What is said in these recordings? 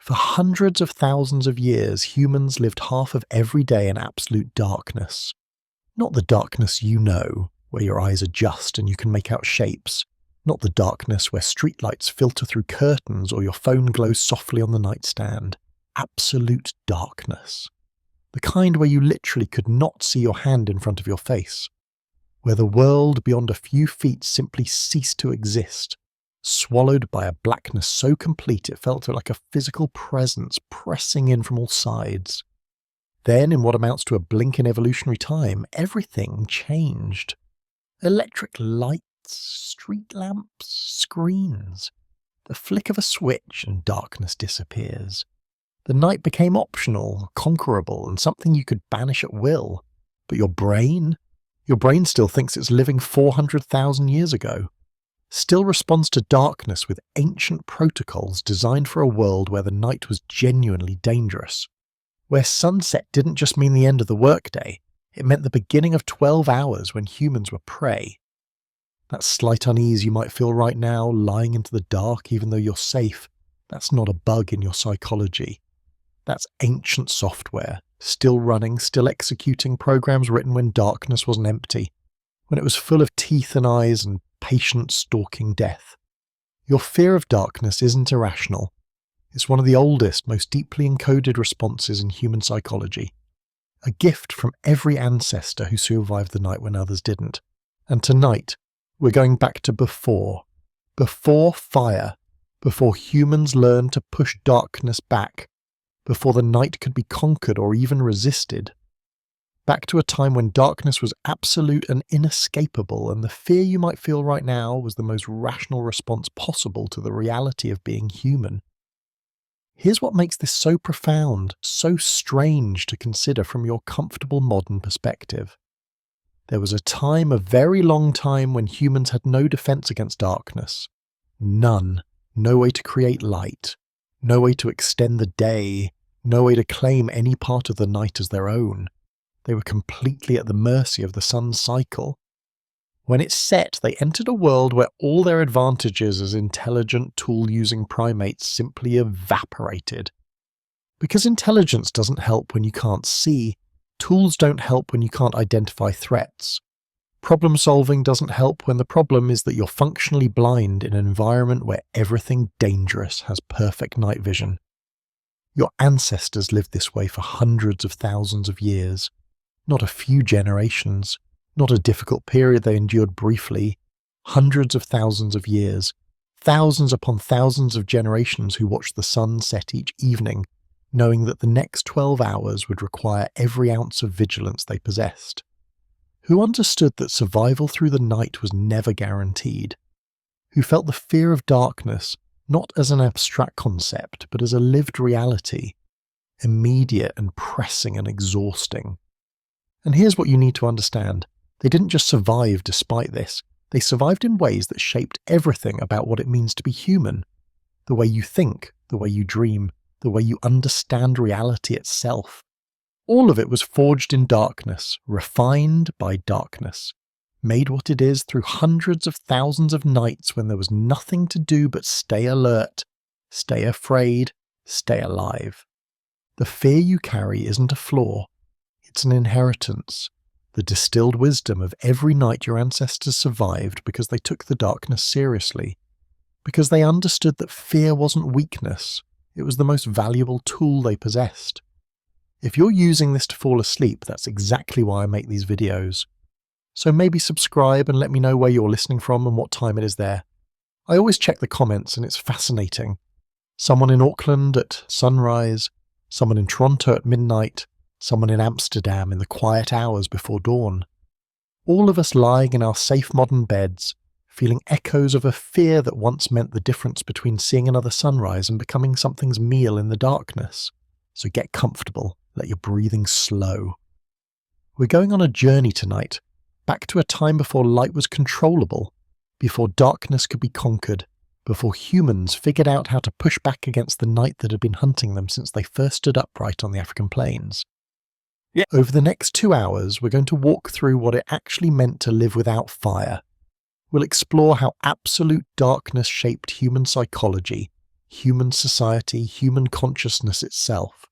For hundreds of thousands of years, humans lived half of every day in absolute darkness. Not the darkness you know, where your eyes adjust and you can make out shapes. Not the darkness where streetlights filter through curtains or your phone glows softly on the nightstand. Absolute darkness. The kind where you literally could not see your hand in front of your face. Where the world beyond a few feet simply ceased to exist, swallowed by a blackness so complete it felt like a physical presence pressing in from all sides. Then, in what amounts to a blink in evolutionary time, everything changed. Electric lights, street lamps, screens. The flick of a switch and darkness disappears. The night became optional, conquerable, and something you could banish at will. But your brain still thinks it's living 400,000 years ago. Still responds to darkness with ancient protocols designed for a world where the night was genuinely dangerous. Where sunset didn't just mean the end of the workday, it meant the beginning of 12 hours when humans were prey. That slight unease you might feel right now, lying into the dark even though you're safe, that's not a bug in your psychology. That's ancient software, still running, still executing programs written when darkness wasn't empty, when it was full of teeth and eyes and patient stalking death. Your fear of darkness isn't irrational. It's one of the oldest, most deeply encoded responses in human psychology. A gift from every ancestor who survived the night when others didn't. And tonight, we're going back to before. Before fire. Before humans learned to push darkness back. Before the night could be conquered or even resisted. Back to a time when darkness was absolute and inescapable, and the fear you might feel right now was the most rational response possible to the reality of being human. Here's what makes this so profound, so strange to consider from your comfortable modern perspective. There was a time, a very long time, when humans had no defense against darkness. None. No way to create light. No way to extend the day. No way to claim any part of the night as their own. They were completely at the mercy of the sun's cycle. When it set, they entered a world where all their advantages as intelligent, tool-using primates simply evaporated. Because intelligence doesn't help when you can't see, tools don't help when you can't identify threats. Problem-solving doesn't help when the problem is that you're functionally blind in an environment where everything dangerous has perfect night vision. Your ancestors lived this way for hundreds of thousands of years. Not a few generations, not a difficult period they endured briefly, hundreds of thousands of years, thousands upon thousands of generations who watched the sun set each evening, knowing that the next 12 hours would require every ounce of vigilance they possessed. Who understood that survival through the night was never guaranteed. Who felt the fear of darkness not as an abstract concept, but as a lived reality, immediate and pressing and exhausting. And here's what you need to understand. They didn't just survive despite this. They survived in ways that shaped everything about what it means to be human. The way you think, the way you dream, the way you understand reality itself. All of it was forged in darkness, refined by darkness. Made what it is through hundreds of thousands of nights when there was nothing to do but stay alert, stay afraid, stay alive. The fear you carry isn't a flaw. It's an inheritance, the distilled wisdom of every night your ancestors survived because they took the darkness seriously, because they understood that fear wasn't weakness, it was the most valuable tool they possessed. If you're using this to fall asleep, that's exactly why I make these videos. So maybe subscribe and let me know where you're listening from and what time it is there. I always check the comments and it's fascinating. Someone in Auckland at sunrise, someone in Toronto at midnight, someone in Amsterdam in the quiet hours before dawn. All of us lying in our safe modern beds, feeling echoes of a fear that once meant the difference between seeing another sunrise and becoming something's meal in the darkness. So get comfortable, let your breathing slow. We're going on a journey tonight, back to a time before light was controllable, before darkness could be conquered, before humans figured out how to push back against the night that had been hunting them since they first stood upright on the African plains. Over the next 2 hours, we're going to walk through what it actually meant to live without fire. We'll explore how absolute darkness shaped human psychology, human society, human consciousness itself.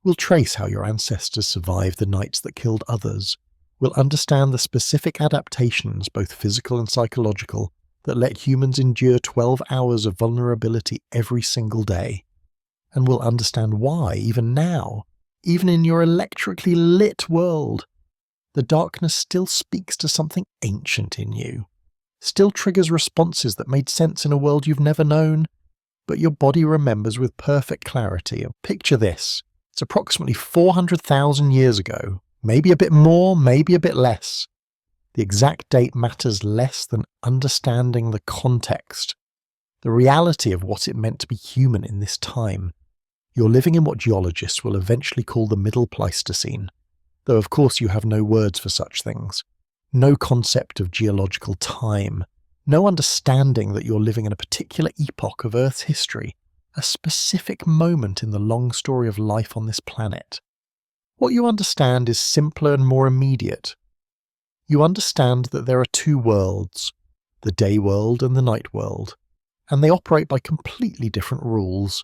We'll trace how your ancestors survived the nights that killed others. We'll understand the specific adaptations, both physical and psychological, that let humans endure 12 hours of vulnerability every single day. And we'll understand why, even now, even in your electrically lit world, the darkness still speaks to something ancient in you, still triggers responses that made sense in a world you've never known, but your body remembers with perfect clarity. Picture this. It's approximately 400,000 years ago, maybe a bit more, maybe a bit less. The exact date matters less than understanding the context, the reality of what it meant to be human in this time. You're living in what geologists will eventually call the Middle Pleistocene, though of course you have no words for such things, no concept of geological time, no understanding that you're living in a particular epoch of Earth's history, a specific moment in the long story of life on this planet. What you understand is simpler and more immediate. You understand that there are two worlds, the day world and the night world, and they operate by completely different rules.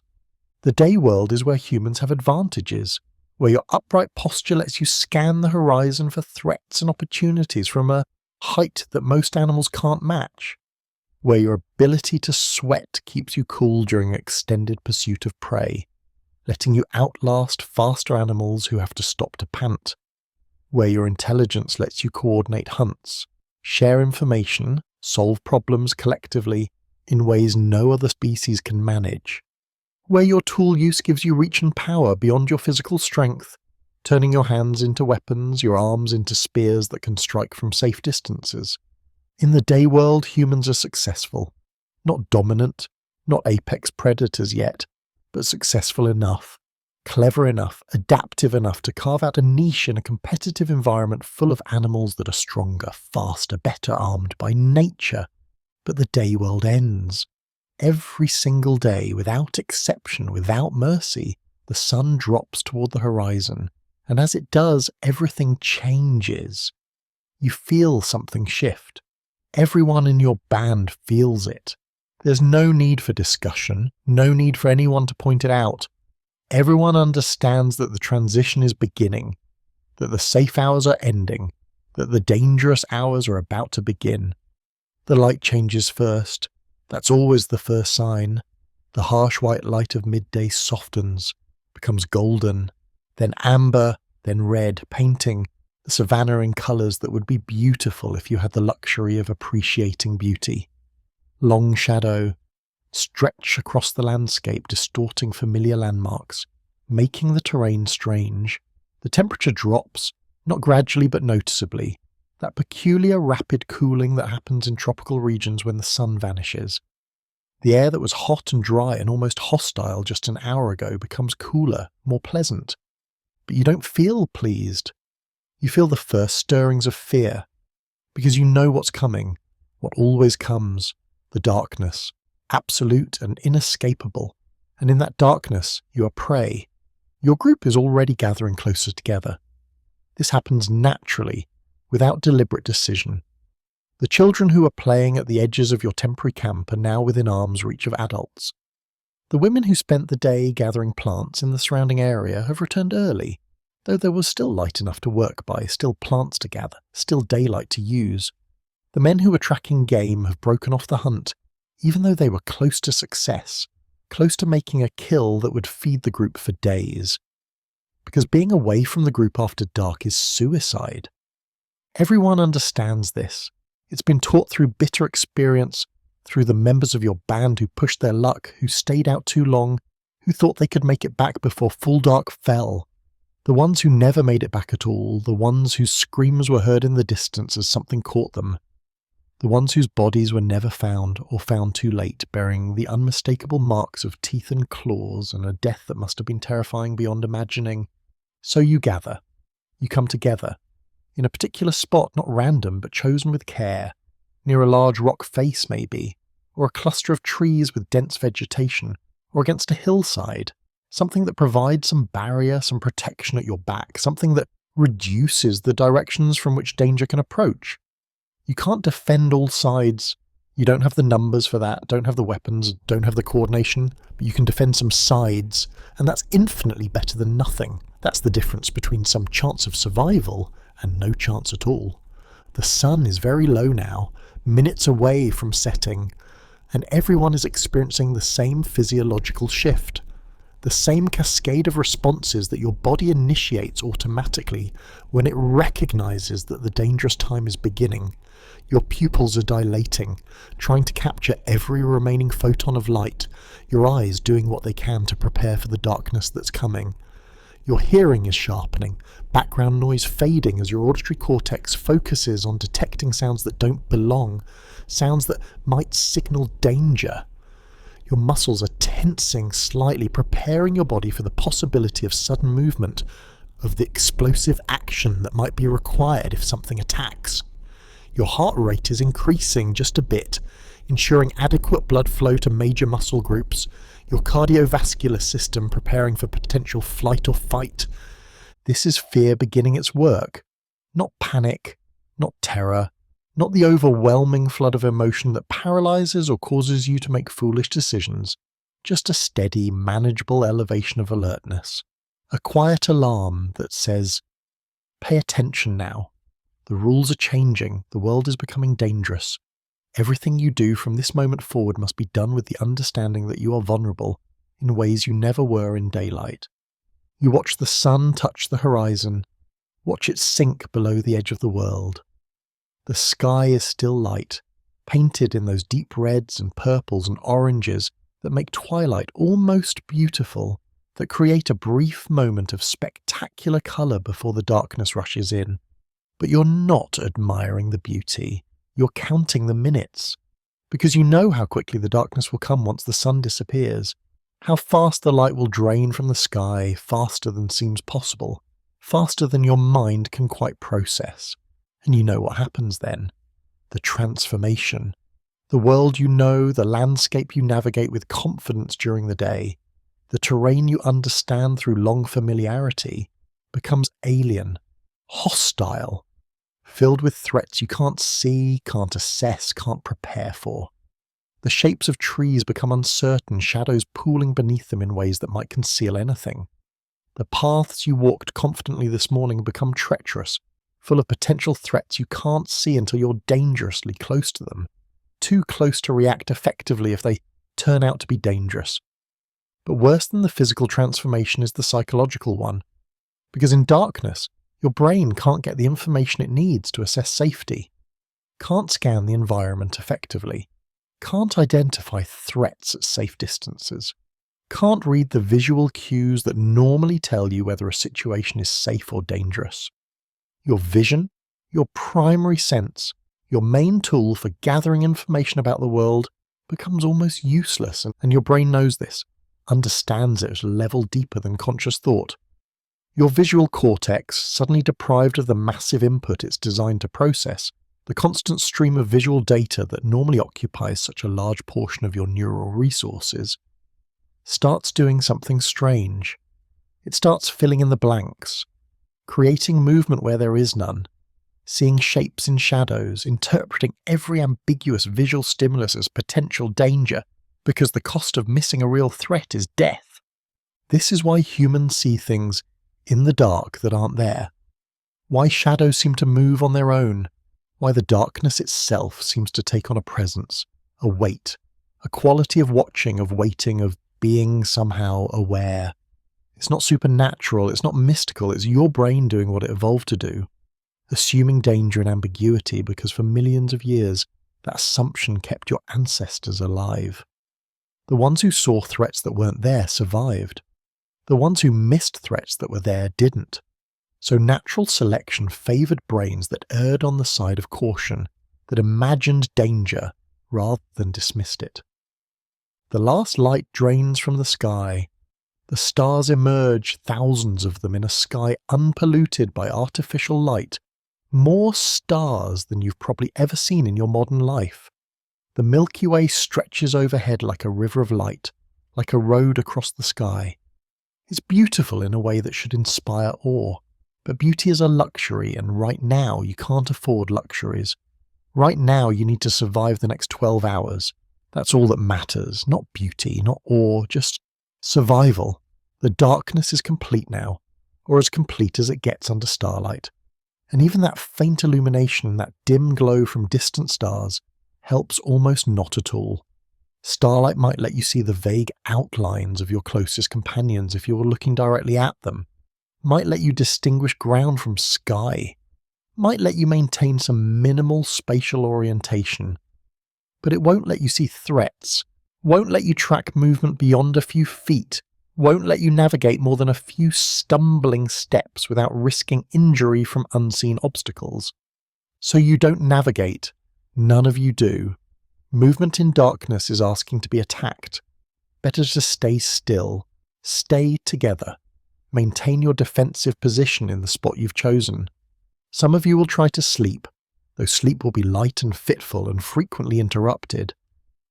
The day world is where humans have advantages, where your upright posture lets you scan the horizon for threats and opportunities from a height that most animals can't match, where your ability to sweat keeps you cool during extended pursuit of prey, letting you outlast faster animals who have to stop to pant, where your intelligence lets you coordinate hunts, share information, solve problems collectively in ways no other species can manage, where your tool use gives you reach and power beyond your physical strength, turning your hands into weapons, your arms into spears that can strike from safe distances. In the day world, humans are successful. Not dominant, not apex predators yet, but successful enough, clever enough, adaptive enough to carve out a niche in a competitive environment full of animals that are stronger, faster, better armed by nature. But the day world ends. Every single day, without exception, without mercy, the sun drops toward the horizon, and as it does, everything changes. You feel something shift. Everyone in your band feels it. There's no need for discussion, no need for anyone to point it out. Everyone understands that the transition is beginning, that the safe hours are ending, that the dangerous hours are about to begin. The light changes first. That's always the first sign. The harsh white light of midday softens, becomes golden, then amber, then red, painting the savannah in colours that would be beautiful if you had the luxury of appreciating beauty. Long shadow, stretch across the landscape, distorting familiar landmarks, making the terrain strange. The temperature drops, not gradually but noticeably, that peculiar rapid cooling that happens in tropical regions when the sun vanishes. The air that was hot and dry and almost hostile just an hour ago becomes cooler, more pleasant. But you don't feel pleased. You feel the first stirrings of fear, because you know what's coming, what always comes, the darkness, absolute and inescapable. And in that darkness, you are prey. Your group is already gathering closer together. This happens naturally, without deliberate decision. The children who are playing at the edges of your temporary camp are now within arm's reach of adults. The women who spent the day gathering plants in the surrounding area have returned early, though there was still light enough to work by, still plants to gather, still daylight to use. The men who were tracking game have broken off the hunt, even though they were close to success, close to making a kill that would feed the group for days. Because being away from the group after dark is suicide. Everyone understands this. It's been taught through bitter experience, through the members of your band who pushed their luck, who stayed out too long, who thought they could make it back before full dark fell. The ones who never made it back at all, the ones whose screams were heard in the distance as something caught them. The ones whose bodies were never found, or found too late, bearing the unmistakable marks of teeth and claws and a death that must have been terrifying beyond imagining. So you gather. You come together. In a particular spot, not random, but chosen with care. Near a large rock face, maybe. Or a cluster of trees with dense vegetation. Or against a hillside. Something that provides some barrier, some protection at your back. Something that reduces the directions from which danger can approach. You can't defend all sides. You don't have the numbers for that, don't have the weapons, don't have the coordination, but you can defend some sides, and that's infinitely better than nothing. That's the difference between some chance of survival and no chance at all. The sun is very low now, minutes away from setting, and everyone is experiencing the same physiological shift. The same cascade of responses that your body initiates automatically when it recognizes that the dangerous time is beginning. Your pupils are dilating, trying to capture every remaining photon of light, your eyes doing what they can to prepare for the darkness that's coming. Your hearing is sharpening, background noise fading as your auditory cortex focuses on detecting sounds that don't belong, sounds that might signal danger. Your muscles are tensing slightly, preparing your body for the possibility of sudden movement, of the explosive action that might be required if something attacks. Your heart rate is increasing just a bit, ensuring adequate blood flow to major muscle groups, your cardiovascular system preparing for potential flight or fight. This is fear beginning its work. Not panic, not terror, not the overwhelming flood of emotion that paralyzes or causes you to make foolish decisions. Just a steady, manageable elevation of alertness. A quiet alarm that says, pay attention now. The rules are changing. The world is becoming dangerous. Everything you do from this moment forward must be done with the understanding that you are vulnerable in ways you never were in daylight. You watch the sun touch the horizon. Watch it sink below the edge of the world. The sky is still light, painted in those deep reds and purples and oranges that make twilight almost beautiful, that create a brief moment of spectacular colour before the darkness rushes in. But you're not admiring the beauty, you're counting the minutes, because you know how quickly the darkness will come once the sun disappears, how fast the light will drain from the sky, faster than seems possible, faster than your mind can quite process. And you know what happens then. The transformation. The world you know, the landscape you navigate with confidence during the day, the terrain you understand through long familiarity, becomes alien, hostile, filled with threats you can't see, can't assess, can't prepare for. The shapes of trees become uncertain, shadows pooling beneath them in ways that might conceal anything. The paths you walked confidently this morning become treacherous, full of potential threats you can't see until you're dangerously close to them, too close to react effectively if they turn out to be dangerous. But worse than the physical transformation is the psychological one, because in darkness, your brain can't get the information it needs to assess safety, can't scan the environment effectively, can't identify threats at safe distances, can't read the visual cues that normally tell you whether a situation is safe or dangerous. Your vision, your primary sense, your main tool for gathering information about the world, becomes almost useless, and your brain knows this, understands it at a level deeper than conscious thought. Your visual cortex, suddenly deprived of the massive input it's designed to process, the constant stream of visual data that normally occupies such a large portion of your neural resources, starts doing something strange. It starts filling in the blanks, creating movement where there is none, seeing shapes in shadows, interpreting every ambiguous visual stimulus as potential danger, because the cost of missing a real threat is death. This is why humans see things in the dark that aren't there, why shadows seem to move on their own, why the darkness itself seems to take on a presence, a weight, a quality of watching, of waiting, of being somehow aware. It's not supernatural, it's not mystical, it's your brain doing what it evolved to do, assuming danger and ambiguity because for millions of years that assumption kept your ancestors alive. The ones who saw threats that weren't there survived. The ones who missed threats that were there didn't. So natural selection favoured brains that erred on the side of caution, that imagined danger rather than dismissed it. The last light drains from the sky. The stars emerge, thousands of them in a sky unpolluted by artificial light, more stars than you've probably ever seen in your modern life. The Milky Way stretches overhead like a river of light, like a road across the sky. It's beautiful in a way that should inspire awe, but beauty is a luxury, and right now you can't afford luxuries. Right now, you need to survive the next 12 hours. That's all that matters. Not beauty, not awe, just survival. The darkness is complete now, or as complete as it gets under starlight. And even that faint illumination, that dim glow from distant stars, helps almost not at all. Starlight might let you see the vague outlines of your closest companions if you're looking directly at them, might let you distinguish ground from sky, might let you maintain some minimal spatial orientation, but it won't let you see threats, won't let you track movement beyond a few feet, won't let you navigate more than a few stumbling steps without risking injury from unseen obstacles. So you don't navigate. None of you do. Movement in darkness is asking to be attacked. Better to stay still. Stay together. Maintain your defensive position in the spot you've chosen. Some of you will try to sleep, though sleep will be light and fitful and frequently interrupted.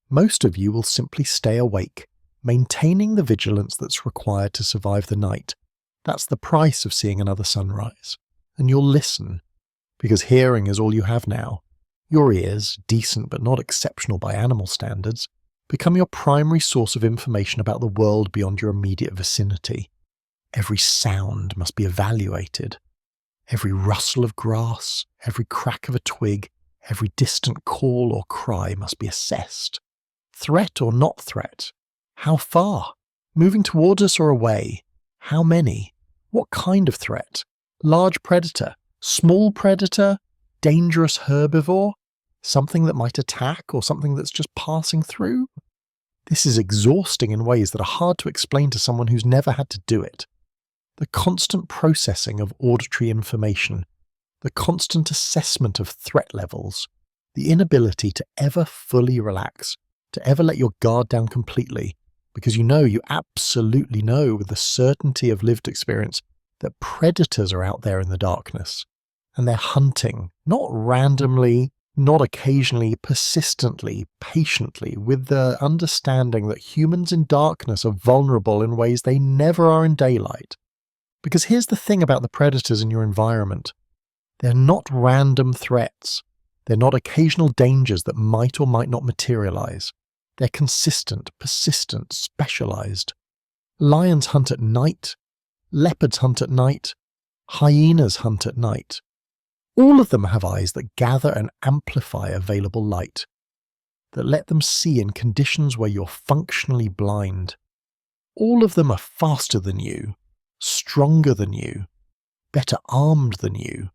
Most of you will simply stay awake, maintaining the vigilance that's required to survive the night. That's the price of seeing another sunrise. And you'll listen, because hearing is all you have now. Your ears, decent but not exceptional by animal standards, become your primary source of information about the world beyond your immediate vicinity. Every sound must be evaluated. Every rustle of grass, every crack of a twig, every distant call or cry must be assessed. Threat or not threat? How far? Moving towards us or away? How many? What kind of threat? Large predator? Small predator? Dangerous herbivore? Something that might attack or something that's just passing through? This is exhausting in ways that are hard to explain to someone who's never had to do it. The constant processing of auditory information, the constant assessment of threat levels, the inability to ever fully relax, to ever let your guard down completely, because you absolutely know with the certainty of lived experience that predators are out there in the darkness, and they're hunting, not randomly, not occasionally, persistently, patiently, with the understanding that humans in darkness are vulnerable in ways they never are in daylight. Because here's the thing about the predators in your environment. They're not random threats. They're not occasional dangers that might or might not materialize. They're consistent, persistent, specialized. Lions hunt at night. Leopards hunt at night. Hyenas hunt at night. All of them have eyes that gather and amplify available light, that let them see in conditions where you're functionally blind. All of them are faster than you, stronger than you, better armed than you,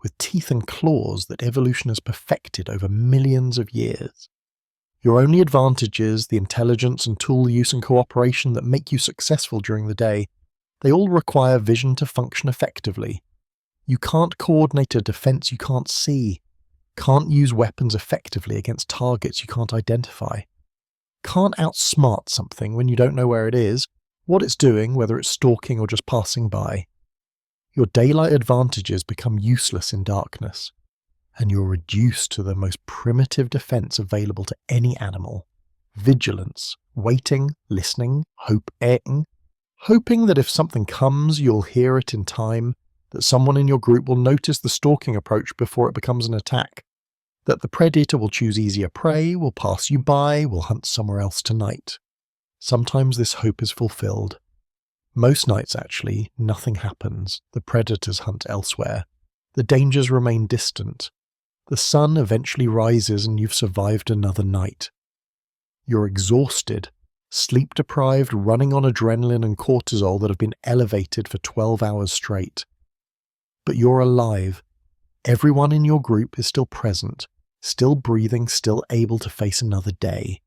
with teeth and claws that evolution has perfected over millions of years. Your only advantage is the intelligence and tool use and cooperation that make you successful during the day. They all require vision to function effectively. You can't coordinate a defense you can't see, can't use weapons effectively against targets you can't identify, can't outsmart something when you don't know where it is, what it's doing, whether it's stalking or just passing by. Your daylight advantages become useless in darkness, and you're reduced to the most primitive defense available to any animal: vigilance, waiting, listening, hoping that if something comes, you'll hear it in time, that someone in your group will notice the stalking approach before it becomes an attack, that the predator will choose easier prey, will pass you by, will hunt somewhere else tonight. Sometimes this hope is fulfilled. Most nights, actually, nothing happens. The predators hunt elsewhere. The dangers remain distant. The sun eventually rises and you've survived another night. You're exhausted, sleep-deprived, running on adrenaline and cortisol that have been elevated for 12 hours straight. But you're alive. Everyone in your group is still present, still breathing, still able to face another day.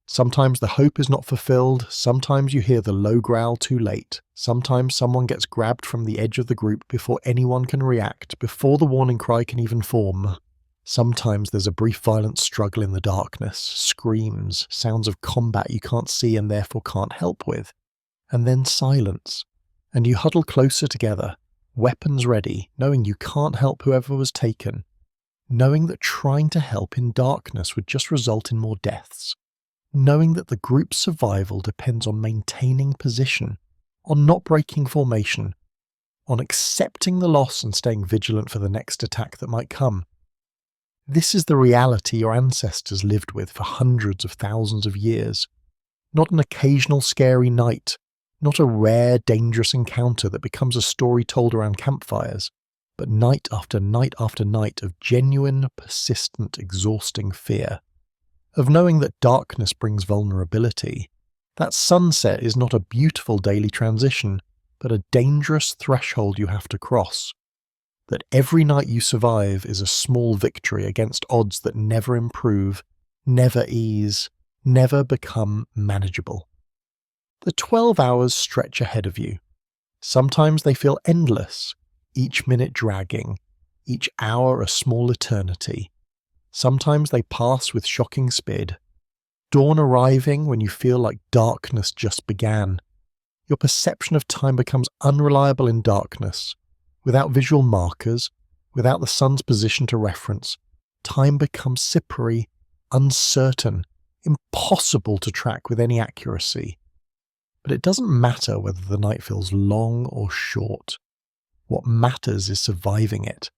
Sometimes the hope is not fulfilled, sometimes you hear the low growl too late, sometimes someone gets grabbed from the edge of the group before anyone can react, before the warning cry can even form. Sometimes there's a brief violent struggle in the darkness, screams, sounds of combat you can't see and therefore can't help with, and then silence, and you huddle closer together, weapons ready, knowing you can't help whoever was taken, knowing that trying to help in darkness would just result in more deaths, knowing that the group's survival depends on maintaining position, on not breaking formation, on accepting the loss and staying vigilant for the next attack that might come. This is the reality your ancestors lived with for hundreds of thousands of years. Not an occasional scary night, not a rare, dangerous encounter that becomes a story told around campfires, but night after night after night of genuine, persistent, exhausting fear. Of knowing that darkness brings vulnerability. That sunset is not a beautiful daily transition, but a dangerous threshold you have to cross. That every night you survive is a small victory against odds that never improve, never ease, never become manageable. The 12 hours stretch ahead of you. Sometimes they feel endless, each minute dragging, each hour a small eternity. Sometimes they pass with shocking speed. Dawn arriving when you feel like darkness just began. Your perception of time becomes unreliable in darkness. Without visual markers, without the sun's position to reference, time becomes slippery, uncertain, impossible to track with any accuracy. But it doesn't matter whether the night feels long or short. What matters is surviving it.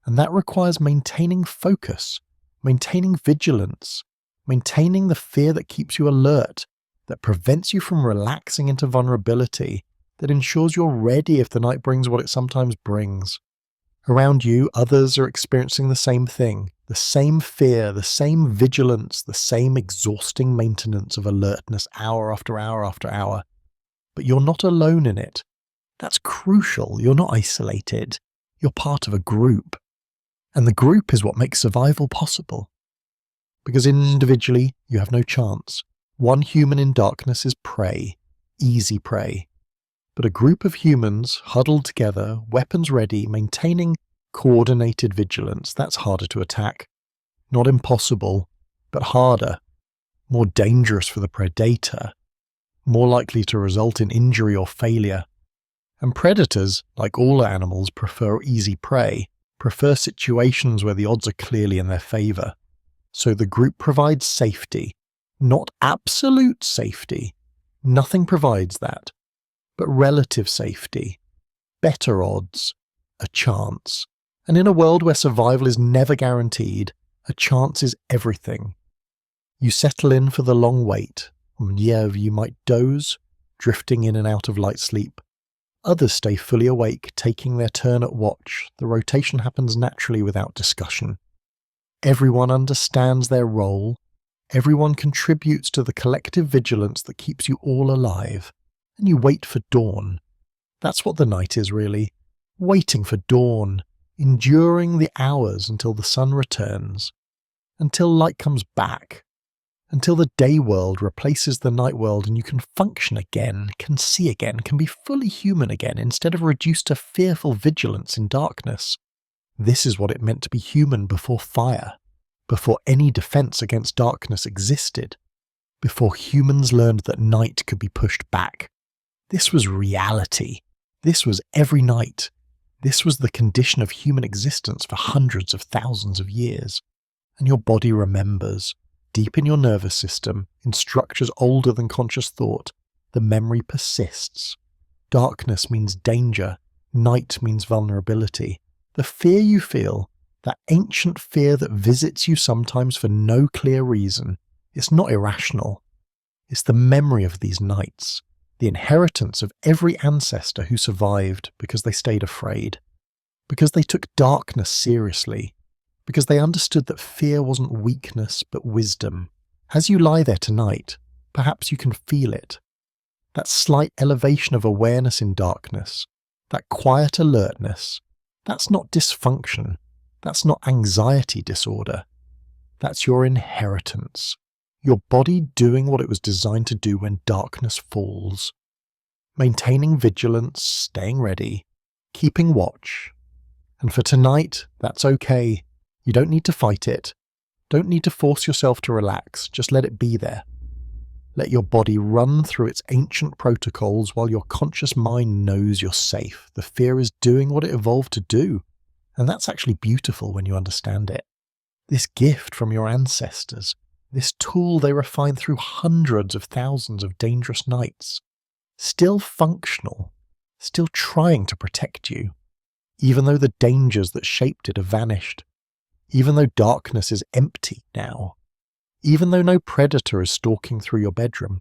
And that requires maintaining focus, maintaining vigilance, maintaining the fear that keeps you alert, that prevents you from relaxing into vulnerability, that ensures you're ready if the night brings what it sometimes brings. Around you, others are experiencing the same thing, the same fear, the same vigilance, the same exhausting maintenance of alertness hour after hour after hour. But you're not alone in it. That's crucial. You're not isolated. You're part of a group. And the group is what makes survival possible. Because individually, you have no chance. One human in darkness is prey, easy prey. But a group of humans, huddled together, weapons ready, maintaining coordinated vigilance, that's harder to attack. Not impossible, but harder. More dangerous for the predator. More likely to result in injury or failure. And predators, like all animals, prefer easy prey, prefer situations where the odds are clearly in their favor. So the group provides safety, not absolute safety. Nothing provides that. But relative safety, better odds, a chance. And in a world where survival is never guaranteed, a chance is everything. You settle in for the long wait, and you might doze, drifting in and out of light sleep. Others stay fully awake, taking their turn at watch. The rotation happens naturally without discussion. Everyone understands their role. Everyone contributes to the collective vigilance that keeps you all alive. And you wait for dawn. That's what the night is really. Waiting for dawn, enduring the hours until the sun returns, until light comes back, until the day world replaces the night world and you can function again, can see again, can be fully human again instead of reduced to fearful vigilance in darkness. This is what it meant to be human before fire, before any defense against darkness existed, before humans learned that night could be pushed back. This was reality. This was every night. This was the condition of human existence for hundreds of thousands of years. And your body remembers, deep in your nervous system, in structures older than conscious thought, the memory persists. Darkness means danger. Night means vulnerability. The fear you feel, that ancient fear that visits you sometimes for no clear reason, it's not irrational. It's the memory of these nights. The inheritance of every ancestor who survived because they stayed afraid, because they took darkness seriously, because they understood that fear wasn't weakness but wisdom. As you lie there tonight, perhaps you can feel it. That slight elevation of awareness in darkness, that quiet alertness, that's not dysfunction, that's not anxiety disorder. That's your inheritance. Your body doing what it was designed to do when darkness falls. Maintaining vigilance, staying ready, keeping watch. And for tonight, that's okay. You don't need to fight it. Don't need to force yourself to relax. Just let it be there. Let your body run through its ancient protocols while your conscious mind knows you're safe. The fear is doing what it evolved to do. And that's actually beautiful when you understand it. This gift from your ancestors, this tool they refined through hundreds of thousands of dangerous nights, still functional, still trying to protect you, even though the dangers that shaped it have vanished, even though darkness is empty now, even though no predator is stalking through your bedroom.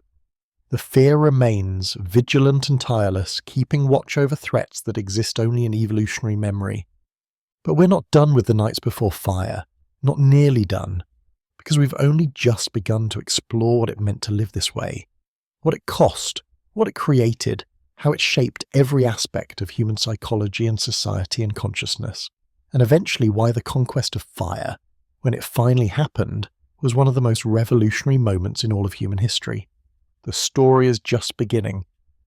The fear remains, vigilant and tireless, keeping watch over threats that exist only in evolutionary memory. But we're not done with the nights before fire, not nearly done, because we've only just begun to explore what it meant to live this way, what it cost, what it created, how it shaped every aspect of human psychology and society and consciousness, and eventually why the conquest of fire, when it finally happened, was one of the most revolutionary moments in all of human history. The story is just beginning,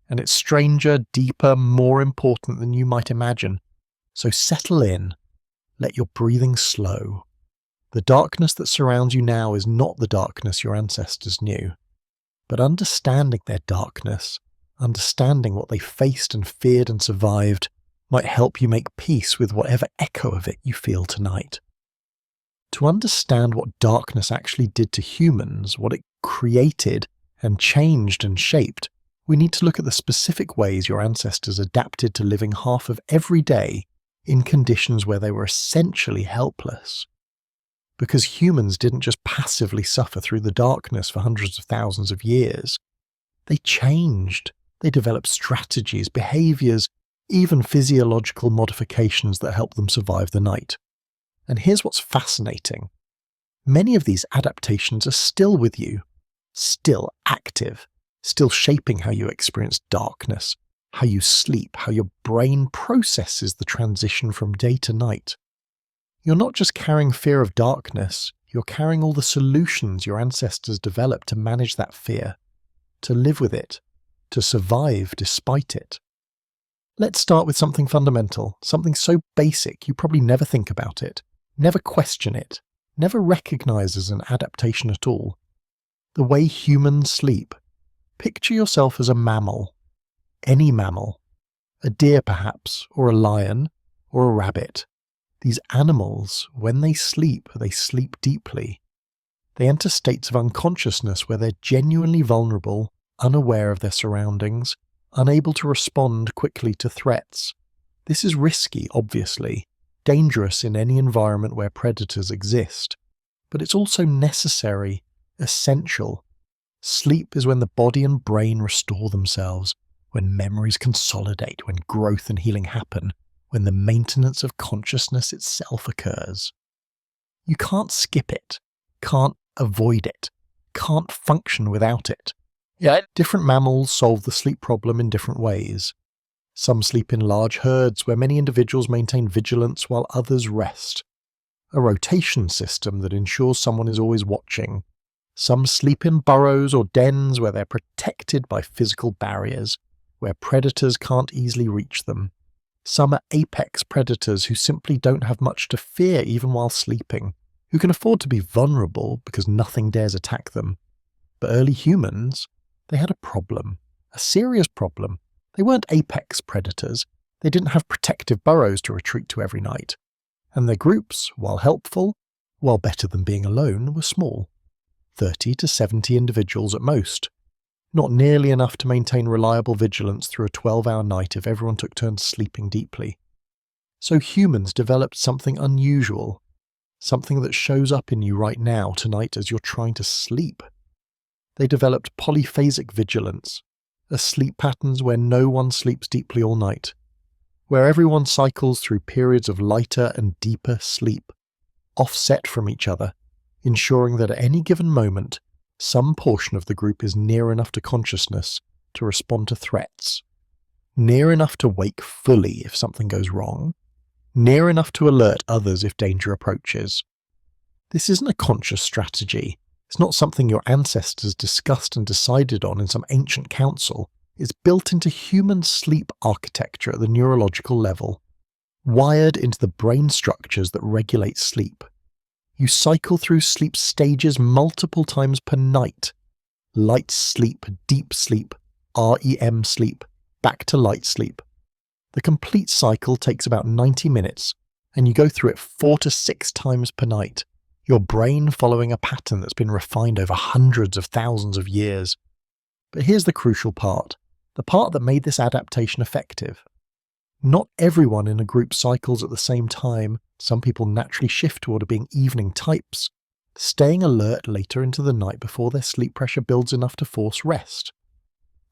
and it's stranger, deeper, more important than you might imagine. So settle in, let your breathing slow. The darkness that surrounds you now is not the darkness your ancestors knew. But understanding their darkness, understanding what they faced and feared and survived, might help you make peace with whatever echo of it you feel tonight. To understand what darkness actually did to humans, what it created and changed and shaped, we need to look at the specific ways your ancestors adapted to living half of every day in conditions where they were essentially helpless. Because humans didn't just passively suffer through the darkness for hundreds of thousands of years. They changed. They developed strategies, behaviors, even physiological modifications that helped them survive the night. And here's what's fascinating. Many of these adaptations are still with you, still active, still shaping how you experience darkness, how you sleep, how your brain processes the transition from day to night. You're not just carrying fear of darkness, you're carrying all the solutions your ancestors developed to manage that fear, to live with it, to survive despite it. Let's start with something fundamental, something so basic you probably never think about it, never question it, never recognize as an adaptation at all. The way humans sleep. Picture yourself as a mammal. Any mammal. A deer perhaps, or a lion, or a rabbit. These animals, when they sleep deeply. They enter states of unconsciousness where they're genuinely vulnerable, unaware of their surroundings, unable to respond quickly to threats. This is risky, obviously, dangerous in any environment where predators exist. But it's also necessary, essential. Sleep is when the body and brain restore themselves, when memories consolidate, when growth and healing happen, when the maintenance of consciousness itself occurs. You can't skip it, can't avoid it, can't function without it. Different mammals solve the sleep problem in different ways. Some sleep in large herds where many individuals maintain vigilance while others rest. A rotation system that ensures someone is always watching. Some sleep in burrows or dens where they're protected by physical barriers, where predators can't easily reach them. Some are apex predators who simply don't have much to fear even while sleeping, who can afford to be vulnerable because nothing dares attack them. But early humans, they had a problem, a serious problem. They weren't apex predators, they didn't have protective burrows to retreat to every night. And their groups, while helpful, while better than being alone, were small. 30 to 70 individuals at most. Not nearly enough to maintain reliable vigilance through a 12-hour night if everyone took turns sleeping deeply. So humans developed something unusual, something that shows up in you right now tonight as you're trying to sleep. They developed polyphasic vigilance, a sleep patterns where no one sleeps deeply all night, where everyone cycles through periods of lighter and deeper sleep, offset from each other, ensuring that at any given moment, some portion of the group is near enough to consciousness to respond to threats, near enough to wake fully if something goes wrong, near enough to alert others if danger approaches. This isn't a conscious strategy. It's not something your ancestors discussed and decided on in some ancient council. It's built into human sleep architecture at the neurological level, wired into the brain structures that regulate sleep. You cycle through sleep stages multiple times per night. Light sleep, deep sleep, REM sleep, back to light sleep. The complete cycle takes about 90 minutes, and you go through it 4 to 6 times per night, your brain following a pattern that's been refined over hundreds of thousands of years. But here's the crucial part, the part that made this adaptation effective. Not everyone in a group cycles at the same time, Some people naturally shift toward being evening types, staying alert later into the night before their sleep pressure builds enough to force rest.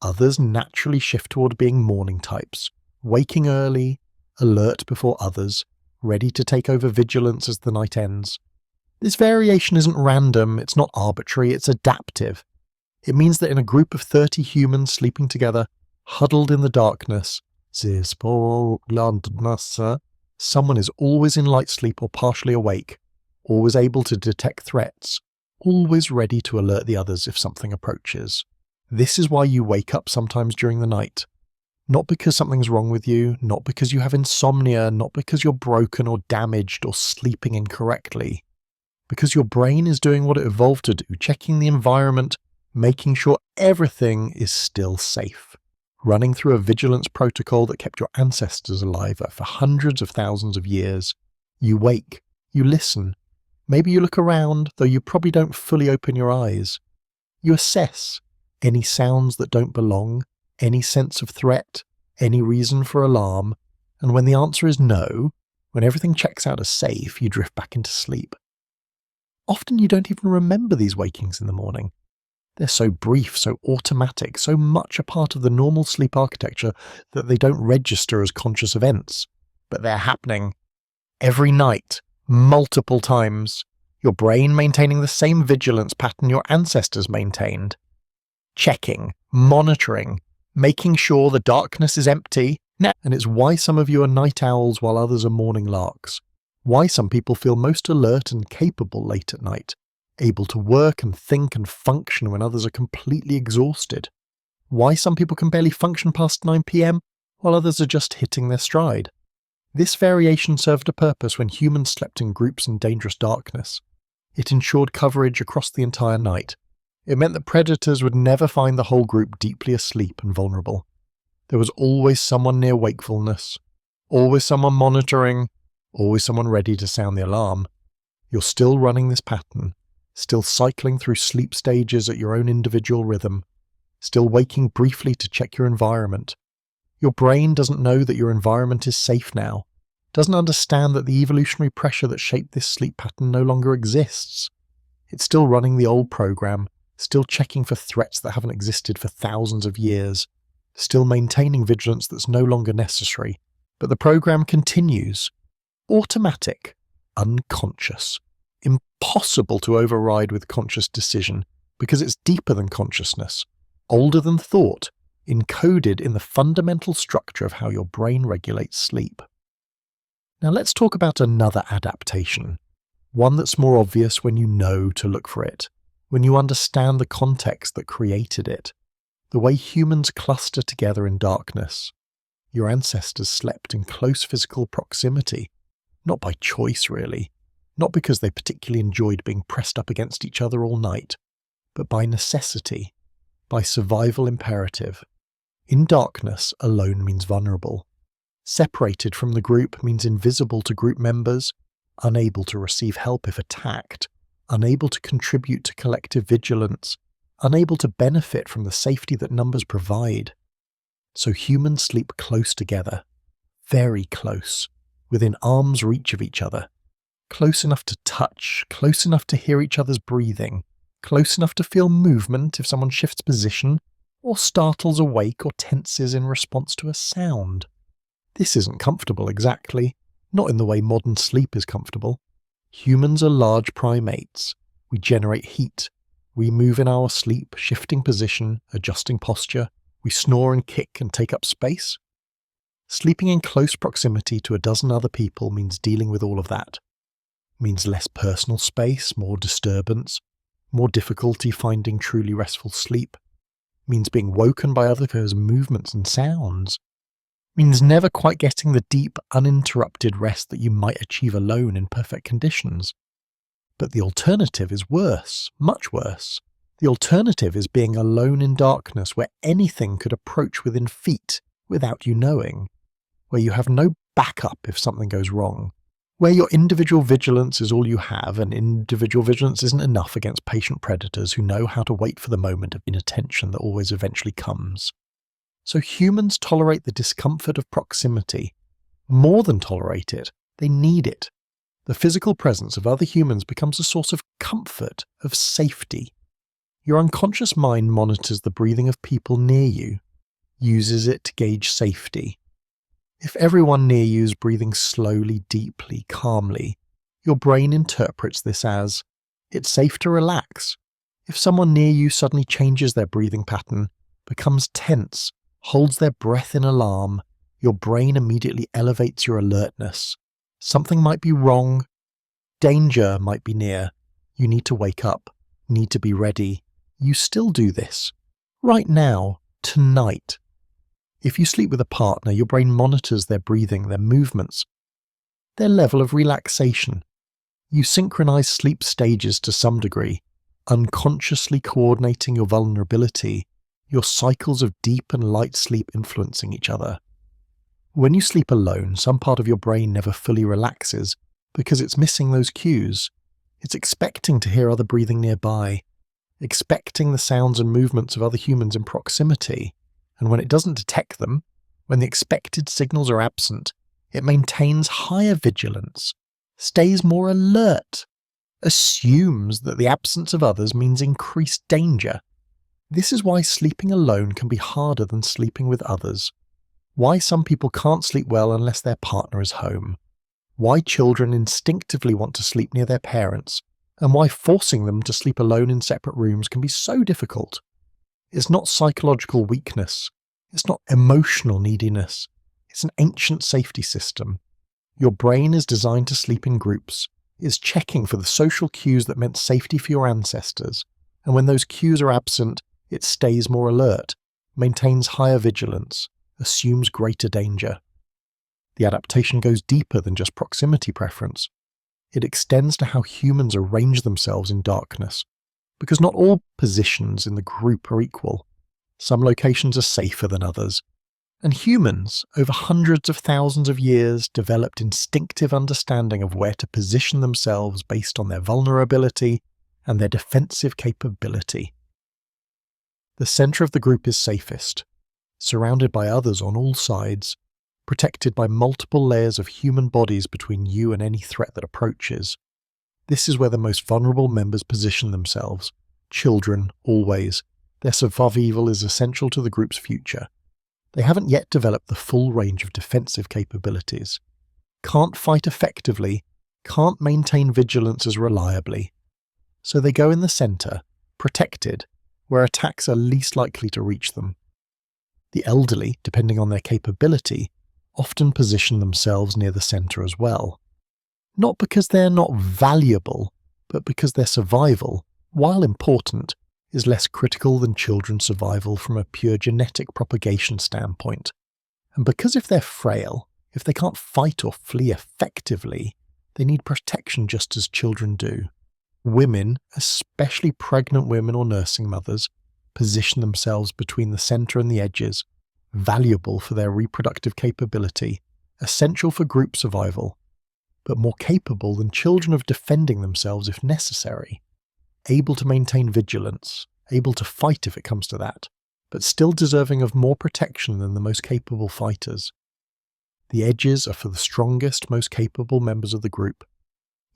Others naturally shift toward being morning types, waking early, alert before others, ready to take over vigilance as the night ends. This variation isn't random, it's not arbitrary, it's adaptive. It means that in a group of 30 humans sleeping together, huddled in the darkness, someone is always in light sleep or partially awake, always able to detect threats, always ready to alert the others if something approaches. This is why you wake up sometimes during the night. Not because something's wrong with you, not because you have insomnia, not because you're broken or damaged or sleeping incorrectly. Because your brain is doing what it evolved to do, checking the environment, making sure everything is still safe. Running through a vigilance protocol that kept your ancestors alive for hundreds of thousands of years. You wake, you listen. Maybe you look around, though you probably don't fully open your eyes. You assess any sounds that don't belong, any sense of threat, any reason for alarm, and when the answer is no, when everything checks out as safe, you drift back into sleep. Often you don't even remember these wakings in the morning. They're so brief, so automatic, so much a part of the normal sleep architecture that they don't register as conscious events. But they're happening every night, multiple times. Your brain maintaining the same vigilance pattern your ancestors maintained. Checking, monitoring, making sure the darkness is empty. And it's why some of you are night owls while others are morning larks. Why some people feel most alert and capable late at night. Able to work and think and function when others are completely exhausted. Why some people can barely function past 9 p.m. while others are just hitting their stride. This variation served a purpose when humans slept in groups in dangerous darkness. It ensured coverage across the entire night. It meant that predators would never find the whole group deeply asleep and vulnerable. There was always someone near wakefulness, always someone monitoring, always someone ready to sound the alarm. You're still running this pattern. Still cycling through sleep stages at your own individual rhythm, still waking briefly to check your environment. Your brain doesn't know that your environment is safe now, doesn't understand that the evolutionary pressure that shaped this sleep pattern no longer exists. It's still running the old program, still checking for threats that haven't existed for thousands of years, still maintaining vigilance that's no longer necessary. But the program continues. Automatic, unconscious. Impossible to override with conscious decision because it's deeper than consciousness, older than thought, encoded in the fundamental structure of how your brain regulates sleep. Now let's talk about another adaptation, one that's more obvious when you know to look for it, when you understand the context that created it, the way humans cluster together in darkness. Your ancestors slept in close physical proximity, not by choice really. Not because they particularly enjoyed being pressed up against each other all night, but by necessity, by survival imperative. In darkness, alone means vulnerable. Separated from the group means invisible to group members, unable to receive help if attacked, unable to contribute to collective vigilance, unable to benefit from the safety that numbers provide. So humans sleep close together, very close, within arm's reach of each other. Close enough to touch, close enough to hear each other's breathing, close enough to feel movement if someone shifts position, or startles awake or tenses in response to a sound. This isn't comfortable exactly, not in the way modern sleep is comfortable. Humans are large primates. We generate heat. We move in our sleep, shifting position, adjusting posture. We snore and kick and take up space. Sleeping in close proximity to a dozen other people means dealing with all of that. Means less personal space, more disturbance, more difficulty finding truly restful sleep. Means being woken by others' movements and sounds. Means never quite getting the deep, uninterrupted rest that you might achieve alone in perfect conditions. But the alternative is worse, much worse. The alternative is being alone in darkness where anything could approach within feet without you knowing, where you have no backup if something goes wrong, where your individual vigilance is all you have, and individual vigilance isn't enough against patient predators who know how to wait for the moment of inattention that always eventually comes. So humans tolerate the discomfort of proximity. More than tolerate it, they need it. The physical presence of other humans becomes a source of comfort, of safety. Your unconscious mind monitors the breathing of people near you, uses it to gauge safety. If everyone near you is breathing slowly, deeply, calmly, your brain interprets this as, it's safe to relax. If someone near you suddenly changes their breathing pattern, becomes tense, holds their breath in alarm, your brain immediately elevates your alertness. Something might be wrong. Danger might be near. You need to wake up, need to be ready. You still do this. Right now, tonight. If you sleep with a partner, your brain monitors their breathing, their movements, their level of relaxation. You synchronize sleep stages to some degree, unconsciously coordinating your vulnerability, your cycles of deep and light sleep influencing each other. When you sleep alone, some part of your brain never fully relaxes because it's missing those cues. It's expecting to hear other breathing nearby, expecting the sounds and movements of other humans in proximity, and when it doesn't detect them, when the expected signals are absent, it maintains higher vigilance, stays more alert, assumes that the absence of others means increased danger. This is why sleeping alone can be harder than sleeping with others. Why some people can't sleep well unless their partner is home. Why children instinctively want to sleep near their parents, and why forcing them to sleep alone in separate rooms can be so difficult. It's not psychological weakness. It's not emotional neediness. It's an ancient safety system. Your brain is designed to sleep in groups. It's checking for the social cues that meant safety for your ancestors, and when those cues are absent, it stays more alert, maintains higher vigilance, assumes greater danger. The adaptation goes deeper than just proximity preference. It extends to how humans arrange themselves in darkness, because not all positions in the group are equal. Some locations are safer than others, and humans, over hundreds of thousands of years, developed instinctive understanding of where to position themselves based on their vulnerability and their defensive capability. The center of the group is safest, surrounded by others on all sides, protected by multiple layers of human bodies between you and any threat that approaches. This is where the most vulnerable members position themselves. Children, always. Their survival is essential to the group's future. They haven't yet developed the full range of defensive capabilities. Can't fight effectively, can't maintain vigilance as reliably. So they go in the center, protected, where attacks are least likely to reach them. The elderly, depending on their capability, often position themselves near the center as well. Not because they're not valuable, but because their survival, while important, is less critical than children's survival from a pure genetic propagation standpoint. And because if they're frail, if they can't fight or flee effectively, they need protection just as children do. Women, especially pregnant women or nursing mothers, position themselves between the center and the edges, valuable for their reproductive capability, essential for group survival, but more capable than children of defending themselves if necessary, able to maintain vigilance, able to fight if it comes to that, but still deserving of more protection than the most capable fighters. The edges are for the strongest, most capable members of the group,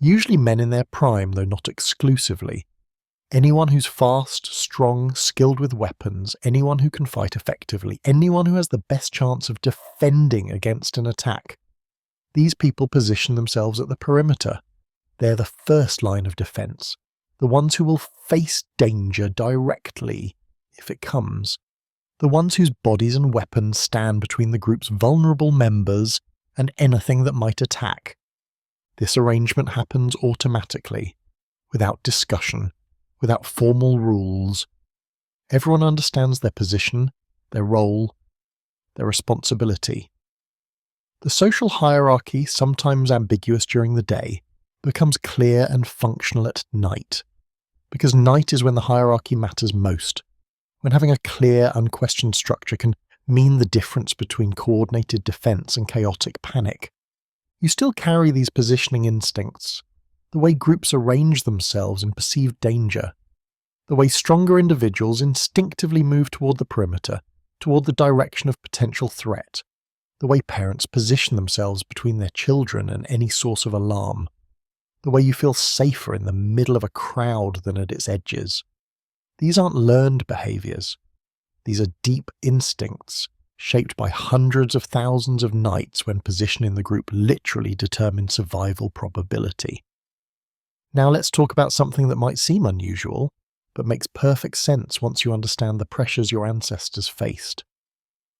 usually men in their prime, though not exclusively. Anyone who's fast, strong, skilled with weapons, anyone who can fight effectively, anyone who has the best chance of defending against an attack. These people position themselves at the perimeter. They're the first line of defense, the ones who will face danger directly, if it comes, the ones whose bodies and weapons stand between the group's vulnerable members and anything that might attack. This arrangement happens automatically, without discussion, without formal rules. Everyone understands their position, their role, their responsibility. The social hierarchy, sometimes ambiguous during the day, becomes clear and functional at night, because night is when the hierarchy matters most, when having a clear, unquestioned structure can mean the difference between coordinated defense and chaotic panic. You still carry these positioning instincts, the way groups arrange themselves in perceived danger, the way stronger individuals instinctively move toward the perimeter, toward the direction of potential threat, the way parents position themselves between their children and any source of alarm. the way you feel safer in the middle of a crowd than at its edges. These aren't learned behaviors. These are deep instincts shaped by hundreds of thousands of nights when position in the group literally determined survival probability. Now let's talk about something that might seem unusual, but makes perfect sense once you understand the pressures your ancestors faced.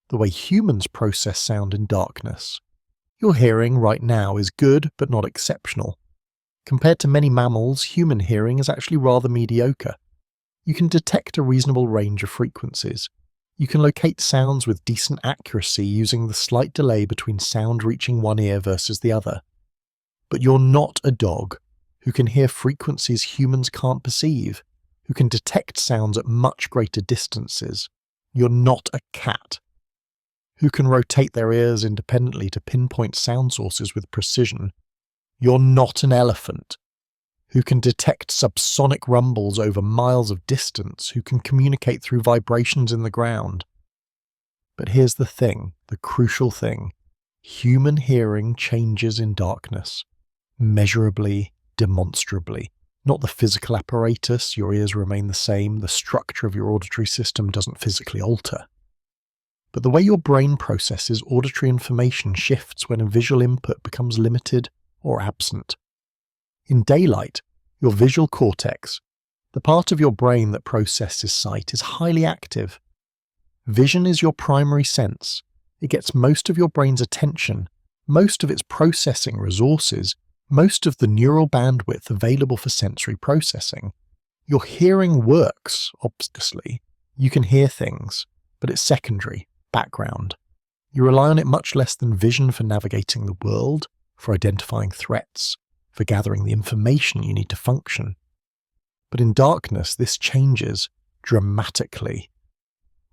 The way humans process sound in darkness. Your hearing right now is good, but not exceptional. Compared to many mammals, human hearing is actually rather mediocre. You can detect a reasonable range of frequencies. You can locate sounds with decent accuracy using the slight delay between sound reaching one ear versus the other. But you're not a dog who can hear frequencies humans can't perceive, who can detect sounds at much greater distances. You're not a cat who can rotate their ears independently to pinpoint sound sources with precision. You're not an elephant who can detect subsonic rumbles over miles of distance, who can communicate through vibrations in the ground. But here's the thing, the crucial thing. Human hearing changes in darkness. Measurably, demonstrably. Not the physical apparatus, your ears remain the same, the structure of your auditory system doesn't physically alter. But the way your brain processes auditory information shifts when a visual input becomes limited or absent. In daylight, your visual cortex, the part of your brain that processes sight, is highly active. Vision is your primary sense. It gets most of your brain's attention, most of its processing resources, most of the neural bandwidth available for sensory processing. Your hearing works, obviously. You can hear things, but it's secondary, background. You rely on it much less than vision for navigating the world, for identifying threats, for gathering the information you need to function. But in darkness, this changes dramatically.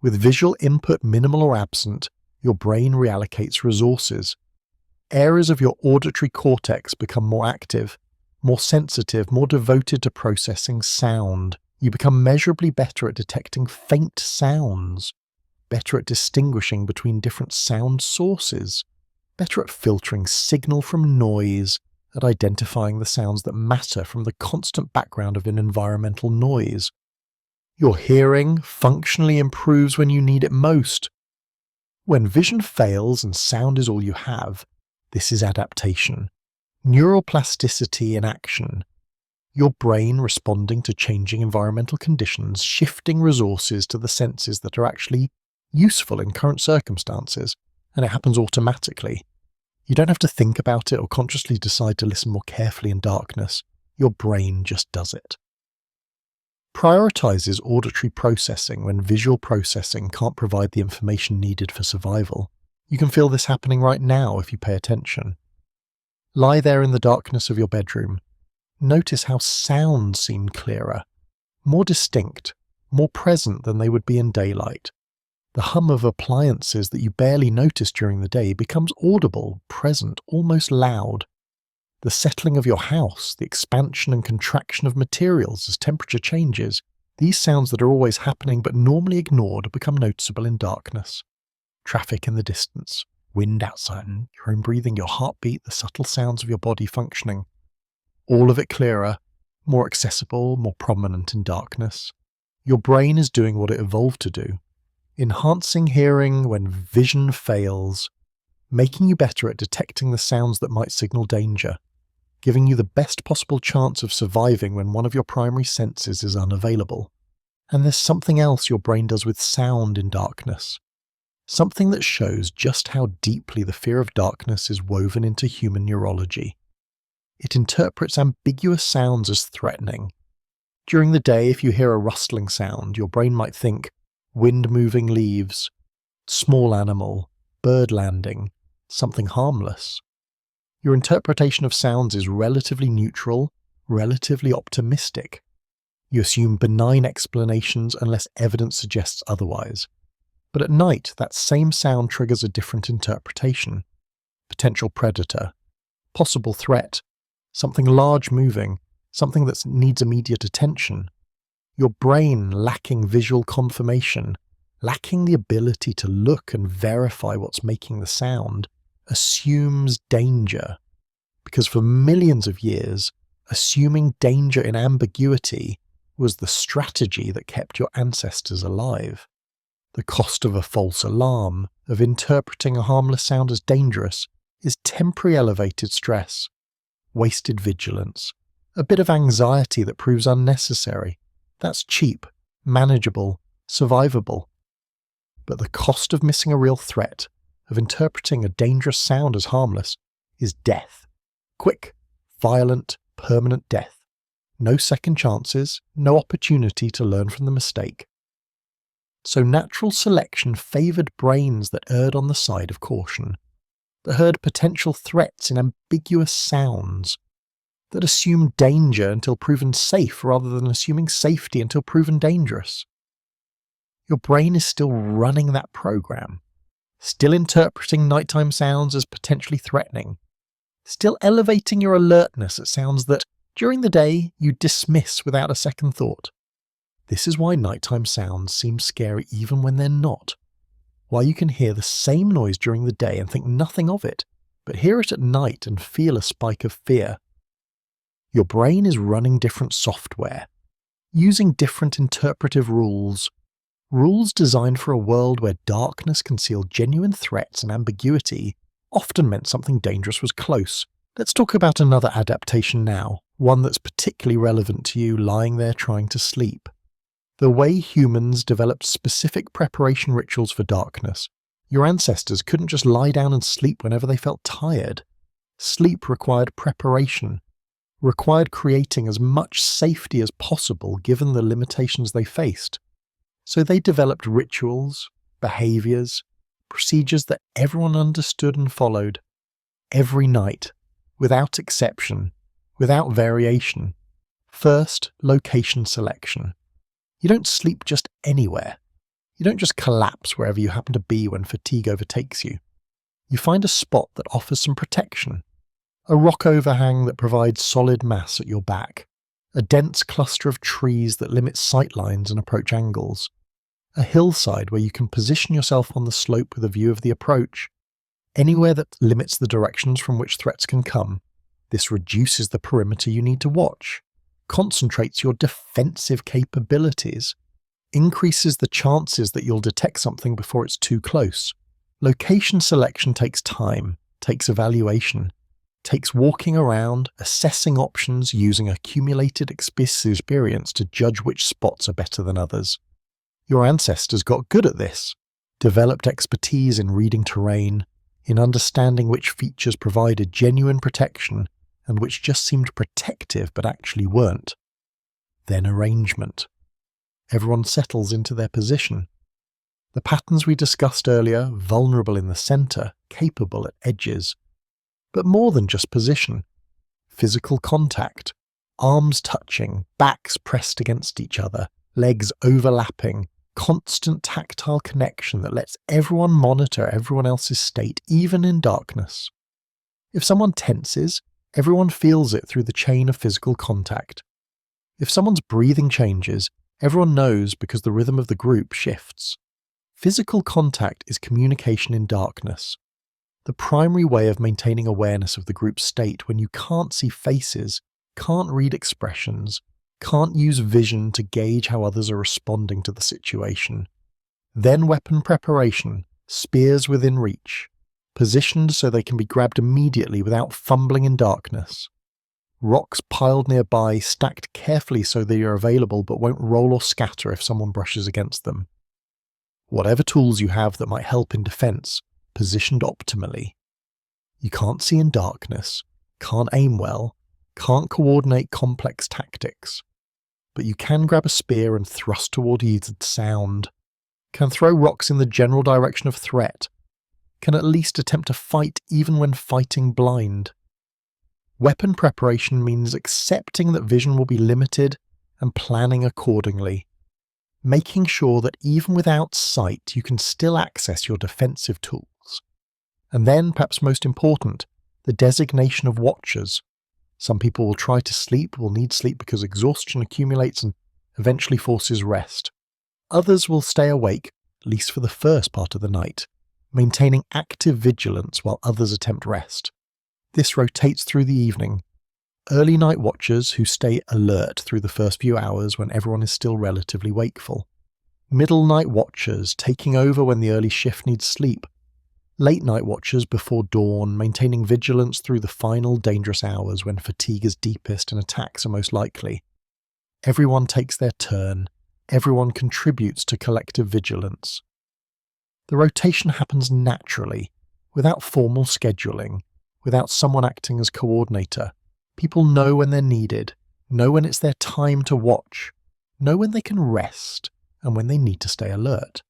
With visual input minimal or absent, your brain reallocates resources. Areas of your auditory cortex become more active, more sensitive, more devoted to processing sound. You become measurably better at detecting faint sounds, better at distinguishing between different sound sources, better at filtering signal from noise, at identifying the sounds that matter from the constant background of an environmental noise. Your hearing functionally improves when you need it most. When vision fails and sound is all you have, this is adaptation. Neural plasticity in action. Your brain responding to changing environmental conditions, shifting resources to the senses that are actually useful in current circumstances, and it happens automatically. You don't have to think about it or consciously decide to listen more carefully in darkness. Your brain just does it. Prioritizes auditory processing when visual processing can't provide the information needed for survival. You can feel this happening right now if you pay attention. Lie there in the darkness of your bedroom. Notice how sounds seem clearer, more distinct, more present than they would be in daylight. The hum of appliances that you barely notice during the day becomes audible, present, almost loud. The settling of your house, the expansion and contraction of materials as temperature changes, these sounds that are always happening but normally ignored become noticeable in darkness. Traffic in the distance, wind outside, your own breathing, your heartbeat, the subtle sounds of your body functioning. All of it clearer, more accessible, more prominent in darkness. Your brain is doing what it evolved to do. Enhancing hearing when vision fails, making you better at detecting the sounds that might signal danger, giving you the best possible chance of surviving when one of your primary senses is unavailable. And there's something else your brain does with sound in darkness. Something that shows just how deeply the fear of darkness is woven into human neurology. It interprets ambiguous sounds as threatening. During the day, if you hear a rustling sound, your brain might think, wind moving leaves, small animal, bird landing, something harmless. Your interpretation of sounds is relatively neutral, relatively optimistic. You assume benign explanations unless evidence suggests otherwise. But at night, that same sound triggers a different interpretation. Potential predator, possible threat, something large moving, something that needs immediate attention. Your brain, lacking visual confirmation, lacking the ability to look and verify what's making the sound, assumes danger. Because for millions of years, Assuming danger in ambiguity was the strategy that kept your ancestors alive. The cost of a false alarm, of interpreting a harmless sound as dangerous, is temporary elevated stress, wasted vigilance, a bit of anxiety that proves unnecessary. That's cheap, manageable, survivable. But the cost of missing a real threat, of interpreting a dangerous sound as harmless, is death. Quick, violent, permanent death. No second chances, no opportunity to learn from the mistake. So natural selection favoured brains that erred on the side of caution, that heard potential threats in ambiguous sounds, that assumed danger until proven safe rather than assuming safety until proven dangerous. Your brain is still running that program, still interpreting nighttime sounds as potentially threatening, still elevating your alertness at sounds that, during the day, you dismiss without a second thought. This is why nighttime sounds seem scary even when they're not. Why you can hear the same noise during the day and think nothing of it, but hear it at night and feel a spike of fear. Your brain is running different software, using different interpretive rules designed for a world where darkness concealed genuine threats and ambiguity often meant something dangerous was close. Let's talk about another adaptation now, one that's particularly relevant to you lying there trying to sleep. The way humans developed specific preparation rituals for darkness. Your ancestors couldn't just lie down and sleep whenever they felt tired. Sleep required preparation, required creating as much safety as possible given the limitations they faced. So they developed rituals, behaviours, procedures that everyone understood and followed. Every night, without exception, without variation. First, location selection. You don't sleep just anywhere. You don't just collapse wherever you happen to be when fatigue overtakes you. You find a spot that offers some protection. A rock overhang that provides solid mass at your back. A dense cluster of trees that limits sight lines and approach angles. A hillside where you can position yourself on the slope with a view of the approach. Anywhere that limits the directions from which threats can come. This reduces the perimeter you need to watch, concentrates your defensive capabilities, increases the chances that you'll detect something before it's too close. Location selection takes time, takes evaluation, takes walking around, assessing options, using accumulated experience to judge which spots are better than others. Your ancestors got good at this, developed expertise in reading terrain, in understanding which features provided genuine protection and which just seemed protective but actually weren't. Then arrangement. Everyone settles into their position. The patterns we discussed earlier, vulnerable in the centre, capable at edges. But more than just position. Physical contact, arms touching, backs pressed against each other, legs overlapping, constant tactile connection that lets everyone monitor everyone else's state, even in darkness. If someone tenses, everyone feels it through the chain of physical contact. If someone's breathing changes, everyone knows because the rhythm of the group shifts. Physical contact is communication in darkness. The primary way of maintaining awareness of the group's state when you can't see faces, can't read expressions, can't use vision to gauge how others are responding to the situation. Then weapon preparation, spears within reach, positioned so they can be grabbed immediately without fumbling in darkness. Rocks piled nearby, stacked carefully so they are available but won't roll or scatter if someone brushes against them. Whatever tools you have that might help in defense, positioned optimally. You can't see in darkness, can't aim well, can't coordinate complex tactics. But you can grab a spear and thrust toward either sound, can throw rocks in the general direction of threat, can at least attempt to fight even when fighting blind. Weapon preparation means accepting that vision will be limited and planning accordingly, making sure that even without sight you can still access your defensive tools. And then, perhaps most important, the designation of watchers. Some people will try to sleep, will need sleep because exhaustion accumulates and eventually forces rest. Others will stay awake, at least for the first part of the night, maintaining active vigilance while others attempt rest. This rotates through the evening. Early night watchers who stay alert through the first few hours when everyone is still relatively wakeful. Middle night watchers taking over when the early shift needs sleep. Late night watchers before dawn, maintaining vigilance through the final dangerous hours when fatigue is deepest and attacks are most likely. Everyone takes their turn. Everyone contributes to collective vigilance. The rotation happens naturally, without formal scheduling, without someone acting as coordinator. People know when they're needed, know when it's their time to watch, know when they can rest, and when they need to stay alert.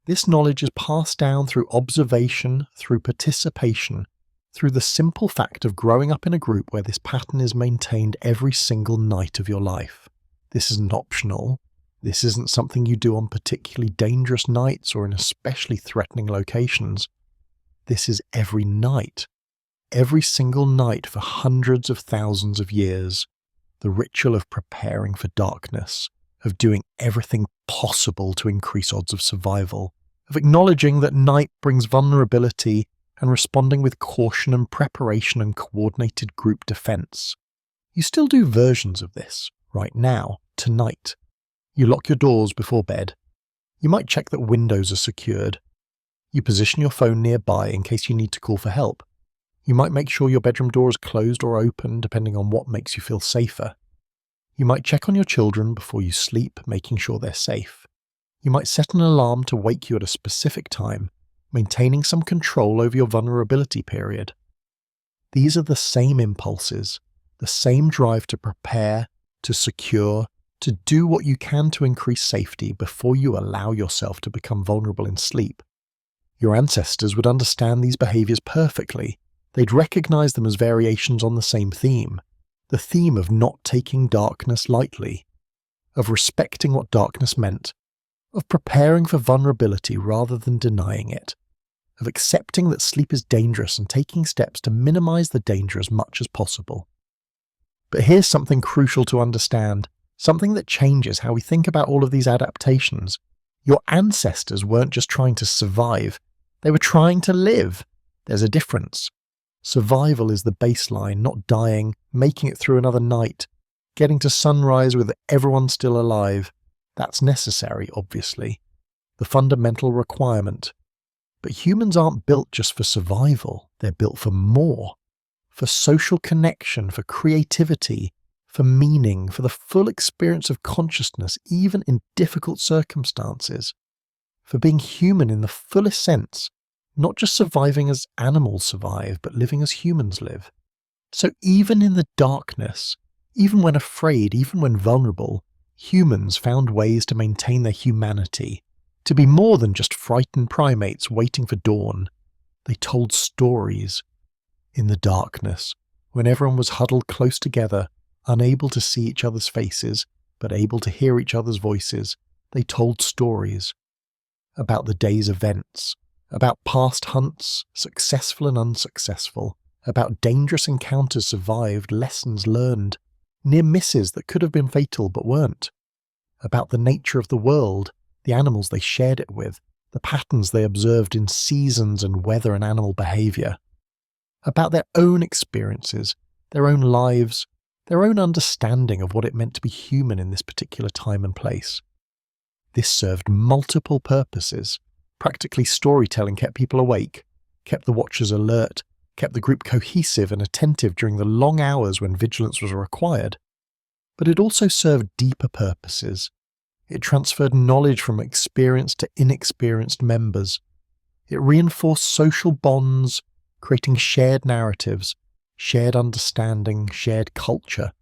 This knowledge is passed down through observation, through participation, through the simple fact of growing up in a group where this pattern is maintained every single night of your life. This isn't optional. This isn't something you do on particularly dangerous nights or in especially threatening locations. This is every night. Every single night for hundreds of thousands of years. The ritual of preparing for darkness, of doing everything possible to increase odds of survival, of acknowledging that night brings vulnerability and responding with caution and preparation and coordinated group defense. You still do versions of this, right now, tonight. You lock your doors before bed. You might check that windows are secured. You position your phone nearby in case you need to call for help. You might make sure your bedroom door is closed or open depending on what makes you feel safer. You might check on your children before you sleep, making sure they're safe. You might set an alarm to wake you at a specific time, maintaining some control over your vulnerability period. These are the same impulses, the same drive to prepare, to secure, to do what you can to increase safety before you allow yourself to become vulnerable in sleep. Your ancestors would understand these behaviors perfectly. They'd recognize them as variations on the same theme, the theme of not taking darkness lightly, of respecting what darkness meant, of preparing for vulnerability rather than denying it, of accepting that sleep is dangerous and taking steps to minimize the danger as much as possible. But here's something crucial to understand, something that changes how we think about all of these adaptations. Your ancestors weren't just trying to survive, they were trying to live. There's a difference. Survival is the baseline, not dying, making it through another night, getting to sunrise with everyone still alive. That's necessary, obviously, the fundamental requirement. But humans aren't built just for survival, they're built for more, for social connection, for creativity, for meaning, for the full experience of consciousness, even in difficult circumstances, for being human in the fullest sense. Not just surviving as animals survive, but living as humans live. So even in the darkness, even when afraid, even when vulnerable, humans found ways to maintain their humanity, to be more than just frightened primates waiting for dawn. They told stories. In the darkness, when everyone was huddled close together, unable to see each other's faces, but able to hear each other's voices, they told stories about the day's events, about past hunts, successful and unsuccessful, about dangerous encounters survived, lessons learned, near misses that could have been fatal but weren't, about the nature of the world, the animals they shared it with, the patterns they observed in seasons and weather and animal behaviour, about their own experiences, their own lives, their own understanding of what it meant to be human in this particular time and place. This served multiple purposes. Practically, storytelling kept people awake, kept the watchers alert, kept the group cohesive and attentive during the long hours when vigilance was required. But it also served deeper purposes. It transferred knowledge from experienced to inexperienced members. It reinforced social bonds, creating shared narratives, shared understanding, shared culture.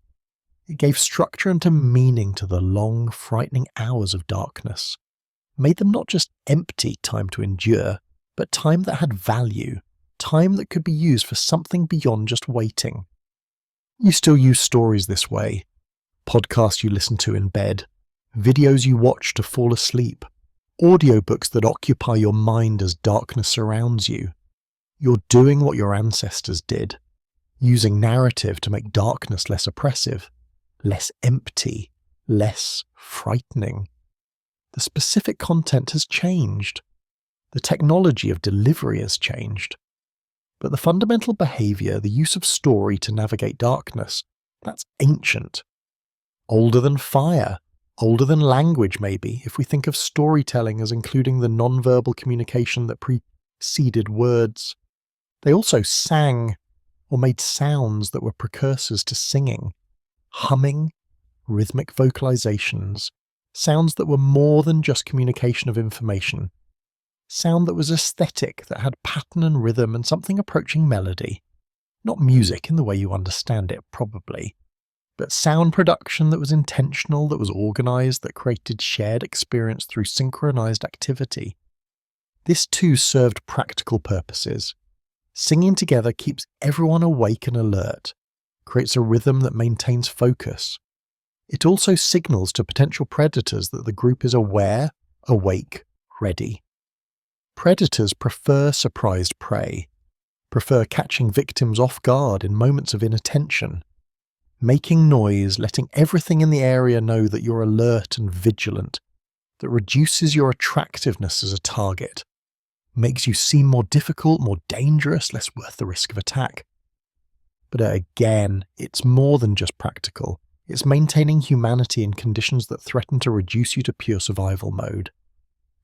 It gave structure and meaning to the long, frightening hours of darkness. Made them not just empty time to endure, but time that had value, time that could be used for something beyond just waiting. You still use stories this way. Podcasts you listen to in bed, videos you watch to fall asleep, audiobooks that occupy your mind as darkness surrounds you. You're doing what your ancestors did, using narrative to make darkness less oppressive, less empty, less frightening. The specific content has changed. The technology of delivery has changed. But the fundamental behavior, the use of story to navigate darkness, That's ancient. Older than fire. Older than language, maybe, if we think of storytelling as including the non-verbal communication that preceded words. They also sang or made sounds that were precursors to singing, humming, rhythmic vocalizations, sounds that were more than just communication of information, sound that was aesthetic, that had pattern and rhythm and something approaching melody. Not music in the way you understand it, probably, but sound production that was intentional, that was organized, that created shared experience through synchronized activity. This too served practical purposes. Singing together keeps everyone awake and alert, creates a rhythm that maintains focus. It also signals to potential predators that the group is aware, awake, ready. Predators prefer surprised prey, prefer catching victims off guard in moments of inattention, making noise, letting everything in the area know that you're alert and vigilant, that reduces your attractiveness as a target, makes you seem more difficult, more dangerous, less worth the risk of attack. But again, it's more than just practical. It's maintaining humanity in conditions that threaten to reduce you to pure survival mode.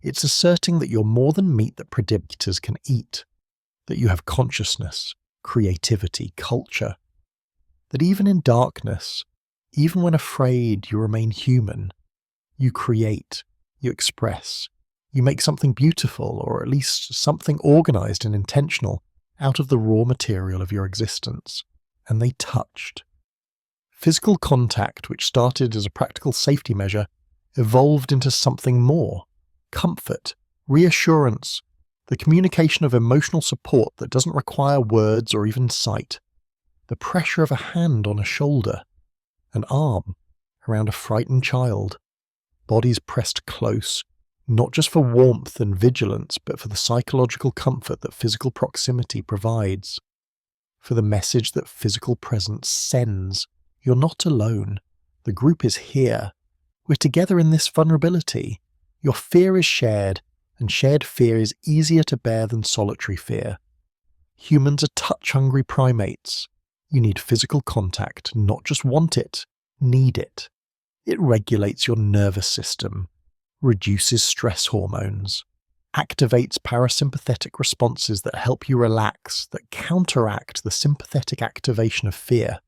It's asserting that you're more than meat that predators can eat, that you have consciousness, creativity, culture, that even in darkness, even when afraid, you remain human. You create, you express, you make something beautiful, or at least something organized and intentional, out of the raw material of your existence. And they touched. Physical contact, which started as a practical safety measure, evolved into something more. Comfort, reassurance, the communication of emotional support that doesn't require words or even sight. The pressure of a hand on a shoulder, an arm around a frightened child. Bodies pressed close, not just for warmth and vigilance, but for the psychological comfort that physical proximity provides. For the message that physical presence sends. You're not alone. The group is here. We're together in this vulnerability. Your fear is shared, and shared fear is easier to bear than solitary fear. Humans are touch-hungry primates. You need physical contact, not just want it, need it. It regulates your nervous system, reduces stress hormones, activates parasympathetic responses that help you relax, that counteract the sympathetic activation of fear.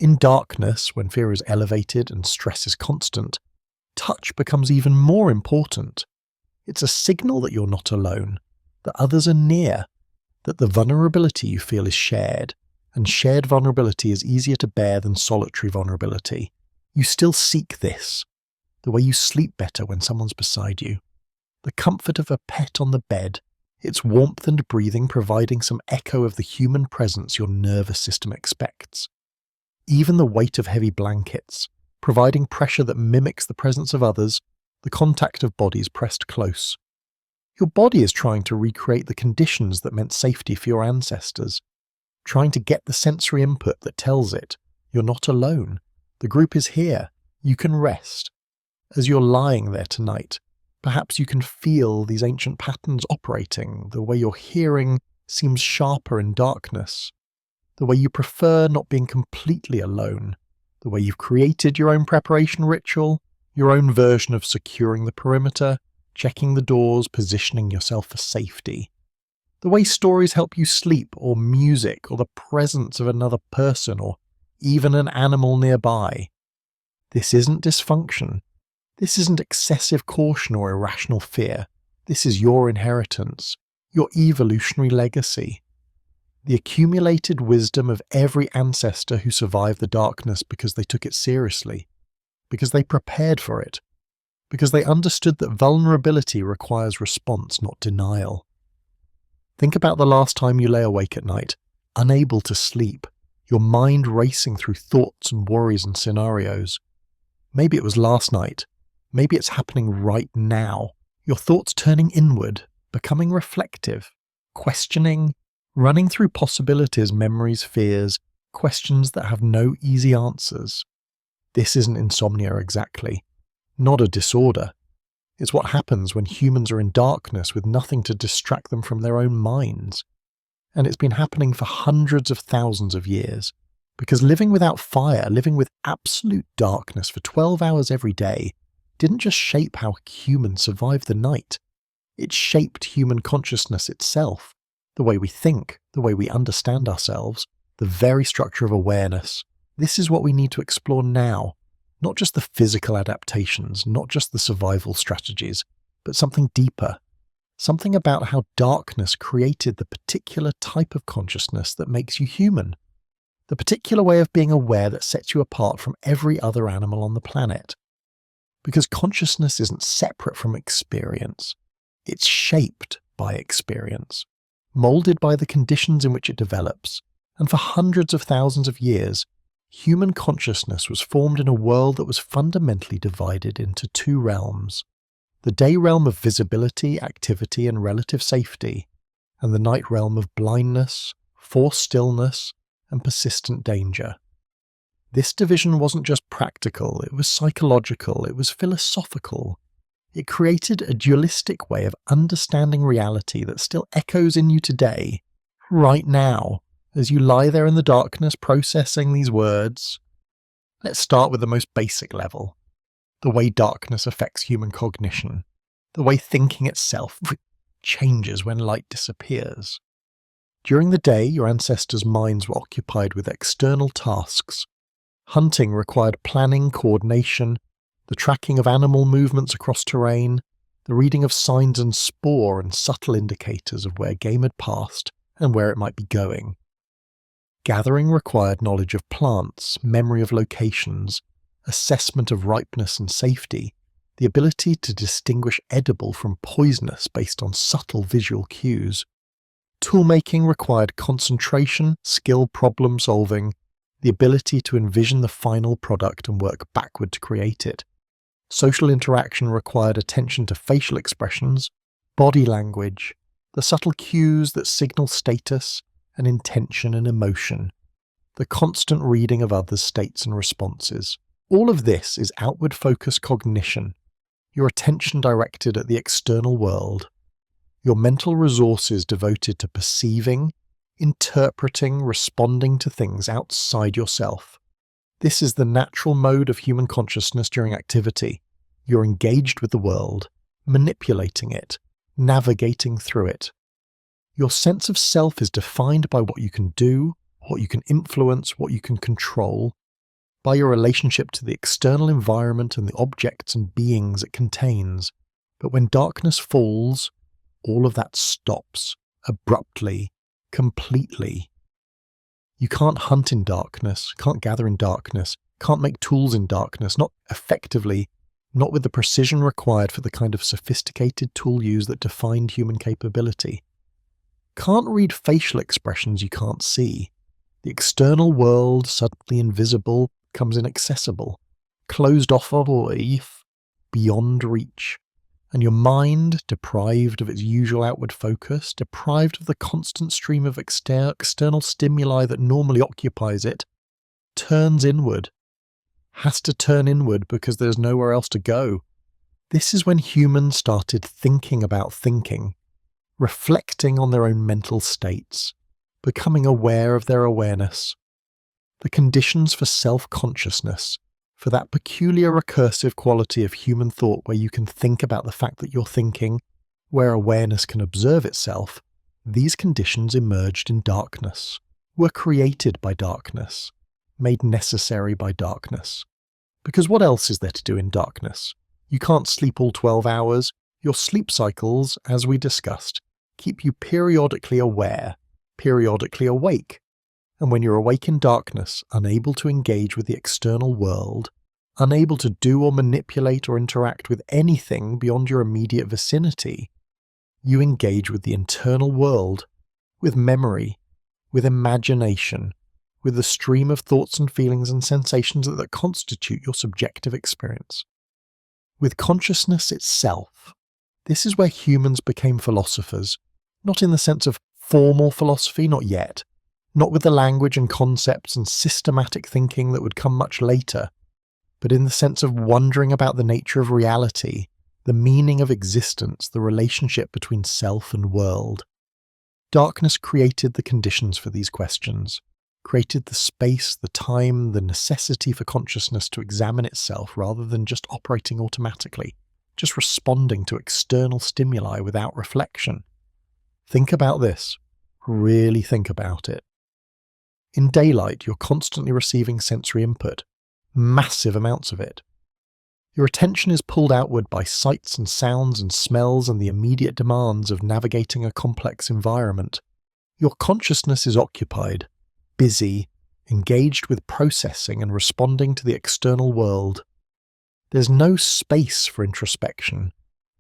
In darkness, when fear is elevated and stress is constant, touch becomes even more important. It's a signal that you're not alone, that others are near, that the vulnerability you feel is shared, and shared vulnerability is easier to bear than solitary vulnerability. You still seek this, the way you sleep better when someone's beside you, the comfort of a pet on the bed, its warmth and breathing providing some echo of the human presence your nervous system expects. Even the weight of heavy blankets, providing pressure that mimics the presence of others, the contact of bodies pressed close. Your body is trying to recreate the conditions that meant safety for your ancestors, trying to get the sensory input that tells it, you're not alone, the group is here, you can rest. As you're lying there tonight, perhaps you can feel these ancient patterns operating, the way your hearing seems sharper in darkness, the way you prefer not being completely alone, the way you've created your own preparation ritual, your own version of securing the perimeter, checking the doors, positioning yourself for safety. The way stories help you sleep, or music, or the presence of another person, or even an animal nearby. This isn't dysfunction. This isn't excessive caution or irrational fear. This is your inheritance, your evolutionary legacy. The accumulated wisdom of every ancestor who survived the darkness because they took it seriously, because they prepared for it, because they understood that vulnerability requires response, not denial. Think about the last time you lay awake at night, unable to sleep, your mind racing through thoughts and worries and scenarios. Maybe it was last night. Maybe it's happening right now. Your thoughts turning inward, becoming reflective, questioning, running through possibilities, memories, fears, questions that have no easy answers. This isn't insomnia exactly. Not a disorder. It's what happens when humans are in darkness with nothing to distract them from their own minds. And it's been happening for hundreds of thousands of years. Because living without fire, living with absolute darkness for 12 hours every day, didn't just shape how humans survived the night. It shaped human consciousness itself, the way we think, the way we understand ourselves, the very structure of awareness. This is what we need to explore now, not just the physical adaptations, not just the survival strategies, but something deeper, something about how darkness created the particular type of consciousness that makes you human, the particular way of being aware that sets you apart from every other animal on the planet. Because consciousness isn't separate from experience. It's shaped by experience, molded by the conditions in which it develops, and for hundreds of thousands of years, human consciousness was formed in a world that was fundamentally divided into two realms: the day realm of visibility, activity, and relative safety, and the night realm of blindness, forced stillness, and persistent danger. This division wasn't just practical, it was psychological, it was philosophical. It created a dualistic way of understanding reality that still echoes in you today, right now, as you lie there in the darkness processing these words. Let's start with the most basic level, the way darkness affects human cognition, the way thinking itself changes when light disappears. During the day, your ancestors' minds were occupied with external tasks. Hunting required planning, coordination, the tracking of animal movements across terrain, the reading of signs and spoor and subtle indicators of where game had passed and where it might be going. Gathering required knowledge of plants, memory of locations, assessment of ripeness and safety, the ability to distinguish edible from poisonous based on subtle visual cues. Toolmaking required concentration, skill problem solving, the ability to envision the final product and work backward to create it. Social interaction required attention to facial expressions, body language, the subtle cues that signal status and intention and emotion, the constant reading of others' states and responses. All of this is outward-focused cognition, your attention directed at the external world, your mental resources devoted to perceiving, interpreting, responding to things outside yourself. This is the natural mode of human consciousness during activity. You're engaged with the world, manipulating it, navigating through it. Your sense of self is defined by what you can do, what you can influence, what you can control, by your relationship to the external environment and the objects and beings it contains. But when darkness falls, all of that stops, abruptly, completely. You can't hunt in darkness, can't gather in darkness, can't make tools in darkness, not effectively, not with the precision required for the kind of sophisticated tool use that defined human capability. Can't read facial expressions you can't see. The external world, suddenly invisible, becomes inaccessible, closed off or beyond reach. And your mind, deprived of its usual outward focus, deprived of the constant stream of external stimuli that normally occupies it, turns inward. Has to turn inward because there's nowhere else to go. This is when humans started thinking about thinking, reflecting on their own mental states, becoming aware of their awareness. The conditions for self-consciousness, for that peculiar recursive quality of human thought where you can think about the fact that you're thinking, where awareness can observe itself, these conditions emerged in darkness, were created by darkness, made necessary by darkness. Because what else is there to do in darkness? You can't sleep all 12 hours. Your sleep cycles, as we discussed, keep you periodically aware, periodically awake. And when you're awake in darkness, unable to engage with the external world, unable to do or manipulate or interact with anything beyond your immediate vicinity, you engage with the internal world, with memory, with imagination, with the stream of thoughts and feelings and sensations that constitute your subjective experience. With consciousness itself. This is where humans became philosophers, not in the sense of formal philosophy, not yet, not with the language and concepts and systematic thinking that would come much later, but in the sense of wondering about the nature of reality, the meaning of existence, the relationship between self and world. Darkness created the conditions for these questions. created the space, the time, the necessity for consciousness to examine itself rather than just operating automatically, just responding to external stimuli without reflection. Think about this. Really think about it. In daylight, you're constantly receiving sensory input, massive amounts of it. Your attention is pulled outward by sights and sounds and smells and the immediate demands of navigating a complex environment. Your consciousness is occupied, busy, engaged with processing and responding to the external world. There's no space for introspection,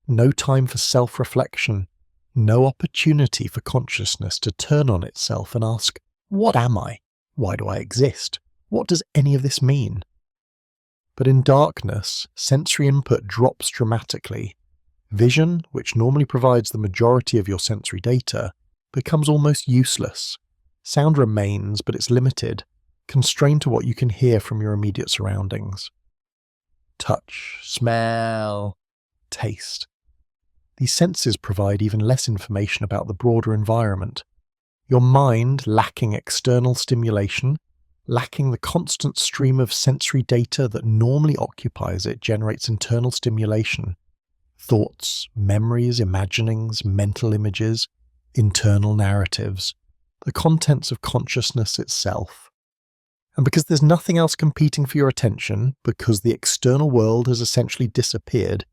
no time for self-reflection, no opportunity for consciousness to turn on itself and ask, what am I? Why do I exist? What does any of this mean? But in darkness, sensory input drops dramatically. Vision, which normally provides the majority of your sensory data, becomes almost useless. Sound remains, but it's limited, constrained to what you can hear from your immediate surroundings. Touch, smell, taste. These senses provide even less information about the broader environment. Your mind, lacking external stimulation, lacking the constant stream of sensory data that normally occupies it, generates internal stimulation. Thoughts, memories, imaginings, mental images, internal narratives, the contents of consciousness itself. And because there's nothing else competing for your attention, because the external world has essentially disappeared,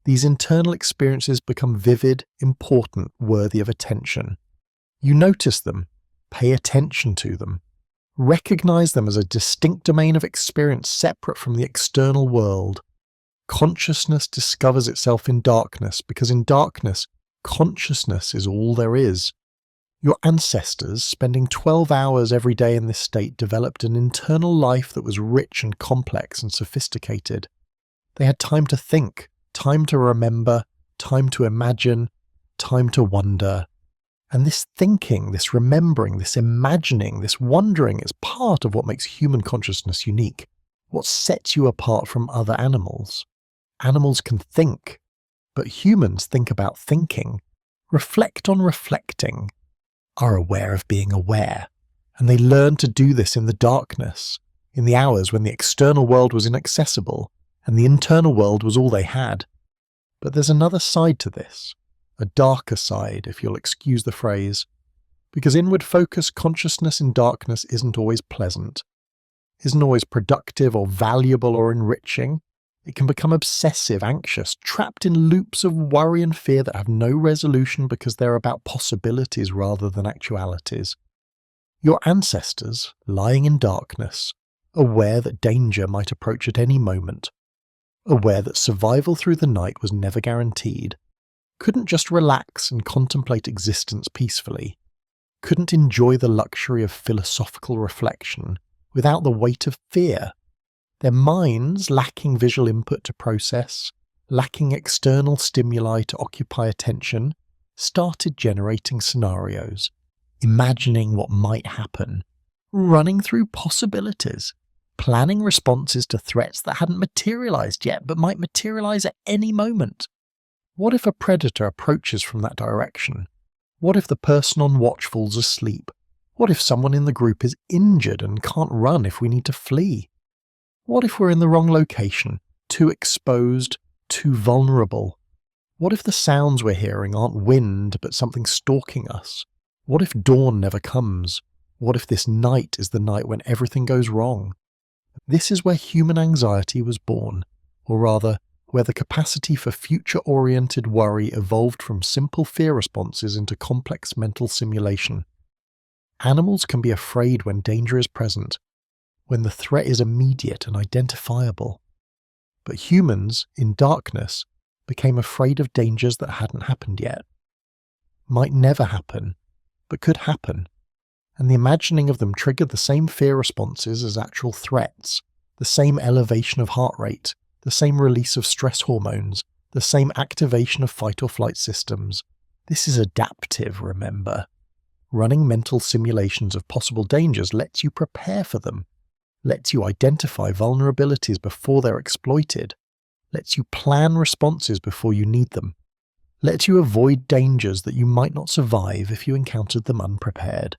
these internal experiences become vivid, important, worthy of attention. You notice them, pay attention to them, recognize them as a distinct domain of experience separate from the external world. Consciousness discovers itself in darkness, because in darkness, consciousness is all there is. Your ancestors, spending 12 hours every day in this state, developed an internal life that was rich and complex and sophisticated. They had time to think, time to remember, time to imagine, time to wonder. And this thinking, this remembering, this imagining, this wondering is part of what makes human consciousness unique, what sets you apart from other animals. Animals can think, but humans think about thinking, reflect on reflecting, are aware of being aware, and they learn to do this in the darkness, in the hours when the external world was inaccessible, and the internal world was all they had. But there's another side to this, a darker side, if you'll excuse the phrase, because inward-focused consciousness in darkness isn't always pleasant, isn't always productive or valuable or enriching. It can become obsessive, anxious, trapped in loops of worry and fear that have no resolution because they're about possibilities rather than actualities. Your ancestors, lying in darkness, aware that danger might approach at any moment, aware that survival through the night was never guaranteed, couldn't just relax and contemplate existence peacefully, couldn't enjoy the luxury of philosophical reflection without the weight of fear. Their minds, lacking visual input to process, lacking external stimuli to occupy attention, started generating scenarios, imagining what might happen, running through possibilities, planning responses to threats that hadn't materialized yet but might materialize at any moment. What if a predator approaches from that direction? What if the person on watch falls asleep? What if someone in the group is injured and can't run if we need to flee? What if we're in the wrong location, too exposed, too vulnerable? What if the sounds we're hearing aren't wind but something stalking us? What if dawn never comes? What if this night is the night when everything goes wrong? This is where human anxiety was born, or rather, where the capacity for future-oriented worry evolved from simple fear responses into complex mental simulation. Animals can be afraid when danger is present, when the threat is immediate and identifiable. But humans, in darkness, became afraid of dangers that hadn't happened yet. Might never happen, but could happen. And the imagining of them triggered the same fear responses as actual threats, the same elevation of heart rate, the same release of stress hormones, the same activation of fight or flight systems. This is adaptive, remember. Running mental simulations of possible dangers lets you prepare for them, lets you identify vulnerabilities before they're exploited, lets you plan responses before you need them, lets you avoid dangers that you might not survive if you encountered them unprepared.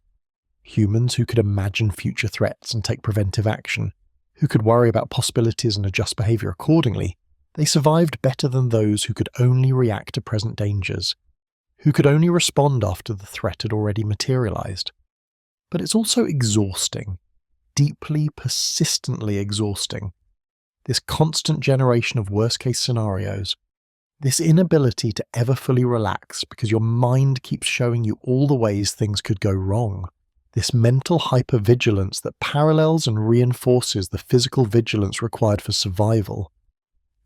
Humans who could imagine future threats and take preventive action, who could worry about possibilities and adjust behaviour accordingly, they survived better than those who could only react to present dangers, who could only respond after the threat had already materialised. But it's also exhausting, deeply, persistently exhausting. This constant generation of worst-case scenarios, this inability to ever fully relax because your mind keeps showing you all the ways things could go wrong. This mental hypervigilance that parallels and reinforces the physical vigilance required for survival.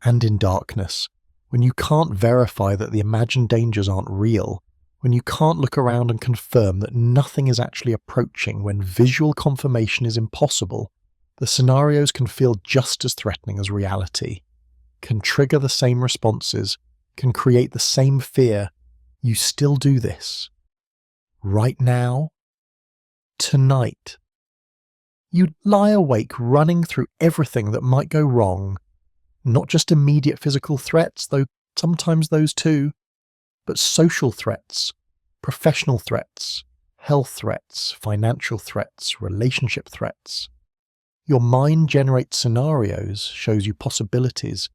And in darkness, when you can't verify that the imagined dangers aren't real, when you can't look around and confirm that nothing is actually approaching, when visual confirmation is impossible, the scenarios can feel just as threatening as reality, can trigger the same responses, can create the same fear. You still do this. Right now, tonight. You'd lie awake running through everything that might go wrong, not just immediate physical threats, though sometimes those too, but social threats, professional threats, health threats, financial threats, relationship threats. Your mind generates scenarios, shows you possibilities,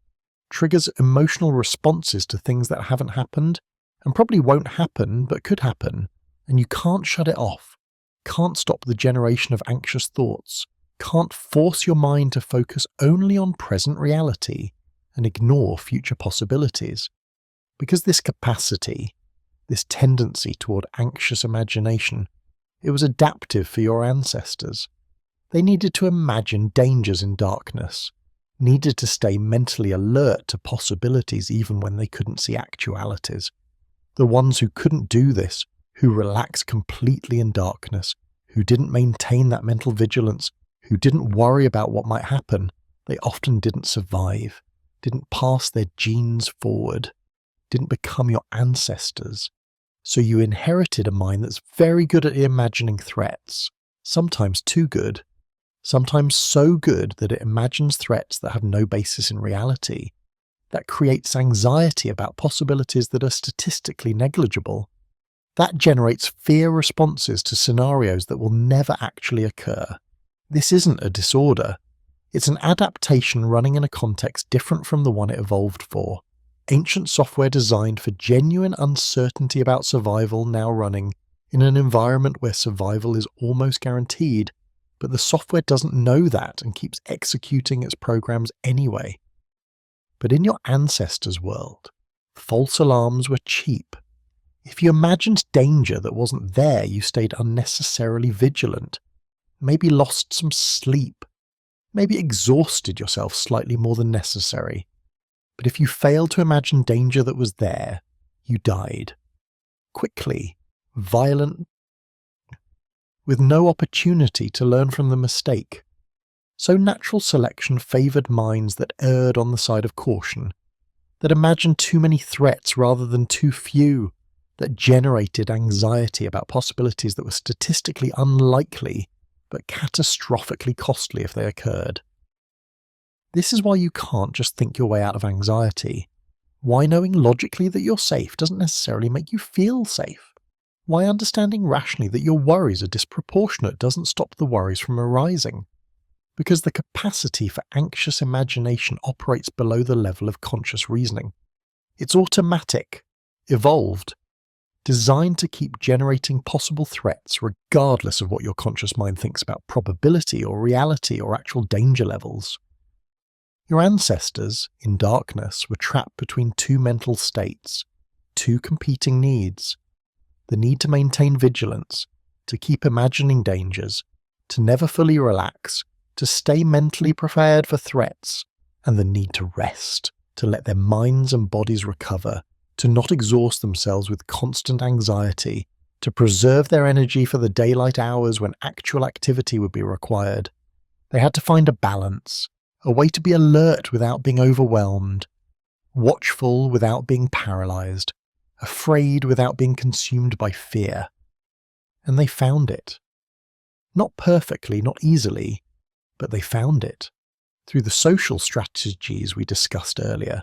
triggers emotional responses to things that haven't happened, and probably won't happen but could happen, and you can't shut it off. Can't stop the generation of anxious thoughts, can't force your mind to focus only on present reality and ignore future possibilities. Because this capacity, this tendency toward anxious imagination, it was adaptive for your ancestors. They needed to imagine dangers in darkness, needed to stay mentally alert to possibilities even when they couldn't see actualities. The ones who couldn't do this, who relaxed completely in darkness, who didn't maintain that mental vigilance, who didn't worry about what might happen, they often didn't survive, didn't pass their genes forward, didn't become your ancestors. So you inherited a mind that's very good at imagining threats, sometimes too good, sometimes so good that it imagines threats that have no basis in reality, that creates anxiety about possibilities that are statistically negligible. That generates fear responses to scenarios that will never actually occur. This isn't a disorder. It's an adaptation running in a context different from the one it evolved for. Ancient software designed for genuine uncertainty about survival now running in an environment where survival is almost guaranteed, but the software doesn't know that and keeps executing its programs anyway. But in your ancestors' world, false alarms were cheap. If you imagined danger that wasn't there, you stayed unnecessarily vigilant, maybe lost some sleep, maybe exhausted yourself slightly more than necessary. But if you failed to imagine danger that was there, you died. Quickly, violent, with no opportunity to learn from the mistake. So natural selection favoured minds that erred on the side of caution, that imagined too many threats rather than too few, that generated anxiety about possibilities that were statistically unlikely but catastrophically costly if they occurred. This is why you can't just think your way out of anxiety. Why knowing logically that you're safe doesn't necessarily make you feel safe. Why understanding rationally that your worries are disproportionate doesn't stop the worries from arising. Because the capacity for anxious imagination operates below the level of conscious reasoning. It's automatic, evolved, designed to keep generating possible threats regardless of what your conscious mind thinks about probability or reality or actual danger levels. Your ancestors, in darkness, were trapped between two mental states, two competing needs. The need to maintain vigilance, to keep imagining dangers, to never fully relax, to stay mentally prepared for threats, and the need to rest, to let their minds and bodies recover, to not exhaust themselves with constant anxiety, to preserve their energy for the daylight hours when actual activity would be required. They had to find a balance, a way to be alert without being overwhelmed, watchful without being paralyzed, afraid without being consumed by fear. And they found it. Not perfectly, not easily, but they found it. Through the social strategies we discussed earlier.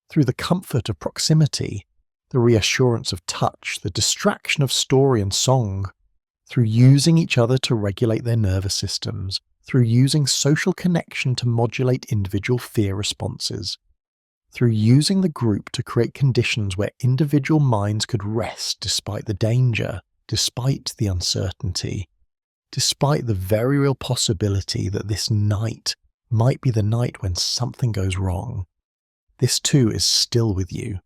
Through the comfort of proximity, the reassurance of touch, the distraction of story and song. through using each other to regulate their nervous systems, through using social connection to modulate individual fear responses, through using the group to create conditions where individual minds could rest despite the danger, despite the uncertainty, despite the very real possibility that this night might be the night when something goes wrong. This too is still with you.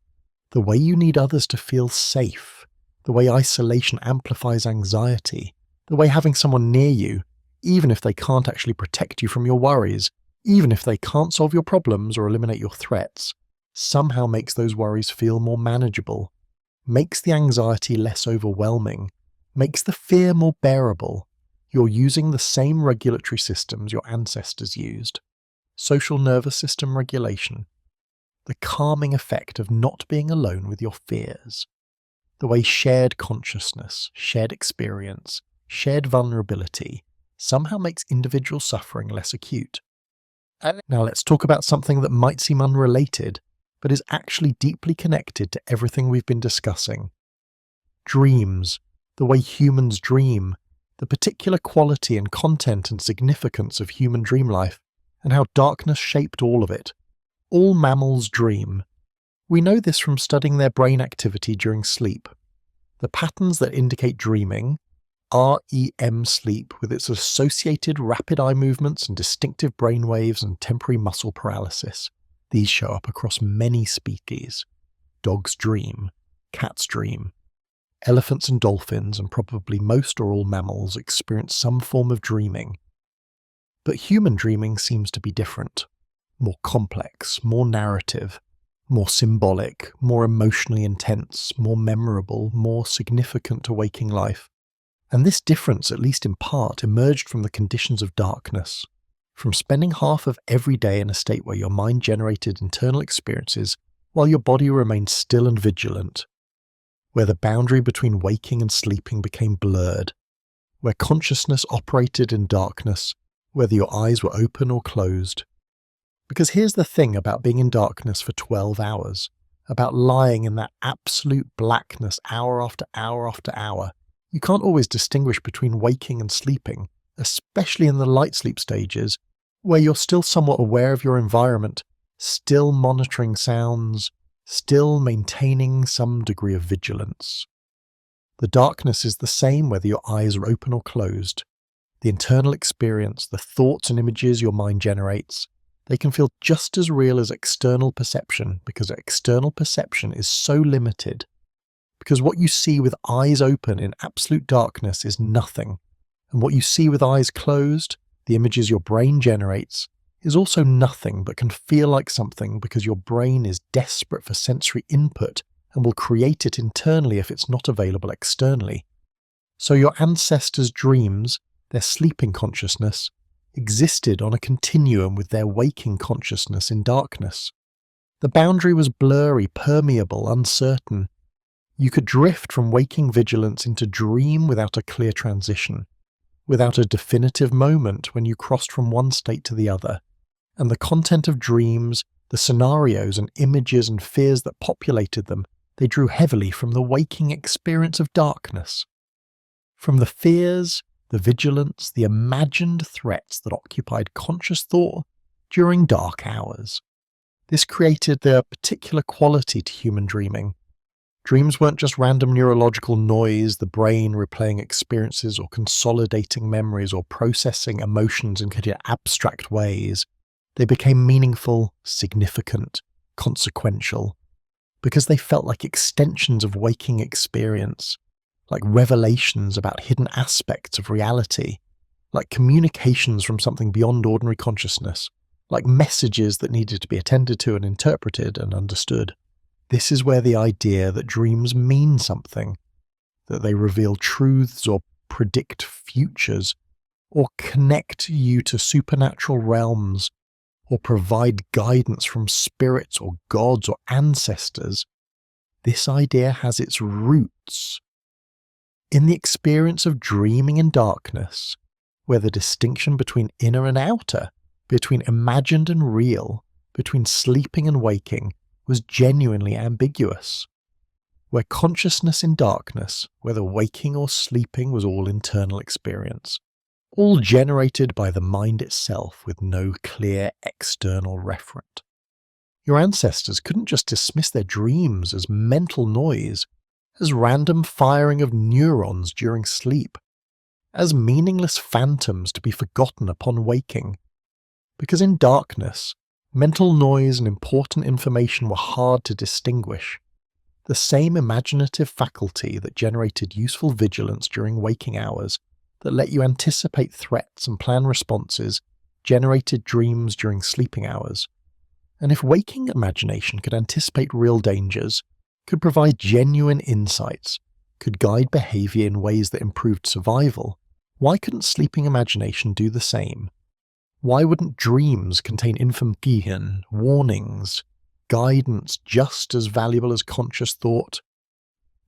The way you need others to feel safe, the way isolation amplifies anxiety, the way having someone near you, even if they can't actually protect you from your worries, even if they can't solve your problems or eliminate your threats, somehow makes those worries feel more manageable, makes the anxiety less overwhelming, makes the fear more bearable. You're using the same regulatory systems your ancestors used. Social nervous system regulation. The calming effect of not being alone with your fears. The way shared consciousness, shared experience, shared vulnerability somehow makes individual suffering less acute. Now let's talk about something that might seem unrelated, but is actually deeply connected to everything we've been discussing. Dreams, the way humans dream, the particular quality and content and significance of human dream life, and how darkness shaped all of it. All mammals dream. We know this from studying their brain activity during sleep. The patterns that indicate dreaming, REM sleep with its associated rapid eye movements and distinctive brain waves and temporary muscle paralysis, these show up across many species. Dogs dream, cats dream. Elephants and dolphins, and probably most or all mammals, experience some form of dreaming. But human dreaming seems to be different. More complex, more narrative, more symbolic, more emotionally intense, more memorable, more significant to waking life. And this difference, at least in part, emerged from the conditions of darkness, from spending half of every day in a state where your mind generated internal experiences while your body remained still and vigilant, where the boundary between waking and sleeping became blurred, where consciousness operated in darkness, whether your eyes were open or closed. Because here's the thing about being in darkness for 12 hours, about lying in that absolute blackness hour after hour after hour. You can't always distinguish between waking and sleeping, especially in the light sleep stages, where you're still somewhat aware of your environment, still monitoring sounds, still maintaining some degree of vigilance. The darkness is the same whether your eyes are open or closed. The internal experience, the thoughts and images your mind generates, they can feel just as real as external perception because external perception is so limited. Because what you see with eyes open in absolute darkness is nothing, and what you see with eyes closed, the images your brain generates, is also nothing but can feel like something because your brain is desperate for sensory input and will create it internally if it's not available externally. So your ancestors' dreams, their sleeping consciousness, existed on a continuum with their waking consciousness in darkness. The boundary was blurry, permeable, uncertain. You could drift from waking vigilance into dream without a clear transition, without a definitive moment when you crossed from one state to the other. And the content of dreams, the scenarios and images and fears that populated them, they drew heavily from the waking experience of darkness. From the fears, the vigilance, the imagined threats that occupied conscious thought during dark hours. This created their particular quality to human dreaming. Dreams weren't just random neurological noise, the brain replaying experiences or consolidating memories or processing emotions in kind of abstract ways. They became meaningful, significant, consequential, because they felt like extensions of waking experience, like revelations about hidden aspects of reality, like communications from something beyond ordinary consciousness, like messages that needed to be attended to and interpreted and understood. This is where the idea that dreams mean something, that they reveal truths or predict futures, or connect you to supernatural realms, or provide guidance from spirits or gods or ancestors, this idea has its roots in the experience of dreaming in darkness, where the distinction between inner and outer, between imagined and real, between sleeping and waking, was genuinely ambiguous. where consciousness in darkness, whether waking or sleeping, was all internal experience, all generated by the mind itself with no clear external referent. Your ancestors couldn't just dismiss their dreams as mental noise, as random firing of neurons during sleep, as meaningless phantoms to be forgotten upon waking. Because in darkness, mental noise and important information were hard to distinguish. The same imaginative faculty that generated useful vigilance during waking hours, that let you anticipate threats and plan responses, generated dreams during sleeping hours. And if waking imagination could anticipate real dangers, could provide genuine insights, could guide behavior in ways that improved survival, why couldn't sleeping imagination do the same? Why wouldn't dreams contain information, warnings, guidance just as valuable as conscious thought?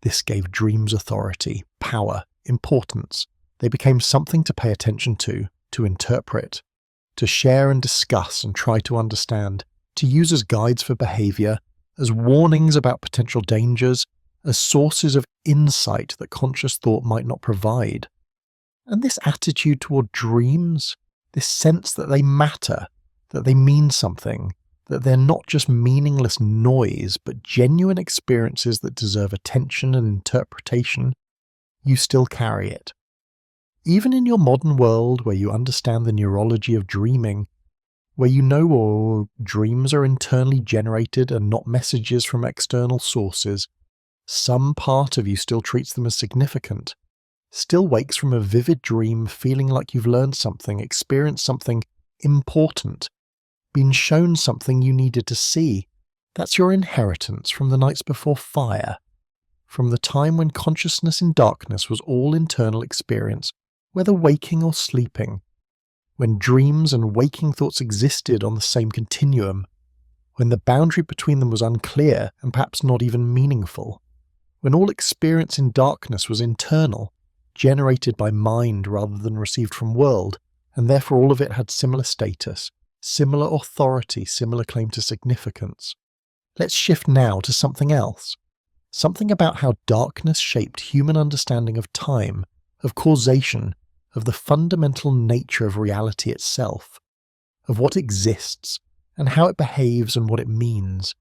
This gave dreams authority, power, importance. They became something to pay attention to interpret, to share and discuss and try to understand, to use as guides for behavior, as warnings about potential dangers, as sources of insight that conscious thought might not provide. And this attitude toward dreams, this sense that they matter, that they mean something, that they're not just meaningless noise, but genuine experiences that deserve attention and interpretation, you still carry it. Even in your modern world where you understand the neurology of dreaming, where you know all dreams are internally generated and not messages from external sources, some part of you still treats them as significant, still wakes from a vivid dream feeling like you've learned something, experienced something important, been shown something you needed to see. That's your inheritance from the nights before fire, from the time when consciousness in darkness was all internal experience, whether waking or sleeping, when dreams and waking thoughts existed on the same continuum, when the boundary between them was unclear and perhaps not even meaningful, when all experience in darkness was internal, generated by mind rather than received from world, and therefore all of it had similar status, similar authority, similar claim to significance. Let's shift now to something else, something about how darkness shaped human understanding of time, of causation, of the fundamental nature of reality itself, of what exists, and how it behaves and what it means.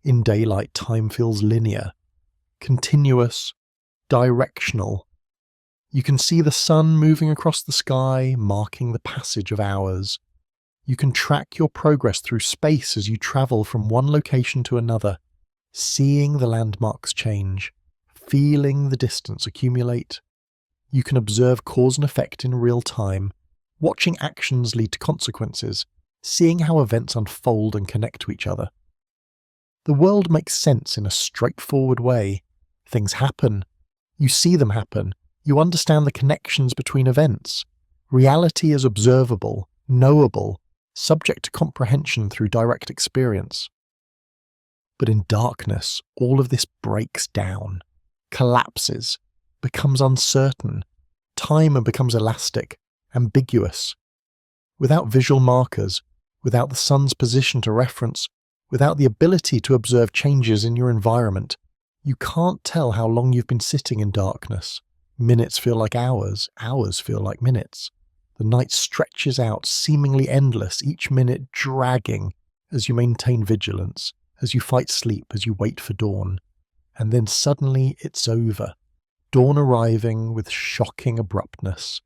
In daylight, time feels linear, continuous, directional. You can see the sun moving across the sky, marking the passage of hours. You can track your progress through space as you travel from one location to another, seeing the landmarks change, feeling the distance accumulate. You can observe cause and effect in real time, watching actions lead to consequences, seeing how events unfold and connect to each other. The world makes sense in a straightforward way. Things happen. You see them happen. You understand the connections between events. Reality is observable, knowable, subject to comprehension through direct experience. But in darkness, all of this breaks down, collapses, becomes uncertain. Time becomes elastic, ambiguous. Without visual markers, without the sun's position to reference, without the ability to observe changes in your environment, you can't tell how long you've been sitting in darkness. Minutes feel like hours, hours feel like minutes. The night stretches out, seemingly endless, each minute dragging as you maintain vigilance, as you fight sleep, as you wait for dawn. And then suddenly it's over. Dawn arriving with shocking abruptness.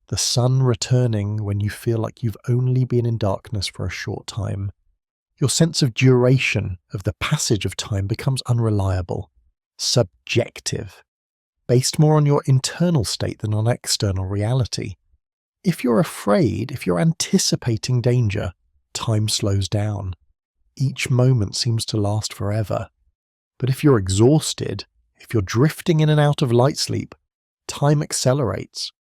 The sun returning when you feel like you've only been in darkness for a short time. Your sense of duration, of the passage of time, becomes unreliable, subjective, based more on your internal state than on external reality. If you're afraid, if you're anticipating danger, time slows down. Each moment seems to last forever. But if you're exhausted, if you're drifting in and out of light sleep, time accelerates.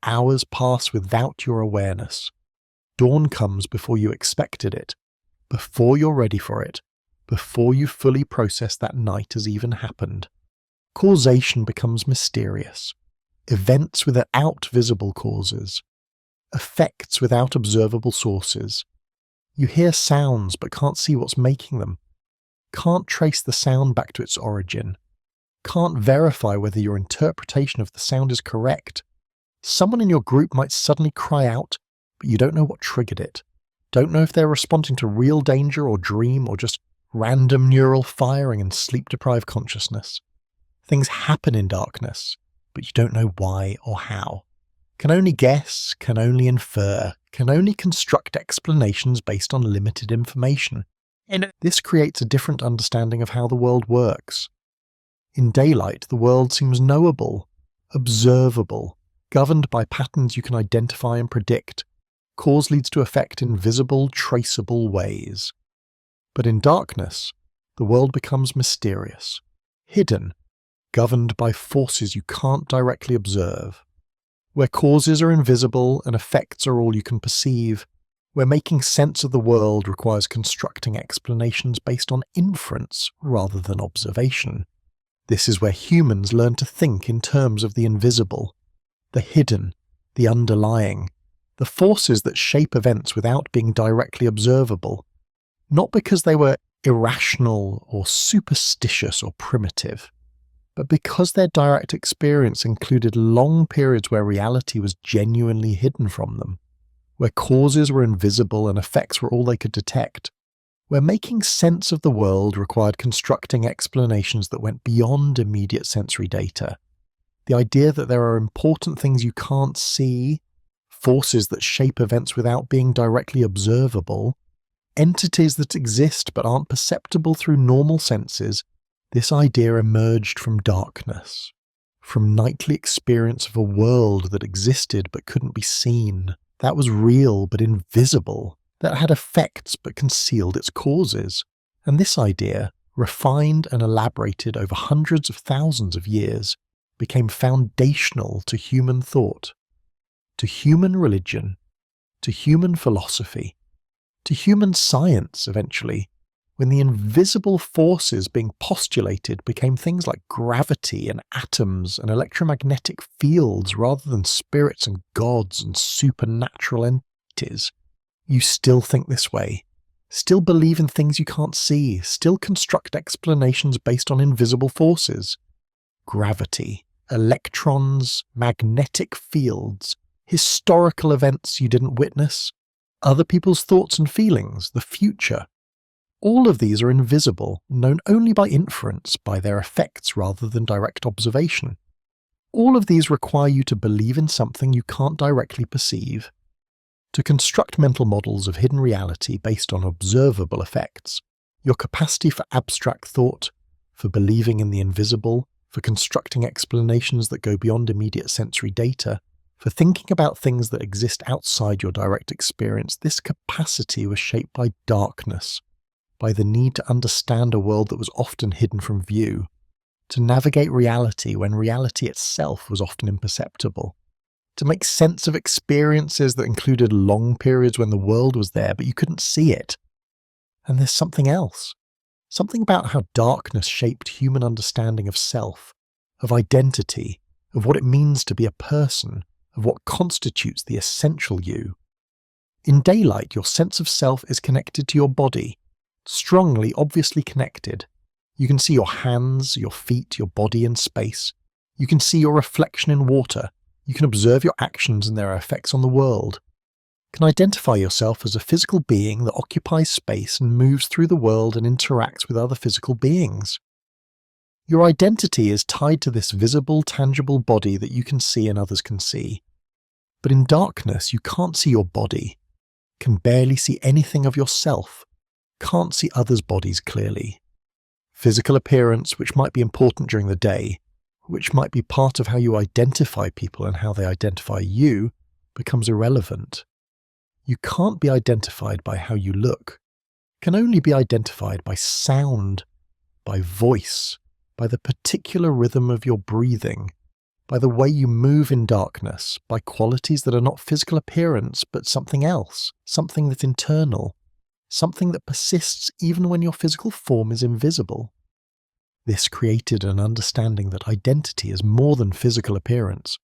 Hours pass without your awareness. Dawn comes before you expected it, before you're ready for it, before you fully process that night has even happened. Causation becomes mysterious. Events without visible causes. Effects without observable sources. You hear sounds but can't see what's making them. Can't trace the sound back to its origin. can't verify whether your interpretation of the sound is correct. Someone in your group might suddenly cry out, but you don't know what triggered it. Don't know if they're responding to real danger or dream or just random neural firing and sleep-deprived consciousness. Things happen in darkness, but you don't know why or how. Can only guess, can only infer, can only construct explanations based on limited information. And this creates a different understanding of how the world works. In daylight, the world seems knowable, observable, governed by patterns you can identify and predict. Cause leads to effect in visible, traceable ways. But in darkness, the world becomes mysterious, hidden, governed by forces you can't directly observe. Where causes are invisible and effects are all you can perceive, where making sense of the world requires constructing explanations based on inference rather than observation. This is where humans learn to think in terms of the invisible, the hidden, the underlying, the forces that shape events without being directly observable, not because they were irrational or superstitious or primitive, but because their direct experience included long periods where reality was genuinely hidden from them, where causes were invisible and effects were all they could detect, where making sense of the world required constructing explanations that went beyond immediate sensory data. The idea that there are important things you can't see, forces that shape events without being directly observable, entities that exist but aren't perceptible through normal senses, this idea emerged from darkness, from nightly experience of a world that existed but couldn't be seen, that was real but invisible, that had effects but concealed its causes. And this idea, refined and elaborated over hundreds of thousands of years, became foundational to human thought, to human religion, to human philosophy, to human science eventually, when the invisible forces being postulated became things like gravity and atoms and electromagnetic fields rather than spirits and gods and supernatural entities. You still think this way, still believe in things you can't see, still construct explanations based on invisible forces. Gravity, electrons, magnetic fields, historical events you didn't witness, other people's thoughts and feelings, the future. All of these are invisible, known only by inference, by their effects rather than direct observation. All of these require you to believe in something you can't directly perceive, to construct mental models of hidden reality based on observable effects. Your capacity for abstract thought, for believing in the invisible, for constructing explanations that go beyond immediate sensory data, for thinking about things that exist outside your direct experience, this capacity was shaped by darkness, by the need to understand a world that was often hidden from view, to navigate reality when reality itself was often imperceptible, to make sense of experiences that included long periods when the world was there but you couldn't see it. And there's something else. Something about how darkness shaped human understanding of self, of identity, of what it means to be a person, of what constitutes the essential you. In daylight, your sense of self is connected to your body, strongly, obviously connected. You can see your hands, your feet, your body in space. You can see your reflection in water. You can observe your actions and their effects on the world. You can identify yourself as a physical being that occupies space and moves through the world and interacts with other physical beings. Your identity is tied to this visible, tangible body that you can see and others can see. But in darkness, you can't see your body, can barely see anything of yourself, can't see others' bodies clearly. Physical appearance, which might be important during the day, which might be part of how you identify people and how they identify you, becomes irrelevant. You can't be identified by how you look, can only be identified by sound, by voice, by the particular rhythm of your breathing, by the way you move in darkness, by qualities that are not physical appearance but something else, something that's internal, something that persists even when your physical form is invisible. This created an understanding that identity is more than physical appearance,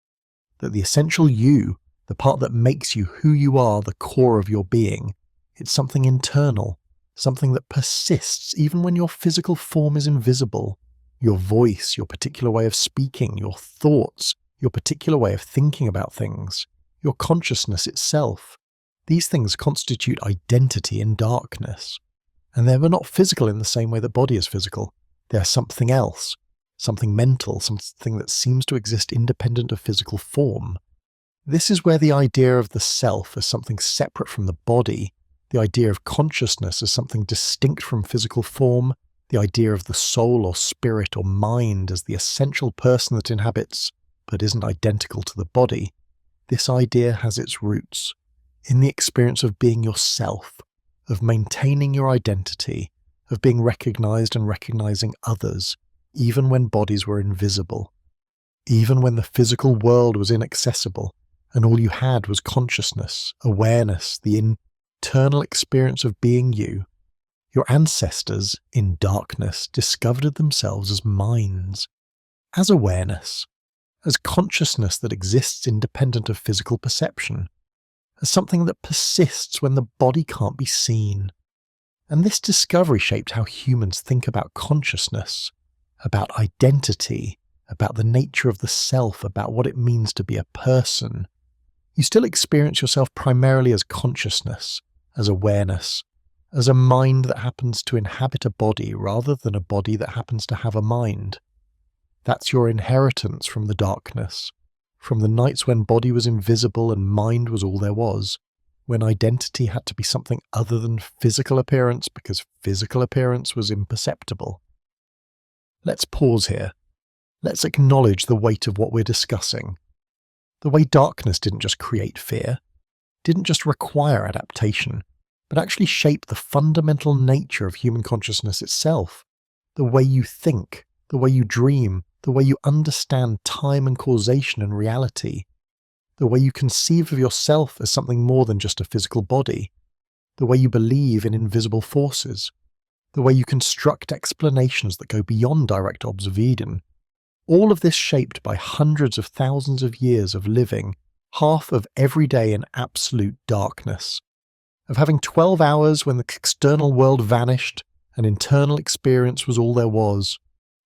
that the essential you, the part that makes you who you are, the core of your being, it's something internal, something that persists even when your physical form is invisible, Your voice, your particular way of speaking, your thoughts, your particular way of thinking about things, your consciousness itself. These things constitute identity in darkness. And they were not physical in the same way that body is physical. They are something else, something mental, something that seems to exist independent of physical form. This is where the idea of the self as something separate from the body, the idea of consciousness as something distinct from physical form, the idea of the soul or spirit or mind as the essential person that inhabits but isn't identical to the body, this idea has its roots in the experience of being yourself, of maintaining your identity, of being recognized and recognizing others, even when bodies were invisible, even when the physical world was inaccessible, and all you had was consciousness, awareness, the internal experience of being you. Your ancestors, in darkness, discovered themselves as minds, as awareness, as consciousness that exists independent of physical perception, as something that persists when the body can't be seen. And this discovery shaped how humans think about consciousness, about identity, about the nature of the self, about what it means to be a person. You still experience yourself primarily as consciousness, as awareness, as a mind that happens to inhabit a body rather than a body that happens to have a mind. That's your inheritance from the darkness, from the nights when body was invisible and mind was all there was, when identity had to be something other than physical appearance because physical appearance was imperceptible. Let's pause here. Let's acknowledge the weight of what we're discussing. The way darkness didn't just create fear, didn't just require adaptation, but actually shape the fundamental nature of human consciousness itself. The way you think, the way you dream, the way you understand time and causation and reality, the way you conceive of yourself as something more than just a physical body, the way you believe in invisible forces, the way you construct explanations that go beyond direct observation. All of this shaped by hundreds of thousands of years of living, half of every day in absolute darkness, of having 12 hours when the external world vanished and internal experience was all there was,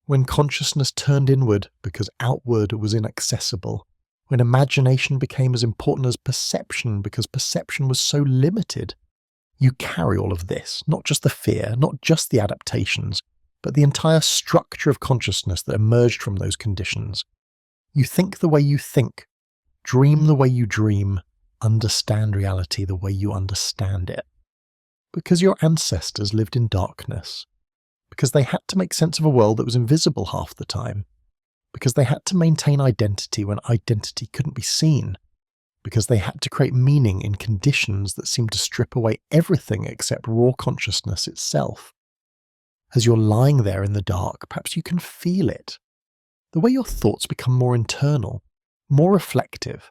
when consciousness turned inward because outward was inaccessible, when imagination became as important as perception because perception was so limited. You carry all of this, not just the fear, not just the adaptations, but the entire structure of consciousness that emerged from those conditions. You think the way you think, dream the way you dream, understand reality the way you understand it. Because your ancestors lived in darkness. Because they had to make sense of a world that was invisible half the time. Because they had to maintain identity when identity couldn't be seen. Because they had to create meaning in conditions that seemed to strip away everything except raw consciousness itself. As you're lying there in the dark, perhaps you can feel it. The way your thoughts become more internal, more reflective,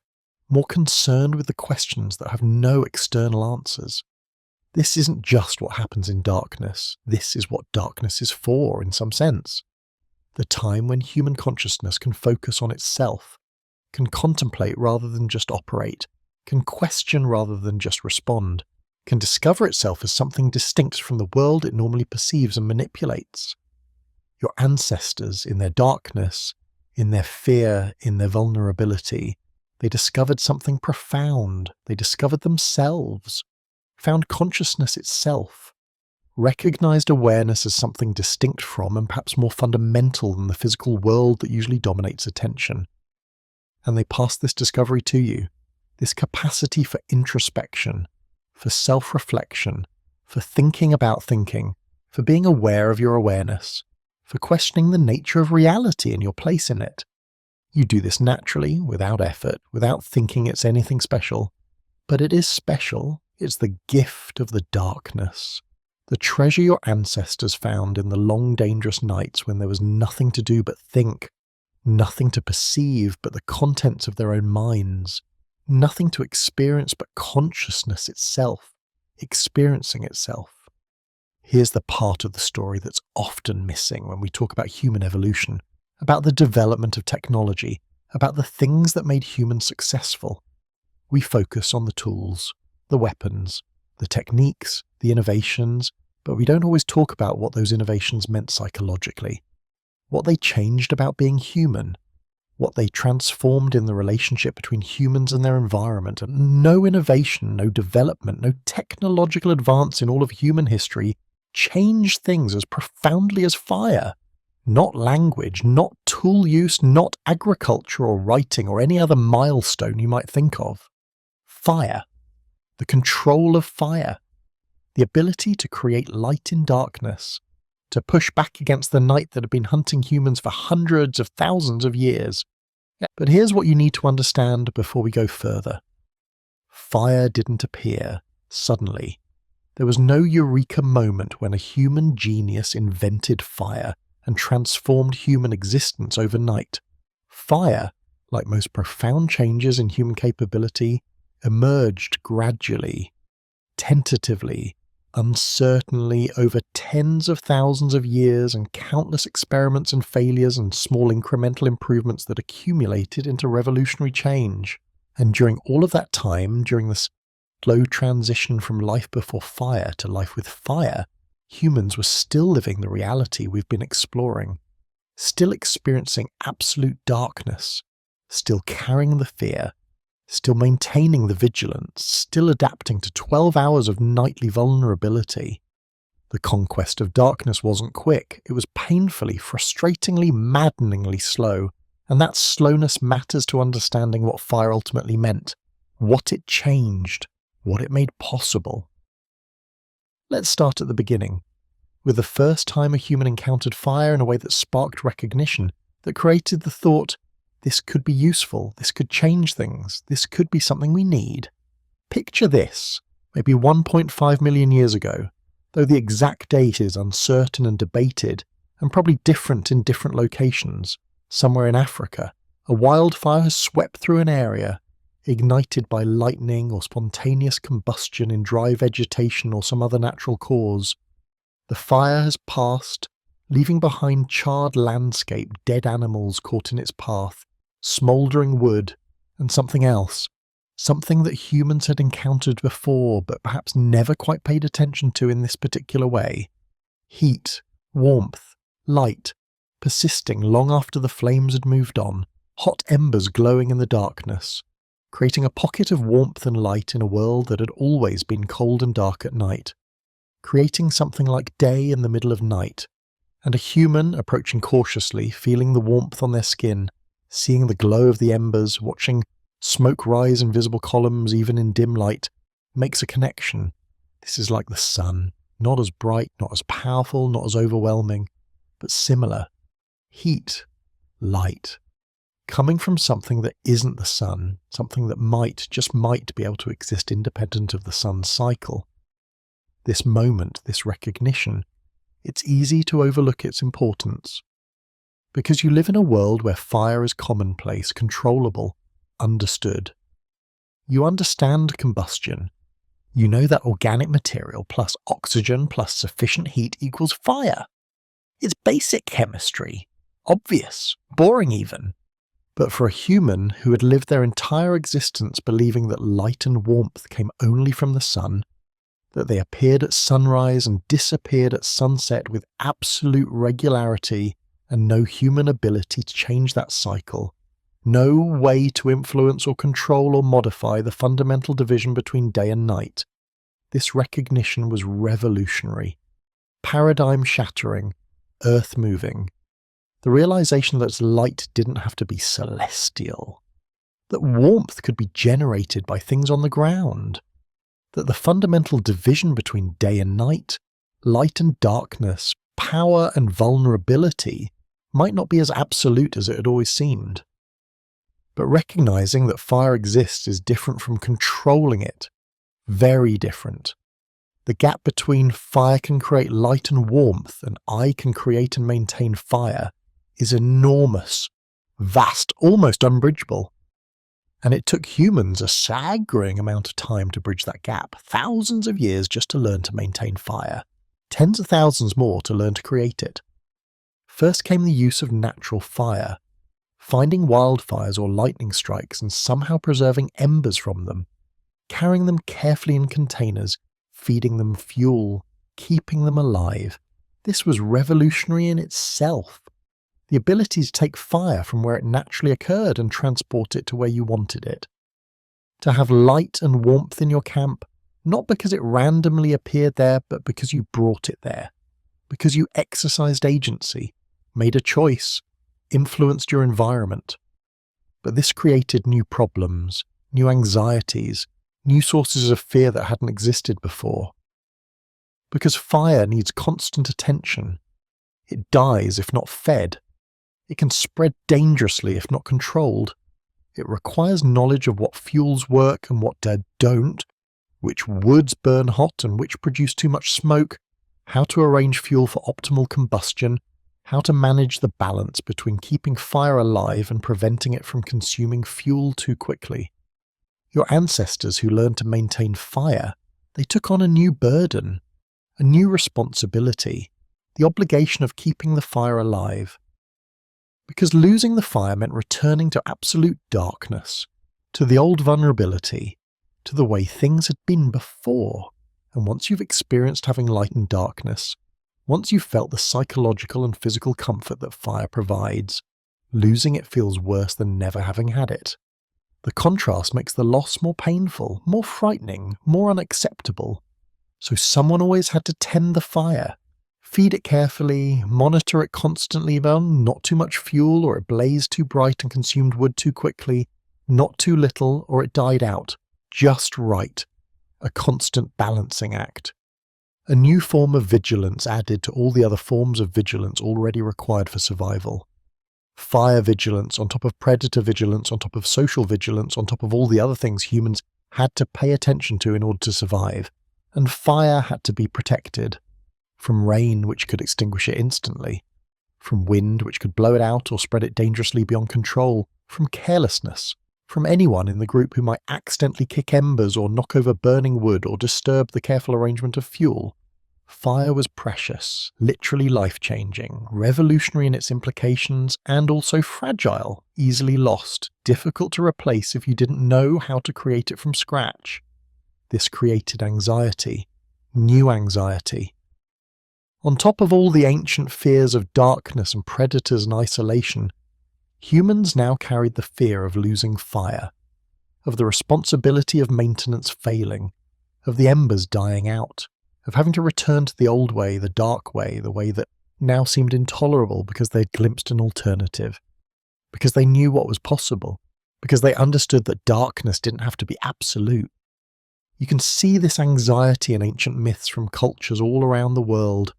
more concerned with the questions that have no external answers. This isn't just what happens in darkness. This is what darkness is for, in some sense. The time when human consciousness can focus on itself, can contemplate rather than just operate, can question rather than just respond, can discover itself as something distinct from the world it normally perceives and manipulates. Your ancestors, in their darkness, in their fear, in their vulnerability, they discovered something profound. They discovered themselves, found consciousness itself, recognized awareness as something distinct from and perhaps more fundamental than the physical world that usually dominates attention. And they passed this discovery to you, this capacity for introspection, for self-reflection, for thinking about thinking, for being aware of your awareness, for questioning the nature of reality and your place in it. You do this naturally, without effort, without thinking it's anything special. But it is special. It's the gift of the darkness, the treasure your ancestors found in the long, dangerous nights when there was nothing to do but think, nothing to perceive but the contents of their own minds, nothing to experience but consciousness itself, experiencing itself. Here's the part of the story that's often missing when we talk about human evolution, about the development of technology, about the things that made humans successful. We focus on the tools, the weapons, the techniques, the innovations, but we don't always talk about what those innovations meant psychologically. what they changed about being human, what they transformed in the relationship between humans and their environment. And no innovation, no development, no technological advance in all of human history changed things as profoundly as fire. Not language, not tool use, not agriculture or writing or any other milestone you might think of. Fire. The control of fire. The ability to create light in darkness, to push back against the night that had been hunting humans for hundreds of thousands of years. But here's what you need to understand before we go further. Fire didn't appear suddenly. There was no eureka moment when a human genius invented fire and transformed human existence overnight. Fire, like most profound changes in human capability, emerged gradually, tentatively, uncertainly over tens of thousands of years and countless experiments and failures and small incremental improvements that accumulated into revolutionary change. And during all of that time, during the slow transition from life before fire to life with fire, humans were still living the reality we've been exploring, still experiencing absolute darkness, still carrying the fear, still maintaining the vigilance, still adapting to 12 hours of nightly vulnerability. The conquest of darkness wasn't quick. It was painfully, frustratingly, maddeningly slow. And that slowness matters to understanding what fire ultimately meant, what it changed, what it made possible. Let's start at the beginning, with the first time a human encountered fire in a way that sparked recognition, that created the thought, this could be useful, this could change things, this could be something we need. Picture this, maybe 1.5 million years ago, though the exact date is uncertain and debated, and probably different in different locations. Somewhere in Africa, a wildfire has swept through an area, ignited by lightning or spontaneous combustion in dry vegetation or some other natural cause. The fire has passed, leaving behind charred landscape, dead animals caught in its path, smouldering wood, and something else, something that humans had encountered before but perhaps never quite paid attention to in this particular way. Heat, warmth, light, persisting long after the flames had moved on, hot embers glowing in the darkness, creating a pocket of warmth and light in a world that had always been cold and dark at night, creating something like day in the middle of night, and a human approaching cautiously, feeling the warmth on their skin, seeing the glow of the embers, watching smoke rise in visible columns even in dim light, makes a connection. This is like the sun, not as bright, not as powerful, not as overwhelming, but similar. Heat, light, coming from something that isn't the sun, something that might, just might be able to exist independent of the sun's cycle. This moment, this recognition, it's easy to overlook its importance. Because you live in a world where fire is commonplace, controllable, understood. You understand combustion. You know that organic material plus oxygen plus sufficient heat equals fire. It's basic chemistry. Obvious, boring even. But for a human who had lived their entire existence believing that light and warmth came only from the sun, that they appeared at sunrise and disappeared at sunset with absolute regularity and no human ability to change that cycle, no way to influence or control or modify the fundamental division between day and night, this recognition was revolutionary, paradigm-shattering, earth-moving. The realization that light didn't have to be celestial, that warmth could be generated by things on the ground, that the fundamental division between day and night, light and darkness, power and vulnerability might not be as absolute as it had always seemed. But recognizing that fire exists is different from controlling it, very different. The gap between fire can create light and warmth and I can create and maintain fire is enormous, vast, almost unbridgeable. And it took humans a staggering amount of time to bridge that gap, thousands of years just to learn to maintain fire, tens of thousands more to learn to create it. First came the use of natural fire, finding wildfires or lightning strikes and somehow preserving embers from them, carrying them carefully in containers, feeding them fuel, keeping them alive. This was revolutionary in itself. The ability to take fire from where it naturally occurred and transport it to where you wanted it. To have light and warmth in your camp, not because it randomly appeared there, but because you brought it there. Because you exercised agency, made a choice, influenced your environment. But this created new problems, new anxieties, new sources of fear that hadn't existed before. Because fire needs constant attention. It dies if not fed. It can spread dangerously if not controlled. It requires knowledge of what fuels work and what don't, which woods burn hot and which produce too much smoke, how to arrange fuel for optimal combustion, how to manage the balance between keeping fire alive and preventing it from consuming fuel too quickly. Your ancestors who learned to maintain fire, they took on a new burden, a new responsibility, the obligation of keeping the fire alive. Because losing the fire meant returning to absolute darkness, to the old vulnerability, to the way things had been before. And once you've experienced having light and darkness, once you've felt the psychological and physical comfort that fire provides, losing it feels worse than never having had it. The contrast makes the loss more painful, more frightening, more unacceptable. So someone always had to tend the fire, feed it carefully, monitor it constantly, not too much fuel or it blazed too bright and consumed wood too quickly, not too little or it died out, just right. A constant balancing act. A new form of vigilance added to all the other forms of vigilance already required for survival. Fire vigilance on top of predator vigilance on top of social vigilance on top of all the other things humans had to pay attention to in order to survive. And fire had to be protected. From rain, which could extinguish it instantly. From wind, which could blow it out or spread it dangerously beyond control. From carelessness. From anyone in the group who might accidentally kick embers or knock over burning wood or disturb the careful arrangement of fuel. Fire was precious, literally life-changing, revolutionary in its implications, and also fragile, easily lost, difficult to replace if you didn't know how to create it from scratch. This created anxiety, new anxiety. On top of all the ancient fears of darkness and predators and isolation, humans now carried the fear of losing fire, of the responsibility of maintenance failing, of the embers dying out, of having to return to the old way, the dark way, the way that now seemed intolerable because they'd glimpsed an alternative, because they knew what was possible, because they understood that darkness didn't have to be absolute. You can see this anxiety in ancient myths from cultures all around the world.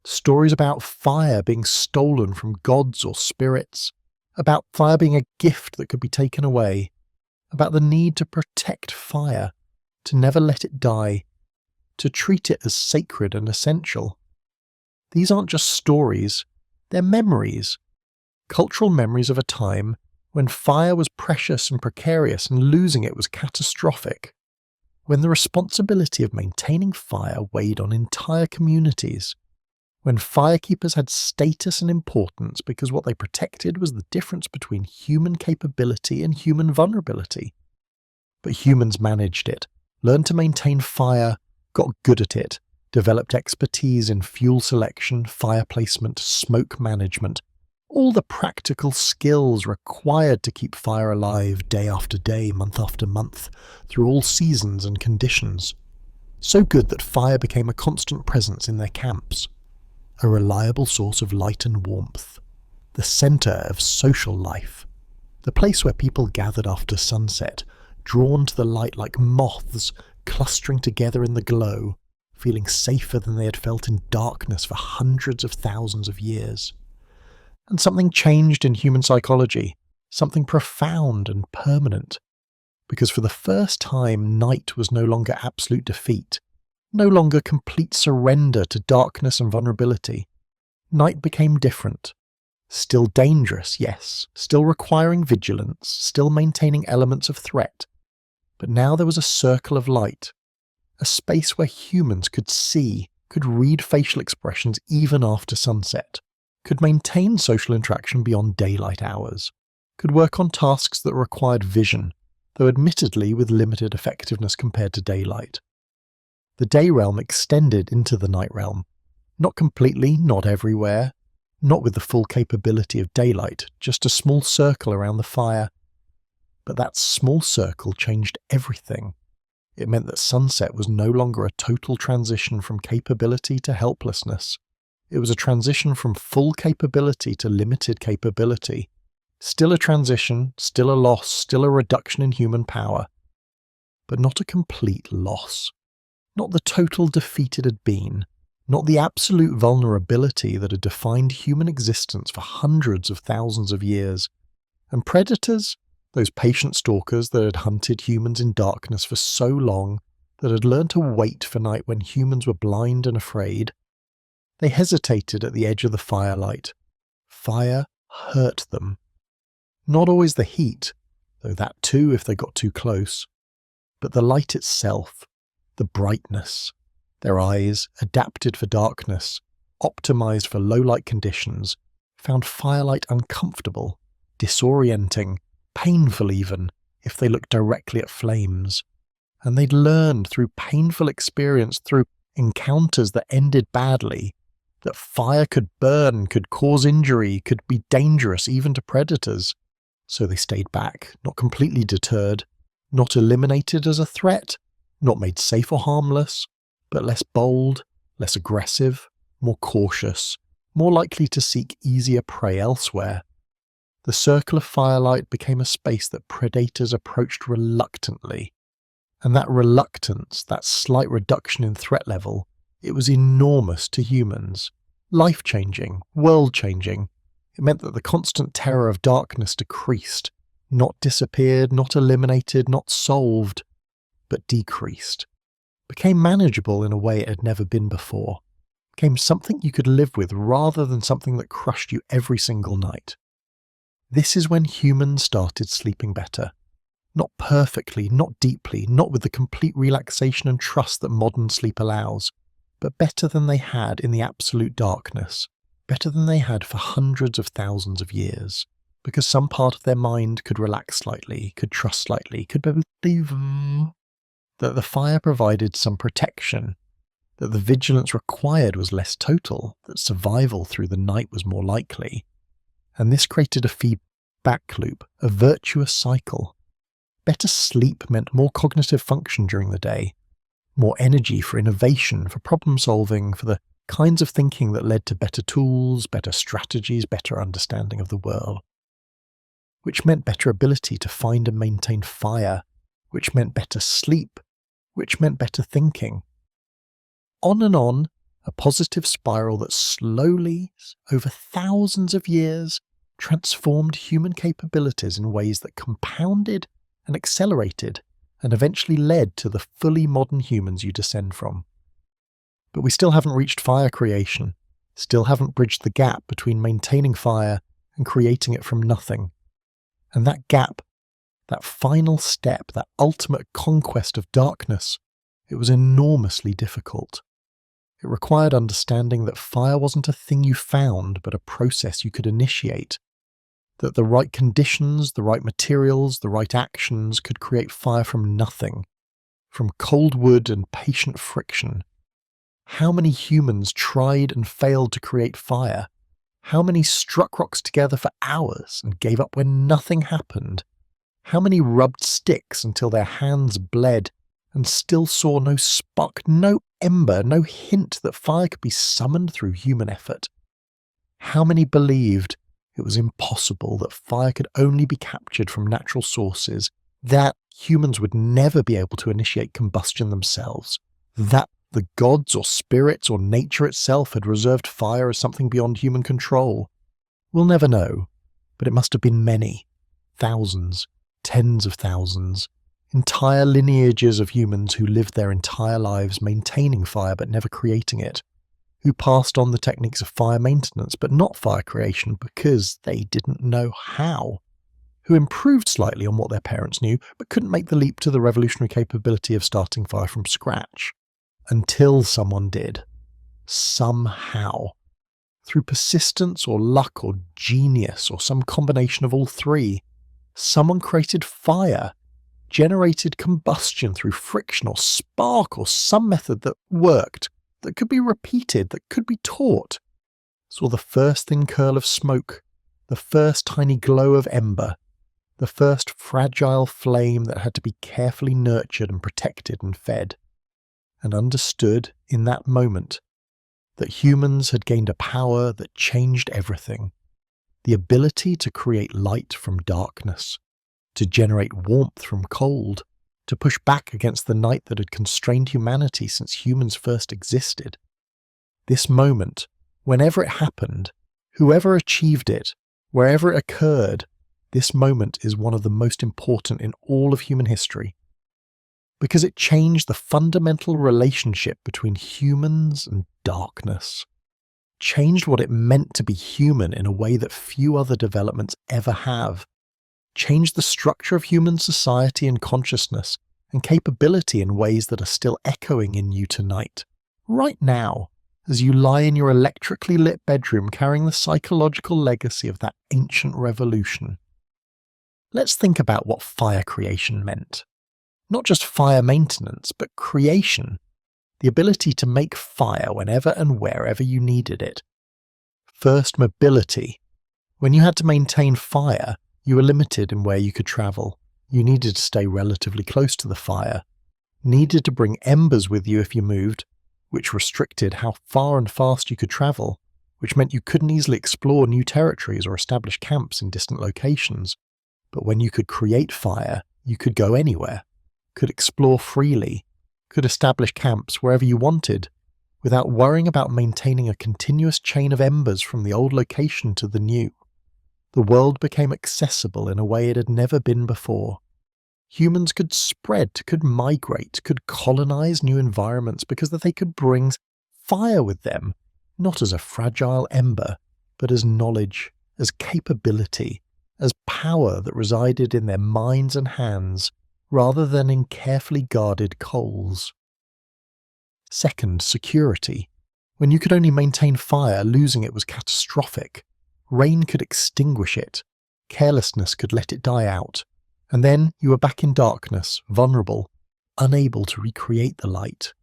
Stories about fire being stolen from gods or spirits, about fire being a gift that could be taken away, about the need to protect fire, to never let it die, to treat it as sacred and essential. These aren't just stories, they're memories. Cultural memories of a time when fire was precious and precarious and losing it was catastrophic. When the responsibility of maintaining fire weighed on entire communities. When firekeepers had status and importance because what they protected was the difference between human capability and human vulnerability. But humans managed it, learned to maintain fire, got good at it, developed expertise in fuel selection, fire placement, smoke management, all the practical skills required to keep fire alive day after day, month after month, through all seasons and conditions. So good that fire became a constant presence in their camps. A reliable source of light and warmth, the centre of social life, the place where people gathered after sunset, drawn to the light like moths, clustering together in the glow, feeling safer than they had felt in darkness for hundreds of thousands of years. And something changed in human psychology, something profound and permanent, because for the first time night was no longer absolute defeat. No longer complete surrender to darkness and vulnerability. Night became different. Still dangerous, yes, still requiring vigilance, still maintaining elements of threat. But now there was a circle of light, a space where humans could see, could read facial expressions even after sunset, could maintain social interaction beyond daylight hours, could work on tasks that required vision, though admittedly with limited effectiveness compared to daylight. The day realm extended into the night realm. Not completely, not everywhere. not with the full capability of daylight, just a small circle around the fire. But that small circle changed everything. It meant that sunset was no longer a total transition from capability to helplessness. It was a transition from full capability to limited capability. Still a transition, still a loss, still a reduction in human power. But not a complete loss. Not the total defeat it had been. Not the absolute vulnerability that had defined human existence for hundreds of thousands of years. And predators, those patient stalkers that had hunted humans in darkness for so long, that had learned to wait for night when humans were blind and afraid, they hesitated at the edge of the firelight. Fire hurt them. Not always the heat, though that too if they got too close, but the light itself, the brightness. Their eyes, adapted for darkness, optimized for low-light conditions, found firelight uncomfortable, disorienting, painful even, if they looked directly at flames. And they'd learned through painful experience, through encounters that ended badly, that fire could burn, could cause injury, could be dangerous even to predators. So they stayed back, not completely deterred, not eliminated as a threat, not made safe or harmless, but less bold, less aggressive, more cautious, more likely to seek easier prey elsewhere. The circle of firelight became a space that predators approached reluctantly. And that reluctance, that slight reduction in threat level, it was enormous to humans. Life-changing, world-changing. It meant that the constant terror of darkness decreased, not disappeared, not eliminated, not solved, but decreased. Became manageable in a way it had never been before. Became something you could live with rather than something that crushed you every single night. This is when humans started sleeping better. Not perfectly, not deeply, not with the complete relaxation and trust that modern sleep allows, but better than they had in the absolute darkness, better than they had for hundreds of thousands of years, because some part of their mind could relax slightly, could trust slightly, could believe that the fire provided some protection, that the vigilance required was less total, that survival through the night was more likely. And this created a feedback loop, a virtuous cycle. Better sleep meant more cognitive function during the day, more energy for innovation, for problem solving, for the kinds of thinking that led to better tools, better strategies, better understanding of the world. Which meant better ability to find and maintain fire, which meant better sleep, which meant better thinking. On, a positive spiral that slowly, over thousands of years, transformed human capabilities in ways that compounded and accelerated and eventually led to the fully modern humans you descend from. But we still haven't reached fire creation, still haven't bridged the gap between maintaining fire and creating it from nothing. And that gap, that final step, that ultimate conquest of darkness, it was enormously difficult. It required understanding that fire wasn't a thing you found, but a process you could initiate. That the right conditions, the right materials, the right actions could create fire from nothing, from cold wood and patient friction. How many humans tried and failed to create fire? How many struck rocks together for hours and gave up when nothing happened? How many rubbed sticks until their hands bled and still saw no spark, no ember, no hint that fire could be summoned through human effort? How many believed it was impossible, that fire could only be captured from natural sources, that humans would never be able to initiate combustion themselves, that the gods or spirits or nature itself had reserved fire as something beyond human control? We'll never know, but it must have been many, thousands, tens of thousands, entire lineages of humans who lived their entire lives maintaining fire but never creating it, who passed on the techniques of fire maintenance but not fire creation because they didn't know how, who improved slightly on what their parents knew but couldn't make the leap to the revolutionary capability of starting fire from scratch, until someone did, somehow, through persistence or luck or genius or some combination of all three. Someone created fire, generated combustion through friction or spark or some method that worked, that could be repeated, that could be taught. saw the first thin curl of smoke, the first tiny glow of ember, the first fragile flame that had to be carefully nurtured and protected and fed, and understood in that moment that humans had gained a power that changed everything. The ability to create light from darkness, to generate warmth from cold, to push back against the night that had constrained humanity since humans first existed. This moment, whenever it happened, whoever achieved it, wherever it occurred, this moment is one of the most important in all of human history, because it changed the fundamental relationship between humans and darkness, changed what it meant to be human in a way that few other developments ever have, changed the structure of human society and consciousness and capability in ways that are still echoing in you tonight, right now, as you lie in your electrically lit bedroom carrying the psychological legacy of that ancient revolution. Let's think about what fire creation meant. Not just fire maintenance, but creation. The ability to make fire whenever and wherever you needed it. First, mobility. When you had to maintain fire, you were limited in where you could travel. You needed to stay relatively close to the fire. Needed to bring embers with you if you moved, which restricted how far and fast you could travel, which meant you couldn't easily explore new territories or establish camps in distant locations. But when you could create fire, you could go anywhere, could explore freely, could establish camps wherever you wanted, without worrying about maintaining a continuous chain of embers from the old location to the new. The world became accessible in a way it had never been before. Humans could spread, could migrate, could colonize new environments because they could bring fire with them, not as a fragile ember, but as knowledge, as capability, as power that resided in their minds and hands, rather than in carefully guarded coals. Second, security. When you could only maintain fire, losing it was catastrophic. Rain could extinguish it. Carelessness could let it die out. And then you were back in darkness, vulnerable, unable to recreate the light,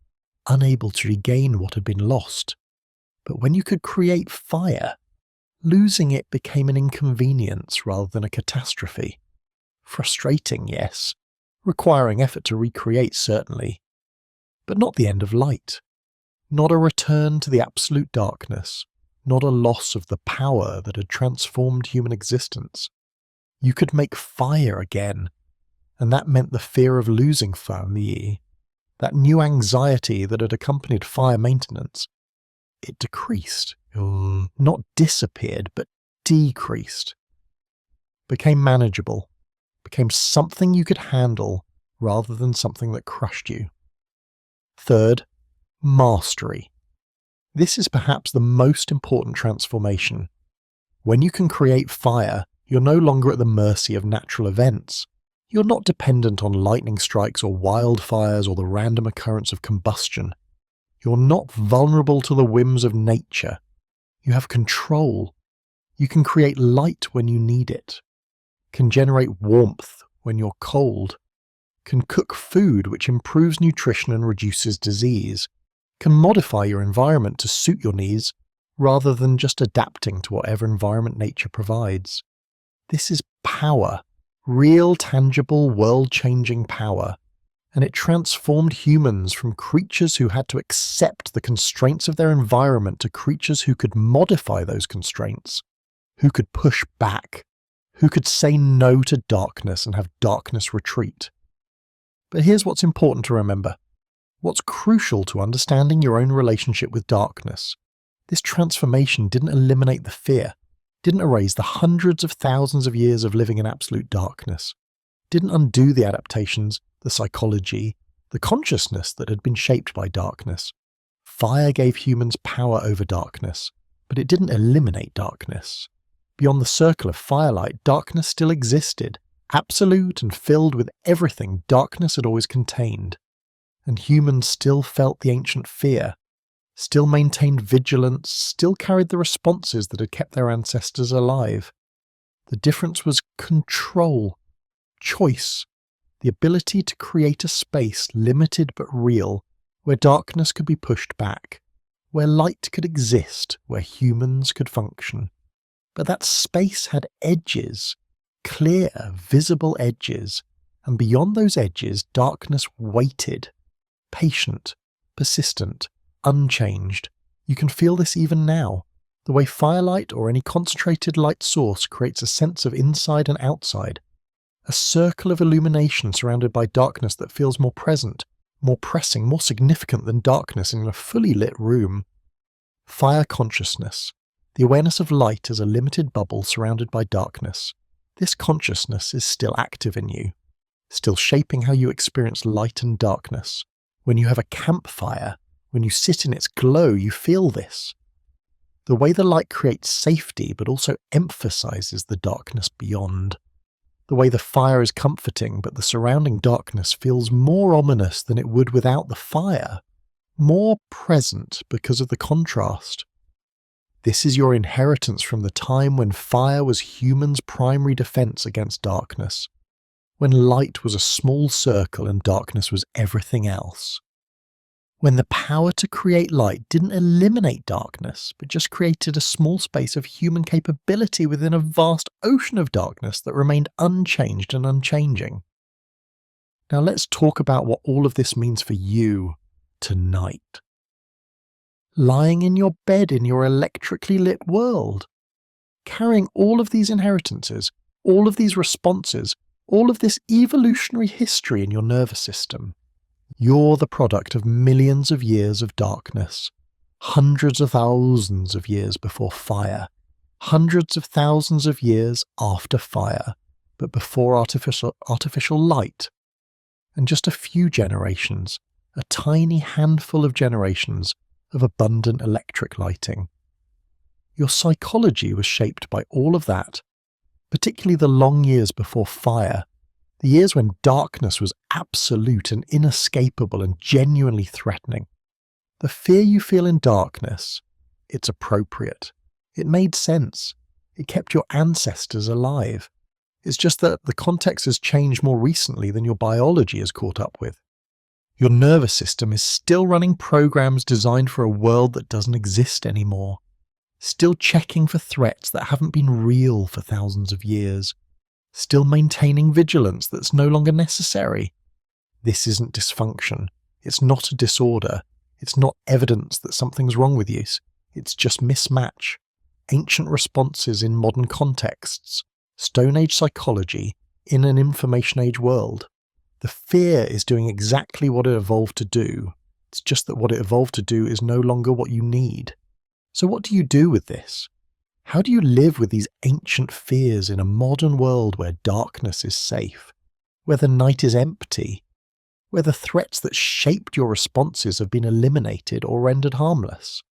unable to regain what had been lost. But when you could create fire, losing it became an inconvenience rather than a catastrophe. Frustrating, yes. Requiring effort to recreate, certainly. But not the end of light. Not a return to the absolute darkness. Not a loss of the power that had transformed human existence. You could make fire again, and that meant the fear of losing fire, that new anxiety that had accompanied fire maintenance. It decreased. Not disappeared, but decreased. Became manageable. Became something you could handle rather than something that crushed you. Third, mastery. This is perhaps the most important transformation. When you can create fire, you're no longer at the mercy of natural events. You're not dependent on lightning strikes or wildfires or the random occurrence of combustion. You're not vulnerable to the whims of nature. You have control. You can create light when you need it. Can generate warmth when you're cold. Can cook food which improves nutrition and reduces disease. Can modify your environment to suit your needs rather than just adapting to whatever environment nature provides. This is power, real, tangible, world-changing power, and it transformed humans from creatures who had to accept the constraints of their environment to creatures who could modify those constraints, who could push back, who could say no to darkness and have darkness retreat. But here's what's important to remember. What's crucial to understanding your own relationship with darkness. This transformation didn't eliminate the fear, didn't erase the hundreds of thousands of years of living in absolute darkness, didn't undo the adaptations, the psychology, the consciousness that had been shaped by darkness. Fire gave humans power over darkness, but it didn't eliminate darkness. Beyond the circle of firelight, darkness still existed, absolute and filled with everything darkness had always contained. And humans still felt the ancient fear, still maintained vigilance, still carried the responses that had kept their ancestors alive. The difference was control, choice, the ability to create a space limited but real, where darkness could be pushed back, where light could exist, where humans could function. But that space had edges, clear, visible edges, and beyond those edges darkness waited, patient, persistent, unchanged. You can feel this even now. The way firelight or any concentrated light source creates a sense of inside and outside. A circle of illumination surrounded by darkness that feels more present, more pressing, more significant than darkness in a fully lit room. Fire consciousness. The awareness of light as a limited bubble surrounded by darkness. This consciousness is still active in you, still shaping how you experience light and darkness. When you have a campfire, when you sit in its glow, you feel this. The way the light creates safety but also emphasizes the darkness beyond. The way the fire is comforting but the surrounding darkness feels more ominous than it would without the fire, more present because of the contrast. This is your inheritance from the time when fire was humans' primary defense against darkness, when light was a small circle and darkness was everything else. When the power to create light didn't eliminate darkness, but just created a small space of human capability within a vast ocean of darkness that remained unchanged and unchanging. Now let's talk about what all of this means for you tonight. Lying in your bed in your electrically lit world, carrying all of these inheritances, all of these responses, all of this evolutionary history in your nervous system. You're the product of millions of years of darkness, hundreds of thousands of years before fire, hundreds of thousands of years after fire, but before artificial light, and just a few generations, a tiny handful of generations of abundant electric lighting. Your psychology was shaped by all of that, particularly the long years before fire, the years when darkness was absolute and inescapable and genuinely threatening. The fear you feel in darkness, it's appropriate. It made sense. It kept your ancestors alive. It's just that the context has changed more recently than your biology has caught up with. Your nervous system is still running programs designed for a world that doesn't exist anymore, still checking for threats that haven't been real for thousands of years, still maintaining vigilance that's no longer necessary. This isn't dysfunction. It's not a disorder. It's not evidence that something's wrong with you. It's just mismatch. Ancient responses in modern contexts. Stone Age psychology in an information age world. The fear is doing exactly what it evolved to do. It's just that what it evolved to do is no longer what you need. So what do you do with this? How do you live with these ancient fears in a modern world where darkness is safe, where the night is empty, where the threats that shaped your responses have been eliminated or rendered harmless?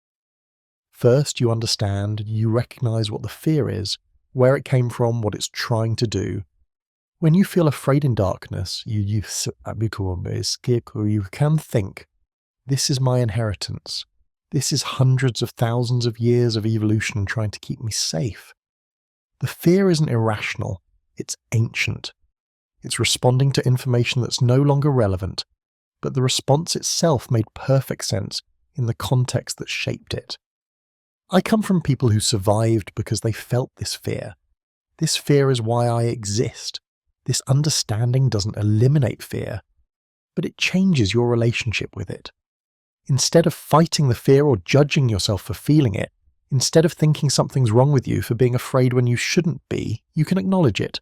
First, you understand, you recognize what the fear is, where it came from, what it's trying to do. When you feel afraid in darkness, you can think, this is my inheritance. This is hundreds of thousands of years of evolution trying to keep me safe. The fear isn't irrational, it's ancient. It's responding to information that's no longer relevant, but the response itself made perfect sense in the context that shaped it. I come from people who survived because they felt this fear. This fear is why I exist. This understanding doesn't eliminate fear, but it changes your relationship with it. Instead of fighting the fear or judging yourself for feeling it, instead of thinking something's wrong with you for being afraid when you shouldn't be, you can acknowledge it.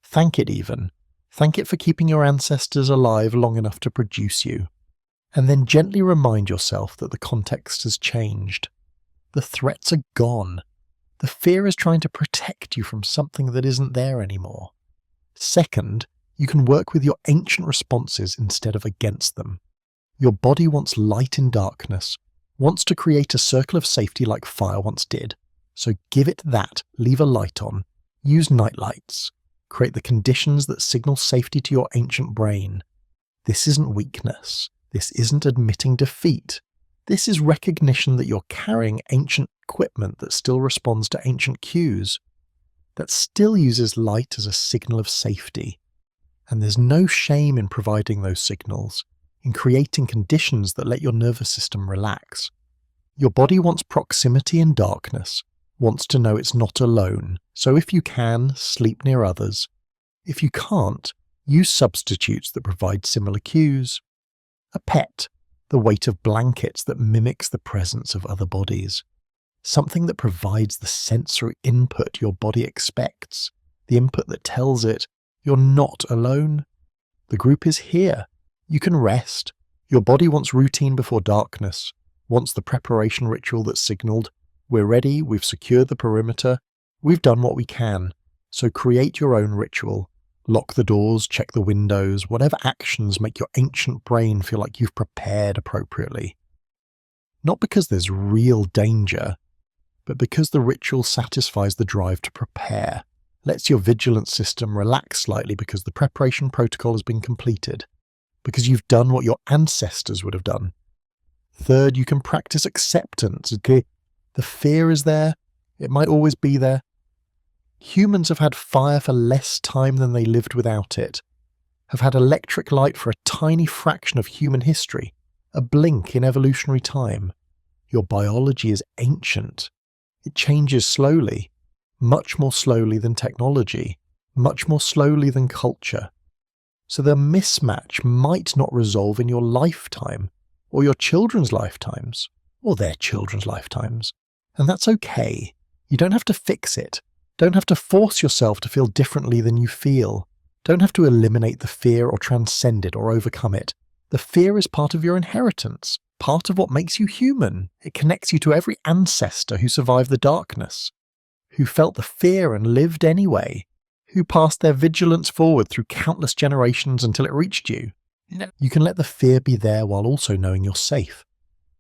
Thank it even. Thank it for keeping your ancestors alive long enough to produce you. And then gently remind yourself that the context has changed. The threats are gone. The fear is trying to protect you from something that isn't there anymore. Second, you can work with your ancient responses instead of against them. Your body wants light in darkness, wants to create a circle of safety like fire once did. So give it that, leave a light on, use night lights, create the conditions that signal safety to your ancient brain. This isn't weakness. This isn't admitting defeat. This is recognition that you're carrying ancient equipment that still responds to ancient cues, that still uses light as a signal of safety. And there's no shame in providing those signals, in creating conditions that let your nervous system relax. Your body wants proximity in darkness, wants to know it's not alone, so if you can, sleep near others. If you can't, use substitutes that provide similar cues. A pet, the weight of blankets that mimics the presence of other bodies. Something that provides the sensory input your body expects, the input that tells it, you're not alone. The group is here. You can rest. Your body wants routine before darkness, wants the preparation ritual that signaled, we're ready, we've secured the perimeter, we've done what we can. So create your own ritual. Lock the doors, check the windows, whatever actions make your ancient brain feel like you've prepared appropriately. Not because there's real danger, but because the ritual satisfies the drive to prepare, lets your vigilance system relax slightly because the preparation protocol has been completed, because you've done what your ancestors would have done. Third, you can practice acceptance. Okay? The fear is there. It might always be there. Humans have had fire for less time than they lived without it, have had electric light for a tiny fraction of human history, a blink in evolutionary time. Your biology is ancient. It changes slowly, much more slowly than technology, much more slowly than culture. So the mismatch might not resolve in your lifetime, or your children's lifetimes, or their children's lifetimes. And that's okay. You don't have to fix it. Don't have to force yourself to feel differently than you feel. Don't have to eliminate the fear or transcend it or overcome it. The fear is part of your inheritance, part of what makes you human. It connects you to every ancestor who survived the darkness, who felt the fear and lived anyway, who passed their vigilance forward through countless generations until it reached you. You can let the fear be there while also knowing you're safe.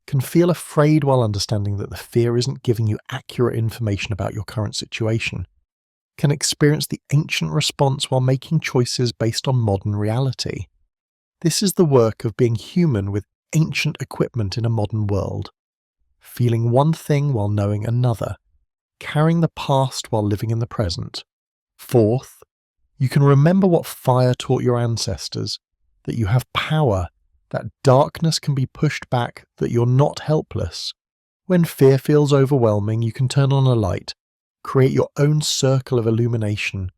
Can feel afraid while understanding that the fear isn't giving you accurate information about your current situation. Can experience the ancient response while making choices based on modern reality. This is the work of being human with ancient equipment in a modern world. Feeling one thing while knowing another. Carrying the past while living in the present. Fourth, you can remember what fire taught your ancestors, that you have power, that darkness can be pushed back, that you're not helpless. When fear feels overwhelming, you can turn on a light, create your own circle of illumination.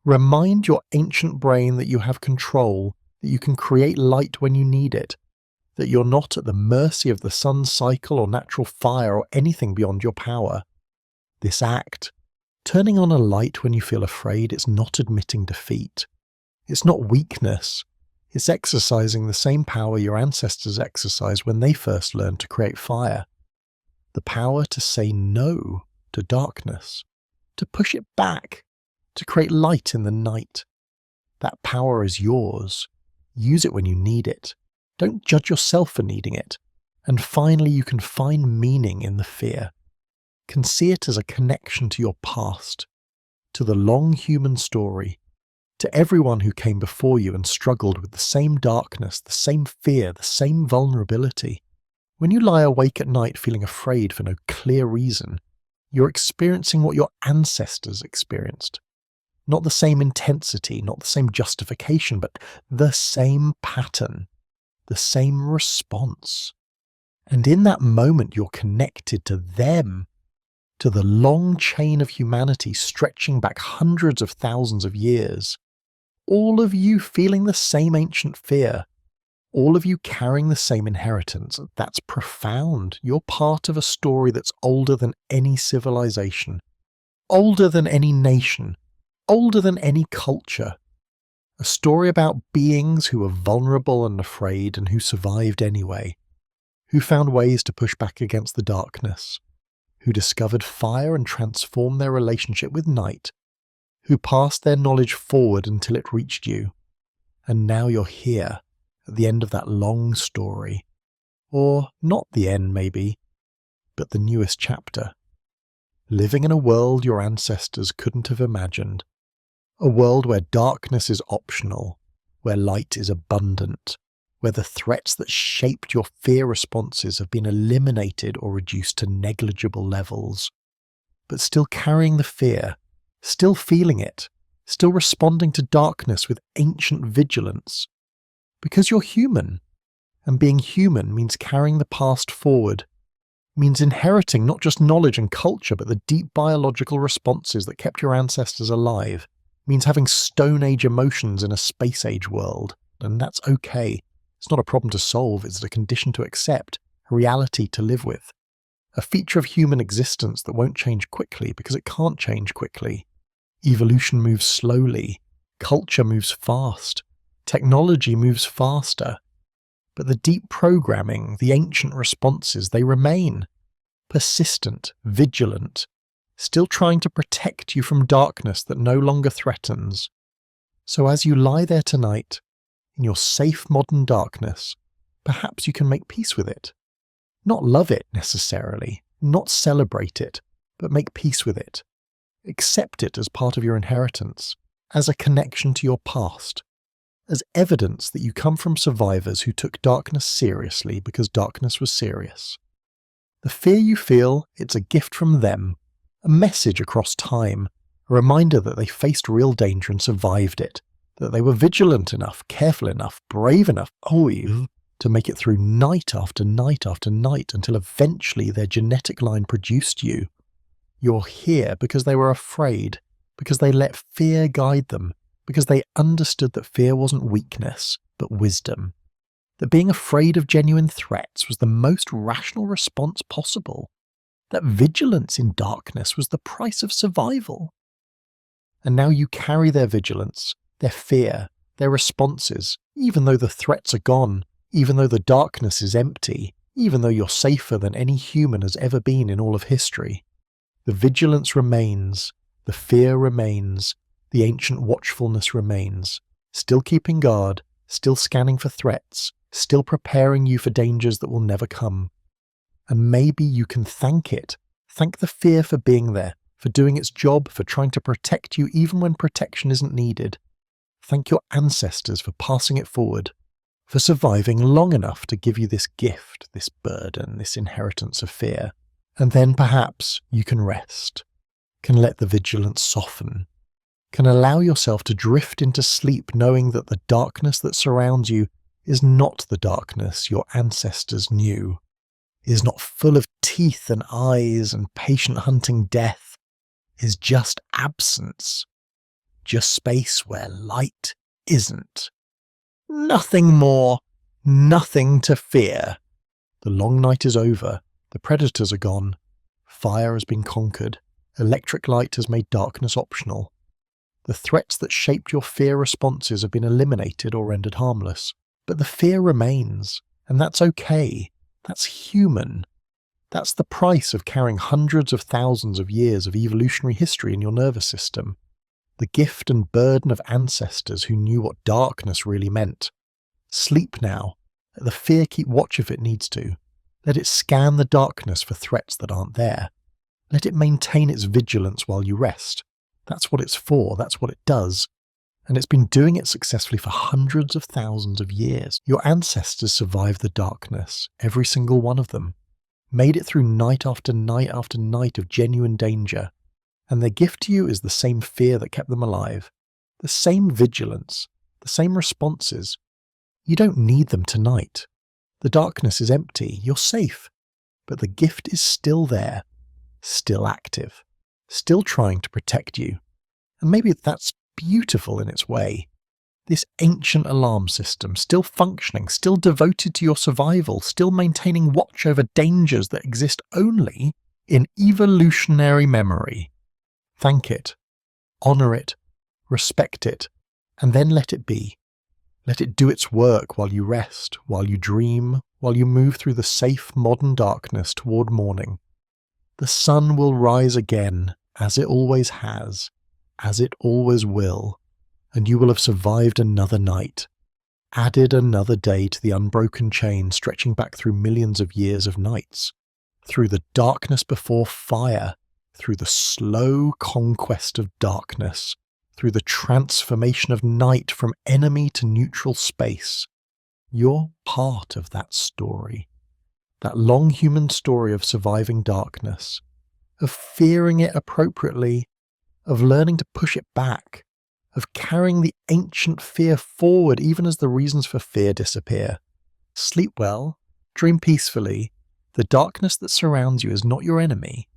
Remind your ancient brain that you have control, that you can create light when you need it, that you're not at the mercy of the sun's cycle or natural fire or anything beyond your power. This act, turning on a light when you feel afraid, it's not admitting defeat. It's not weakness. It's exercising the same power your ancestors exercised when they first learned to create fire. The power to say no to darkness, to push it back, to create light in the night. That power is yours. Use it when you need it. Don't judge yourself for needing it. And finally, you can find meaning in the fear. Can see it as a connection to your past, to the long human story, to everyone who came before you and struggled with the same darkness, the same fear, the same vulnerability. When you lie awake at night feeling afraid for no clear reason, you're experiencing what your ancestors experienced. Not the same intensity, not the same justification, but the same pattern, the same response. And in that moment, you're connected to them, to the long chain of humanity stretching back hundreds of thousands of years. All of you feeling the same ancient fear, all of you carrying the same inheritance. That's profound. You're part of a story that's older than any civilization, older than any nation, older than any culture. A story about beings who were vulnerable and afraid and who survived anyway, who found ways to push back against the darkness, who discovered fire and transformed their relationship with night, who passed their knowledge forward until it reached you. And now you're here, at the end of that long story. Or not the end, maybe, but the newest chapter. Living in a world your ancestors couldn't have imagined. A world where darkness is optional, where light is abundant, where the threats that shaped your fear responses have been eliminated or reduced to negligible levels. But still carrying the fear, still feeling it, still responding to darkness with ancient vigilance. Because you're human, and being human means carrying the past forward, means inheriting not just knowledge and culture, but the deep biological responses that kept your ancestors alive. It means having Stone Age emotions in a Space Age world, and that's okay. It's not a problem to solve, it's a condition to accept, a reality to live with. A feature of human existence that won't change quickly because it can't change quickly. Evolution moves slowly, culture moves fast, technology moves faster. But the deep programming, the ancient responses, they remain. Persistent, vigilant, still trying to protect you from darkness that no longer threatens. So as you lie there tonight, in your safe modern darkness, perhaps you can make peace with it. Not love it necessarily, not celebrate it, but make peace with it. Accept it as part of your inheritance, as a connection to your past, as evidence that you come from survivors who took darkness seriously because darkness was serious. The fear you feel, it's a gift from them, a message across time, a reminder that they faced real danger and survived it, that they were vigilant enough, careful enough, brave enough, to make it through night after night after night until eventually their genetic line produced you. You're here because they were afraid, because they let fear guide them, because they understood that fear wasn't weakness, but wisdom. That being afraid of genuine threats was the most rational response possible. That vigilance in darkness was the price of survival. And now you carry their vigilance, their fear, their responses, even though the threats are gone, even though the darkness is empty, even though you're safer than any human has ever been in all of history. The vigilance remains, the fear remains, the ancient watchfulness remains, still keeping guard, still scanning for threats, still preparing you for dangers that will never come. And maybe you can thank it. Thank the fear for being there, for doing its job, for trying to protect you even when protection isn't needed. Thank your ancestors for passing it forward, for surviving long enough to give you this gift, this burden, this inheritance of fear. And then perhaps you can rest, can let the vigilance soften, can allow yourself to drift into sleep knowing that the darkness that surrounds you is not the darkness your ancestors knew, is not full of teeth and eyes and patient-hunting death, is just absence, just space where light isn't. Nothing more, nothing to fear. The long night is over, the predators are gone, fire has been conquered, electric light has made darkness optional. The threats that shaped your fear responses have been eliminated or rendered harmless. But the fear remains, and that's okay. That's human. That's the price of carrying hundreds of thousands of years of evolutionary history in your nervous system. The gift and burden of ancestors who knew what darkness really meant. Sleep now. Let the fear keep watch if it needs to. Let it scan the darkness for threats that aren't there. Let it maintain its vigilance while you rest. That's what it's for. That's what it does. And it's been doing it successfully for hundreds of thousands of years. Your ancestors survived the darkness, every single one of them, made it through night after night after night of genuine danger, and their gift to you is the same fear that kept them alive, the same vigilance, the same responses. You don't need them tonight. The darkness is empty, you're safe, but the gift is still there, still active, still trying to protect you. And maybe that's beautiful in its way. This ancient alarm system, still functioning, still devoted to your survival, still maintaining watch over dangers that exist only in evolutionary memory. Thank it, honour it, respect it, and then let it be. Let it do its work while you rest, while you dream, while you move through the safe modern darkness toward morning. The sun will rise again, as it always has, as it always will, and you will have survived another night, added another day to the unbroken chain stretching back through millions of years of nights, through the darkness before fire, through the slow conquest of darkness, through the transformation of night from enemy to neutral space. You're part of that story, that long human story of surviving darkness, of fearing it appropriately, of learning to push it back, of carrying the ancient fear forward even as the reasons for fear disappear. Sleep well, dream peacefully, The darkness that surrounds you is not your enemy.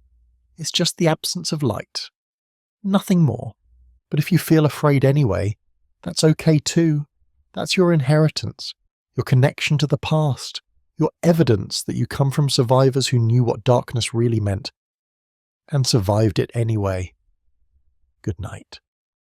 It's just the absence of light. Nothing more. But if you feel afraid anyway, that's okay too. That's your inheritance, your connection to the past, your evidence that you come from survivors who knew what darkness really meant and survived it anyway. Good night.